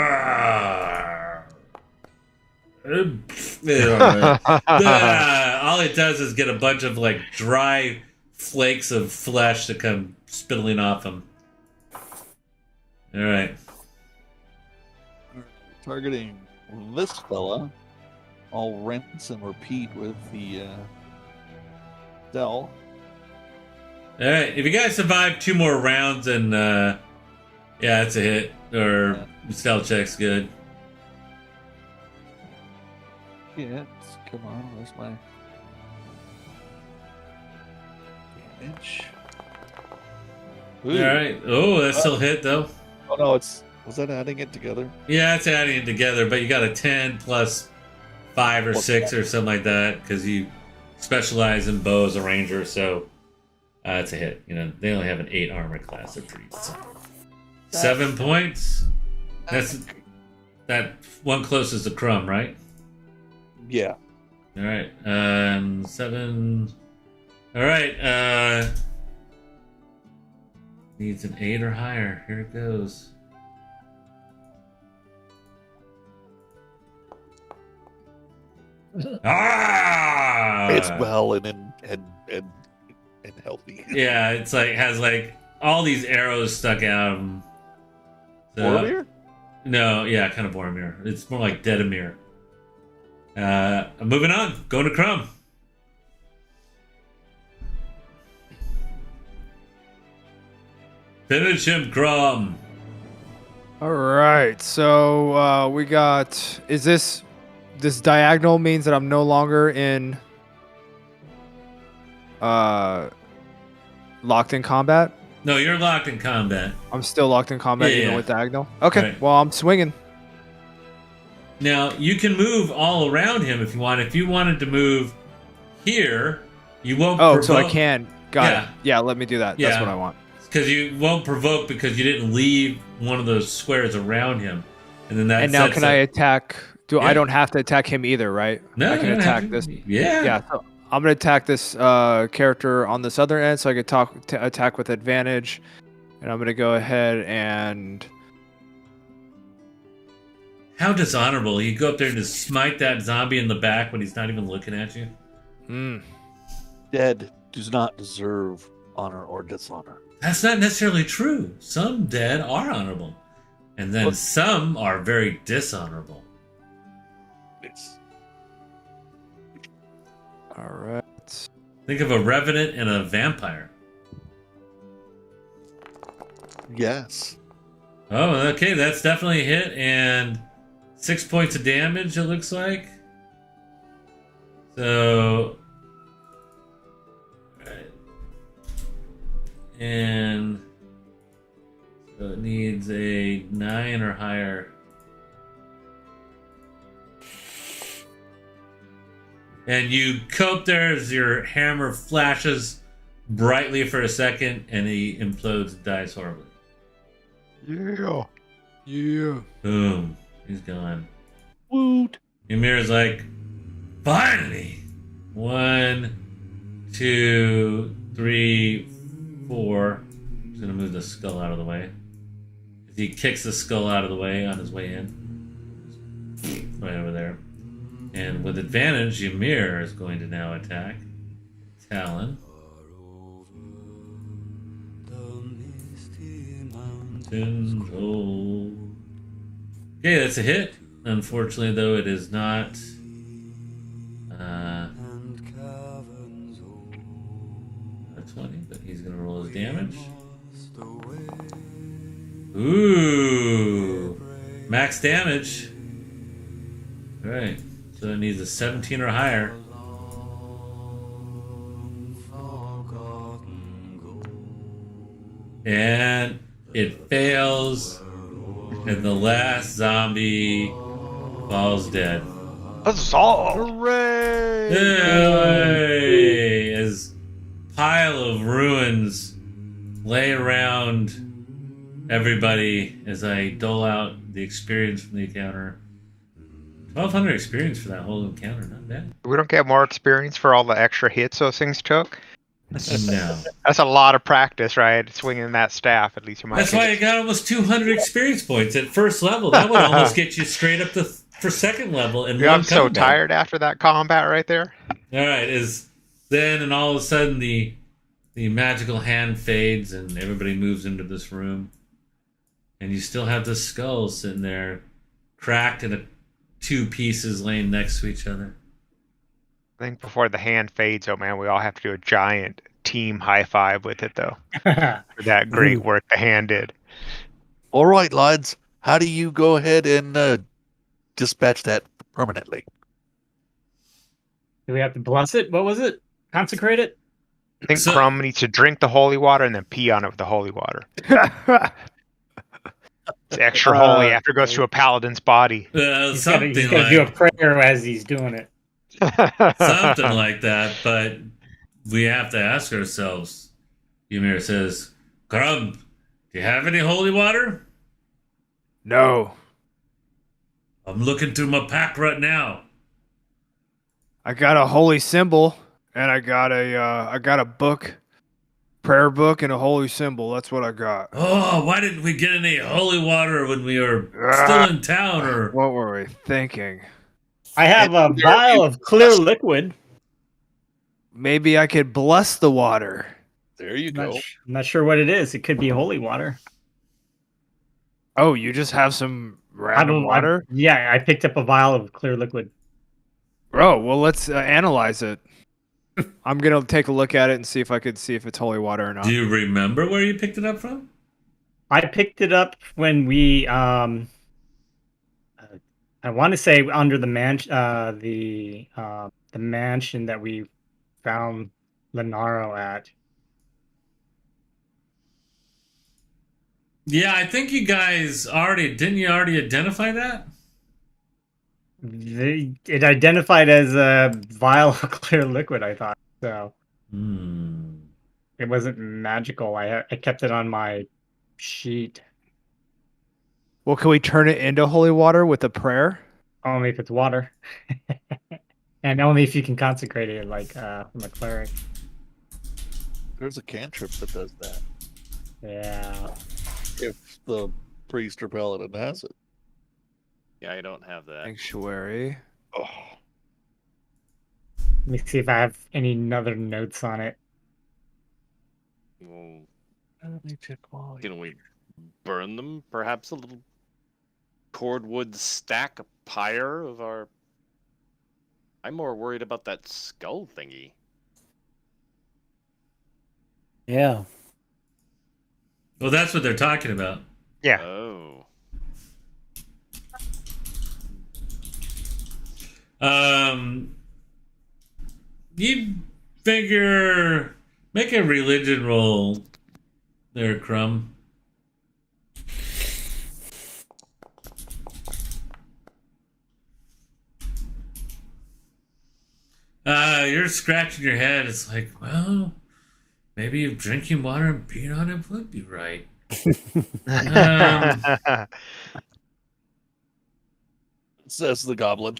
it does is get a bunch of like dry flakes of flesh that come spilling off him. All right. Targeting this fella. I'll rinse and repeat with the Dell. All right. If you guys survive 2 more rounds, and yeah, it's a hit or stealth check's good. Yeah, come on, where's my damage? All right. Oh, that's still hit though. Oh no, was that adding it together? Yeah, it's adding it together, but you got a 10 plus 5 or 6 or something like that because you specialize in bow as a ranger, so it's a hit. You know, they only have an 8 armor class. They're pretty. 7 points. That's that one closest to Crumb, right? Yeah. All right. 7. All right. Needs an 8 or higher. Here it goes. Ah! It's well and healthy. Yeah, it's like has like all these arrows stuck out of him. So, Boromir? no, yeah, kind of Boromir. It's more like Dedamir. I'm moving on. Going to Crumb. Finish him, Crumb. All right. So we got. Is this diagonal means that I'm no longer in locked in combat? No, you're locked in combat. I'm still locked in combat Yeah, even yeah. with diagonal. Okay. Right. Well, I'm swinging. Now, you can move all around him if you want. If you wanted to move here, you won't Oh, provoke. so I can. Got Yeah. it. Yeah, let me do that. Yeah. That's what I want. Because you won't provoke because you didn't leave one of those squares around him. And then that And now sets can I up- attack? Yeah. I don't have to attack him either, right? No, I can you don't attack have to. this. Yeah. Yeah, so I'm gonna attack this character on this other end, so I could attack with advantage. And I'm gonna go ahead and How dishonorable. You go up there and just smite that zombie in the back when he's not even looking at you. Dead does not deserve honor or dishonor. That's not necessarily true. Some dead are honorable. And then Well- some are very dishonorable. It's all right. Think of a revenant and a vampire. yes. Oh, okay. That's definitely a hit. And 6 points of damage, it looks like. So... Right. And... So it needs a 9 or higher. And you cope there as your hammer flashes brightly for a second, and he implodes and dies horribly. Yeah. Yeah. Boom. He's gone. Woot. Ymir's like, finally! 1, 2, 3, 4. I'm just gonna move the skull out of the way. He kicks the skull out of the way on his way in. Right over there. And with advantage, Ymir is going to now attack. Talon. Okay, that's a hit. Unfortunately, though, it is not. A 20, but he's going to roll his damage. Ooh, max damage. All right, so it needs a 17 or higher. And it fails, and the last zombie falls dead. Huzzah! Hooray! Yay! As pile of ruins lay around everybody as I dole out the experience from the encounter. 1,200 experience for that whole encounter, not bad. We don't get more experience for all the extra hits those things took. No. That's a lot of practice, right? Swinging that staff. At least you might. That's why you got almost 200 experience points at first level. That would almost get you straight up to for second level in Dude, one I'm so combat. tired after that combat right there. All right, and all of a sudden the magical hand fades and everybody moves into this room, and you still have the skull sitting there, cracked into 2 pieces, laying next to each other. I think before the hand fades, oh man, we all have to do a giant team high five with it though. For that great work the hand did. All right, lads. How do you go ahead and dispatch that permanently? Do we have to bless it? What was it? Consecrate it? I think So- Crumb needs to drink the holy water and then pee on it with the holy water. It's extra holy after it goes to a paladin's body. He's Something gotta do a prayer as he's doing it. something like that, but we have to ask ourselves. Ymir says, Crumb, do you have any holy water? No. I'm looking through my pack right now. I got a holy symbol, and I got a book, prayer book, and a holy symbol. That's what I got. Oh, why didn't we get any holy water when we were still in town? Or What were we thinking? I have a vial of clear liquid. Maybe I could bless the water. There you I'm go. not sure what it is. It could be holy water. Oh, you just have some random water? Yeah, I picked up a vial of clear liquid. Oh, well, let's analyze it. I'm gonna take a look at it and see if it's holy water or not. do you remember where you picked it up from? I picked it up when we I want to say under the mansion that we found Lenaro at. Yeah, I think you guys didn't you already identify that? It identified as a vial of clear liquid, I thought. So it wasn't magical. I kept it on my sheet. Well, can we turn it into holy water with a prayer? Only if it's water. And only if you can consecrate it like from a cleric. There's a cantrip that does that. Yeah. If the priest or paladin has it. Yeah, I don't have that. Sanctuary. Oh, Let me see if I have any other notes on it. Well, let me check while can we burn them? Perhaps a little cordwood stack, a pyre of our. I'm more worried about that skull thingy. Yeah. Well, that's what they're talking about. Yeah. Oh. You figure make a religion roll there, Crumb. You're scratching your head. It's like, well, maybe drinking water and peeing on it would be right. says the goblin.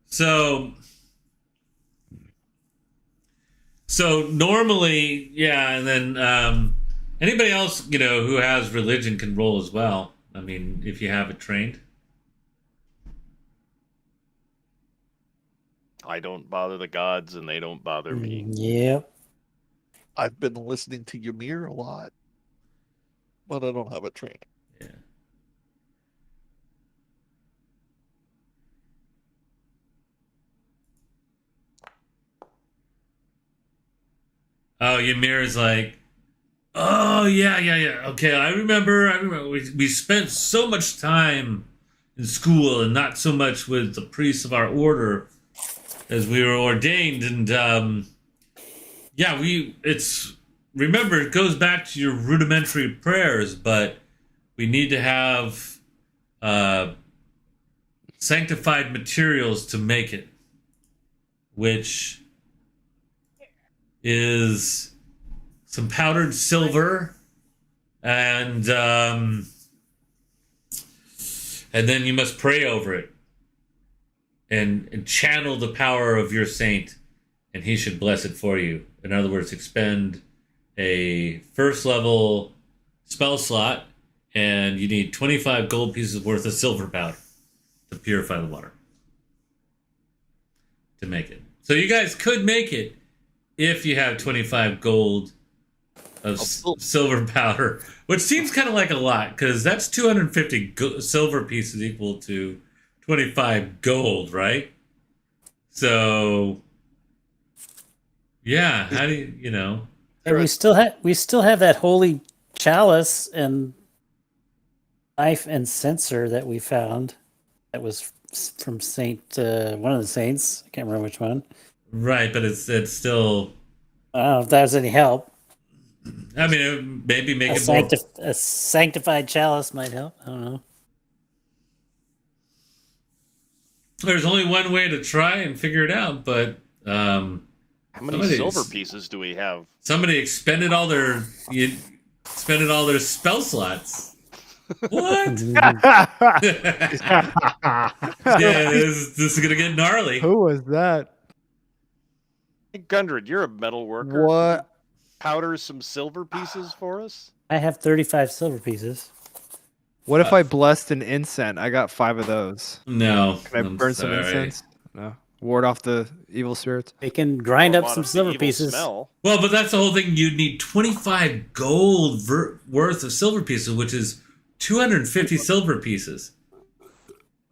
So normally, yeah, and then anybody else, who has religion can roll as well. I mean, if you have it trained. I don't bother the gods and they don't bother me. Yep. I've been listening to Ymir a lot, but I don't have it trained. Yeah. Oh, Ymir's like, oh yeah. Okay, I remember. We spent so much time in school and not so much with the priests of our order as we were ordained, and remember, it goes back to your rudimentary prayers, but we need to have sanctified materials to make it, which is some powdered silver and then you must pray over it and channel the power of your saint and he should bless it for you. In other words, expend a first level spell slot, and you need 25 gold pieces worth of silver powder to purify the water to make it. So you guys could make it if you have 25 gold of silver powder, which seems kind of like a lot because that's 250 silver pieces equal to 25 gold, right? So, yeah, how do you know? And we still have that holy chalice and knife and censer that we found. That was from Saint one of the saints. I can't remember which one. Right, but it's still. I don't know if that was any help. I mean, maybe make it more. A sanctified chalice might help. I don't know. There's only one way to try and figure it out, but how many silver pieces do we have? Somebody expended all their spell slots. What? Yeah, this is gonna get gnarly. Who was that? Hey, Gundred, you're a metal worker. What? Powder some silver pieces for us? I have 35 silver pieces. What if I blessed an incense? I got 5 of those. No. Can I burn some incense? No. Ward off the evil spirits? They can grind up some silver pieces. Smell. Well, but that's the whole thing. You'd need 25 gold worth of silver pieces, which is 250 silver pieces.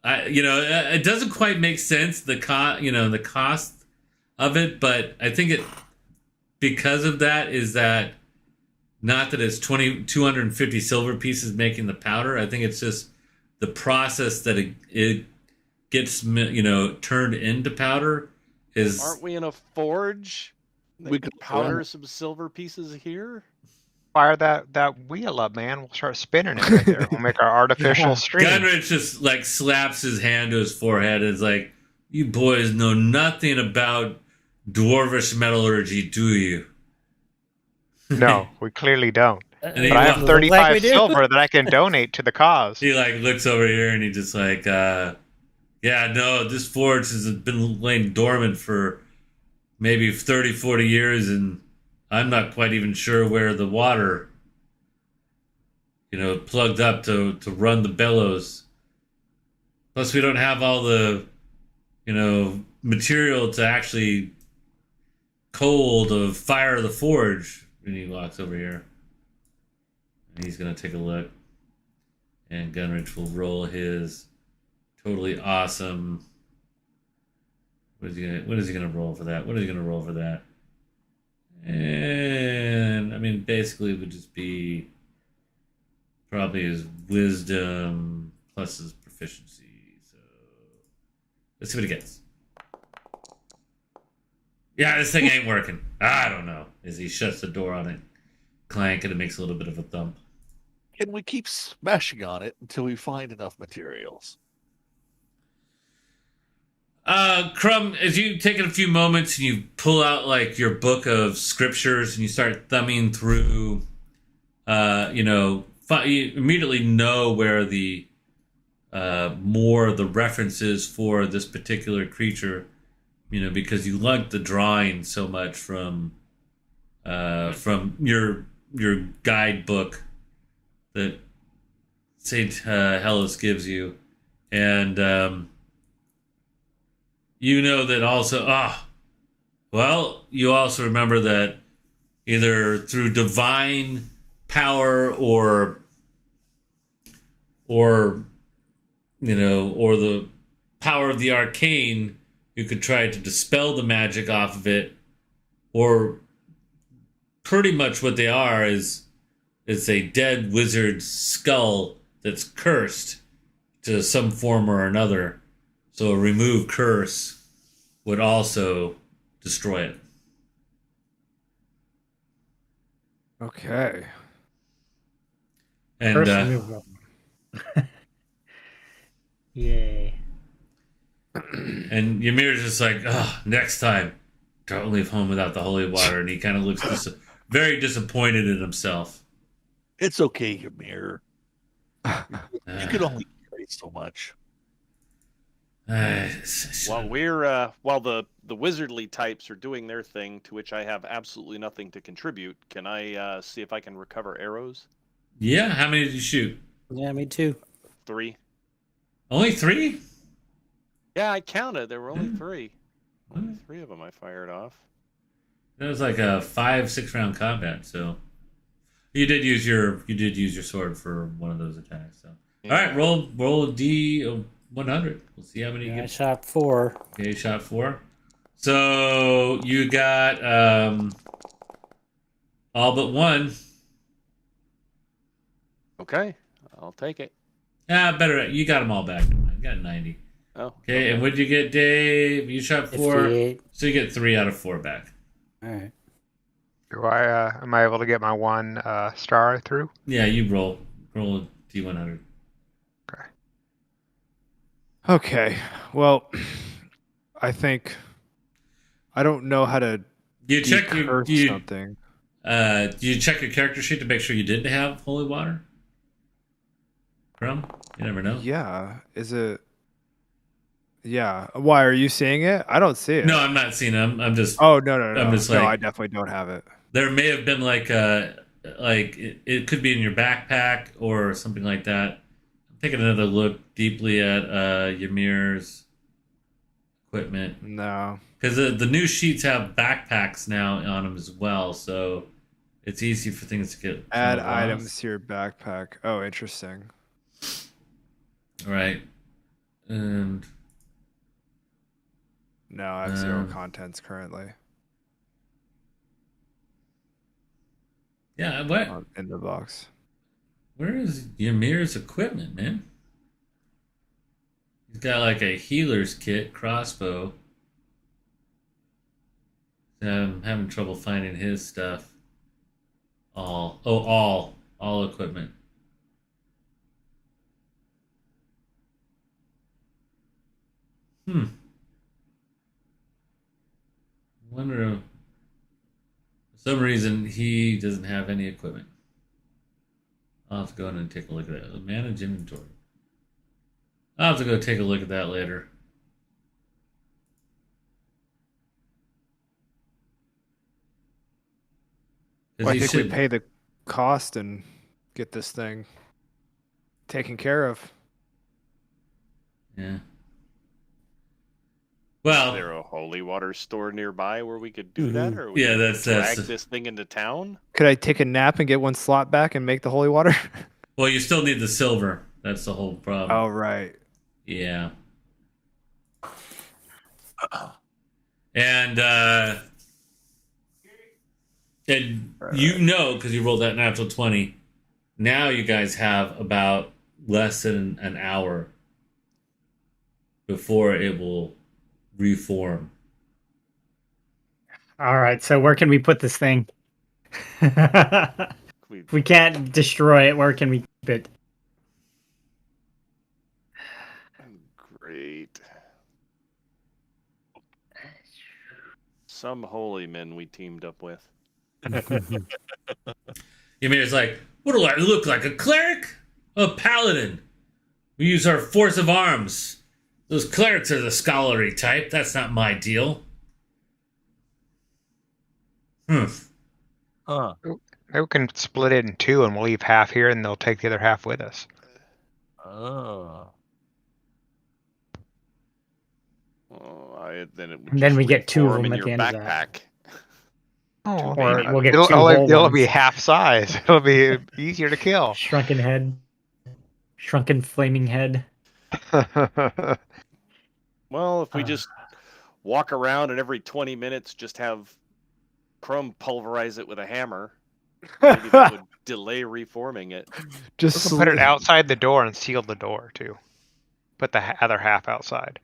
It doesn't quite make sense, the cost of it, but I think it, because of that, is that not that it's 250 silver pieces making the powder. I think it's just the process that it gets, turned into powder is. Aren't we in a forge? We could powder some silver pieces here. Fire that wheel up, man. We'll start spinning it right there. We'll make our artificial stream. Gunrich just like slaps his hand to his forehead and is like, "You boys know nothing about dwarvish metallurgy, do you?" No, we clearly don't. And But I have 35 like we do. silver that I can donate to the cause. He like looks over here and he just like, yeah, no, this forge has been laying dormant for maybe 30, 40 years, and I'm not quite even sure where the water, plugged up to run the bellows. Plus, we don't have all the, material to actually fire the forge. And he walks over here. And he's going to take a look. And Gunrich will roll his totally awesome. What is he gonna roll for that? And I mean, basically, it would just be probably his wisdom plus his proficiency. So let's see what he gets. Yeah, this thing ain't working. I don't know. As he shuts the door on it, clank, and it makes a little bit of a thump. Can we keep smashing on it until we find enough materials? Crumb, as you take a few moments and you pull out like your book of scriptures and you start thumbing through, you immediately know where the more of the references for this particular creature, because you lugged the drawing so much from your guidebook that Saint Hellas gives you, and that also. You also remember that either through divine power or the power of the arcane, you could try to dispel the magic off of it, or pretty much what they are is a dead wizard's skull that's cursed to some form or another. So a remove curse would also destroy it. Okay. And First removal. Yay. and Ymir's just like, next time, don't leave home without the holy water. And he kind of looks very disappointed in himself. It's okay, Ymir. You can only carry so much. While the wizardly types are doing their thing, to which I have absolutely nothing to contribute, can I see if I can recover arrows? Yeah, how many did you shoot? Yeah, me too. 3. Only 3? Yeah, I counted. There were only 3. Only 3 of them I fired off. That was like a 5-6 round combat, so you did use your sword for one of those attacks. So Yeah. all right, roll a D of 100. We'll see how many you Yeah, I get. shot 4. Okay, you shot 4. So you got all but 1. Okay, I'll take it. Better. You got them all back. You got 90. Oh, Okay, and what did you get, Dave? You shot 4, 58. so you get 3 out of 4 back. All right. Do I am I able to get my 1 star through? Yeah, you roll a D100. Okay. Well, I think I don't know how to You check decurse your something. you check your character sheet to make sure you didn't have holy water. Crumb, you never know. Yeah. Is it? Yeah. Why are you seeing it? I don't see it. No, I'm not seeing them. I'm just. Oh no. I'm just No, like- I definitely don't have it. There may have been like it could be in your backpack or something like that. I'm taking another look deeply at Ymir's equipment No. because the new sheets have backpacks now on them as well, so it's easy for things to get Add lost. items to your backpack. Oh, interesting. All right, and No, I have 0 contents currently yeah, what? in the box. Where is Ymir's equipment, man? He's got like a healer's kit, crossbow. I'm having trouble finding his stuff. All equipment. Wonder for some reason he doesn't have any equipment. I'll have to go in and take a look at that. Manage inventory. I'll have to go take a look at that later. Well, I think we pay the cost and get this thing taken care of. Yeah. Is Well, there a holy water store nearby where we could do that, or we yeah, could that's drag this thing into town? Could I take a nap and get 1 slot back and make the holy water? well, you still need the silver. That's the whole problem. Oh, right. Yeah. And you know, because you rolled that natural 20, now you guys have about less than an hour before it will reform. All right, so where can we put this thing? If we can't destroy it, where can we keep it? Great. Some holy men we teamed up with. Ymir's like, what do I look like? A cleric? A paladin? We use our force of arms. Those clerics are the scholarly type. That's not my deal. Huh. Maybe we can split it in 2 and we'll leave half here and they'll take the other half with us. Oh. Then it would And then just we get 2 of reform them in at the your end of that. backpack. Oh, Or man. we'll get it'll, 2 whole it'll be ones. half size. It'll be easier to kill. Shrunken head. Shrunken flaming head. Well, if we just walk around and every 20 minutes just have Crumb pulverize it with a hammer, maybe that would delay reforming it. Just We'll put it outside the door and seal the door too. Put the other half outside.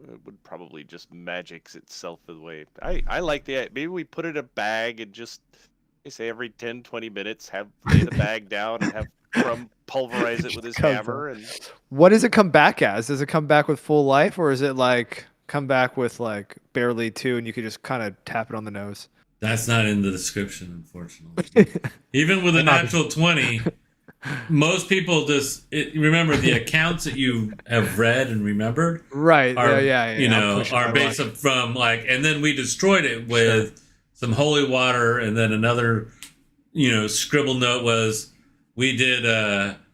It would probably just magics itself away. I like maybe we put it in a bag and just, they say every 10, 20 minutes, lay the bag down and have Crumb pulverize it with his Comes hammer. And What does it come back as? Does it come back with full life, or is it like come back with like barely 2 and you could just kind of tap it on the nose? That's not in the description, unfortunately. Even with a natural 20, most people remember the accounts that you have read and remembered. Right. Are, yeah. You I'm know, pushing are my based luck. up from like, and then we destroyed it with some holy water, and then another, scribble note was we did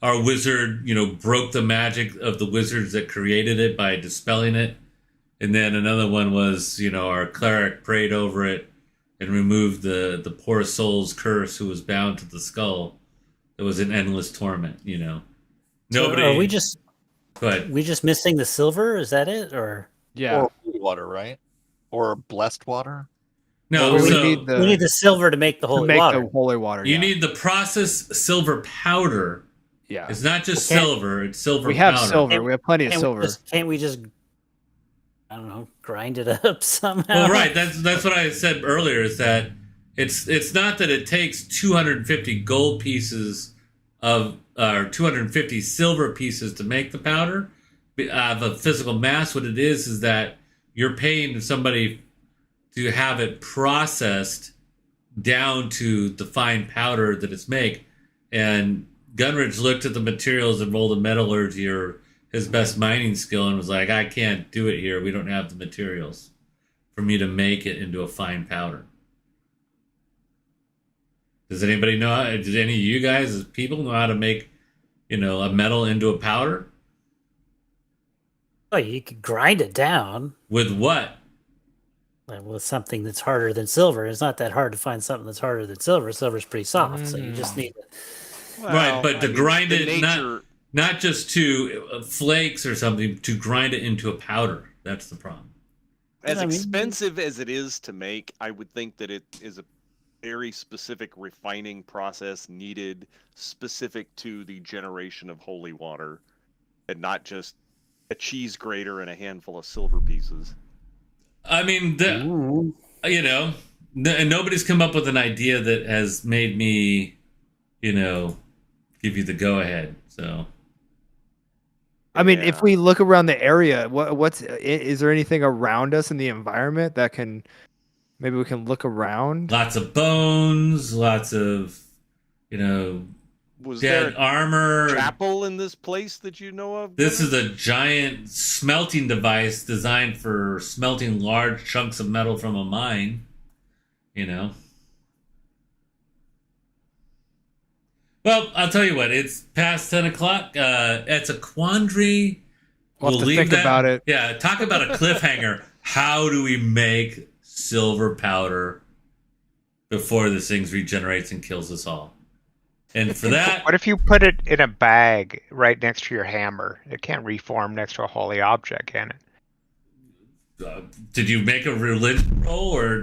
our wizard, broke the magic of the wizards that created it by dispelling it, and then another one was our cleric prayed over it and removed the poor soul's curse who was bound to the skull. It was an endless torment. So Nobody. are we just Go ahead. missing the silver? Is that it? Or Yeah. Or holy water, right? Or blessed water. No, Well, we so need we need the silver to make the to holy make water. the holy water. you yeah. need the processed silver powder. Yeah. It's not just Okay. silver; it's silver. We have powder. silver. We have plenty of Can't silver. can't we just, I don't know, grind it up somehow? Well, right. That's what I said earlier. Is that it's not that it takes 250 gold pieces or 250 silver pieces to make the powder of a physical mass. What it is that you're paying somebody to have it processed down to the fine powder that it's make. And Gunridge looked at the materials and rolled a metallurgy or his best mining skill and was like, I can't do it here. We don't have the materials for me to make it into a fine powder. Does anybody know? Did any of you guys, as people, know how to make, a metal into a powder? Oh, you could grind it down With what? with something that's harder than silver. It's not that hard to find something that's harder than silver. Silver's pretty soft, so you just need Right, but to grind the it, nature, not just to flakes or something, to grind it into a powder. That's the problem. as I mean- expensive as it is to make, I would think that it is a very specific refining process needed specific to the generation of holy water, and not just a cheese grater and a handful of silver pieces. I mean, Ooh. nobody's come up with an idea that has made me, give you the go ahead. So I mean, if Yeah. we look around the area, is there anything around us in the environment that can maybe we can look around? lots of bones, lots of, Was there dead a armor. chapel in this place that you know of? This Gunnar? is a giant smelting device designed for smelting large chunks of metal from a mine. Well, I'll tell you what. It's past 10 o'clock. It's a quandary. We'll have to leave think that- about it. Yeah, talk about a cliffhanger. How do we make silver powder before this thing regenerates and kills us all? And for that, What if you put it in a bag right next to your hammer? It can't reform next to a holy object, can it? did you make a religion roll or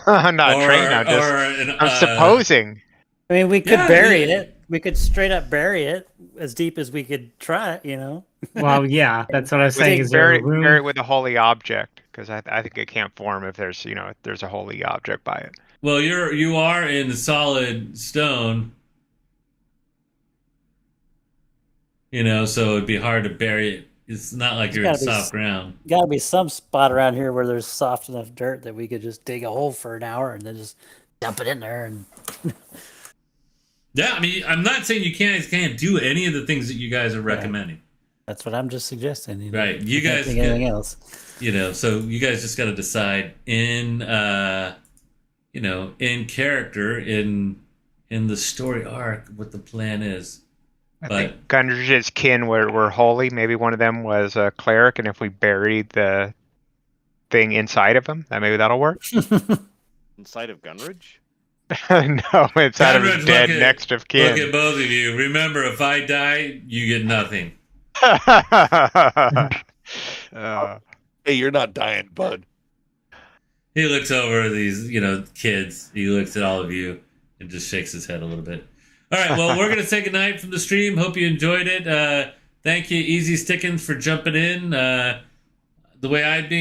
I'm not trained. I'm supposing. I mean, we could Yeah, bury yeah. it. We could straight up bury it as deep as we could try it, Well, yeah, that's what I was saying. Is there Bury, a room? bury it with a holy object, because I think it can't form if there's if there's a holy object by it. Well, you are in solid stone, so it'd be hard to bury it. It's not like you're in gotta be soft ground. Got to be some spot around here where there's soft enough dirt that we could just dig a hole for an hour and then just dump it in there. And Yeah, I mean, I'm not saying you can't do any of the things that you guys are recommending, that's what I'm just suggesting. right? You I can't guys, think of anything else. so you guys just got to decide in character in the story arc what the plan is. I But- think Gunridge's kin were holy. Maybe one of them was a cleric, and if we buried the thing inside of him, maybe that'll work. Inside of Gunridge? No, it's out of his Gunridge, dead look at- next of Look kin. at both of you. Remember, if I die, you get nothing. Hey, you're not dying, bud. He looks over at these, kids. He looks at all of you and just shakes his head a little bit. All right, well, we're going to say goodnight from the stream. Hope you enjoyed it. Thank you, Easy Stickins, for jumping in. The way I'd be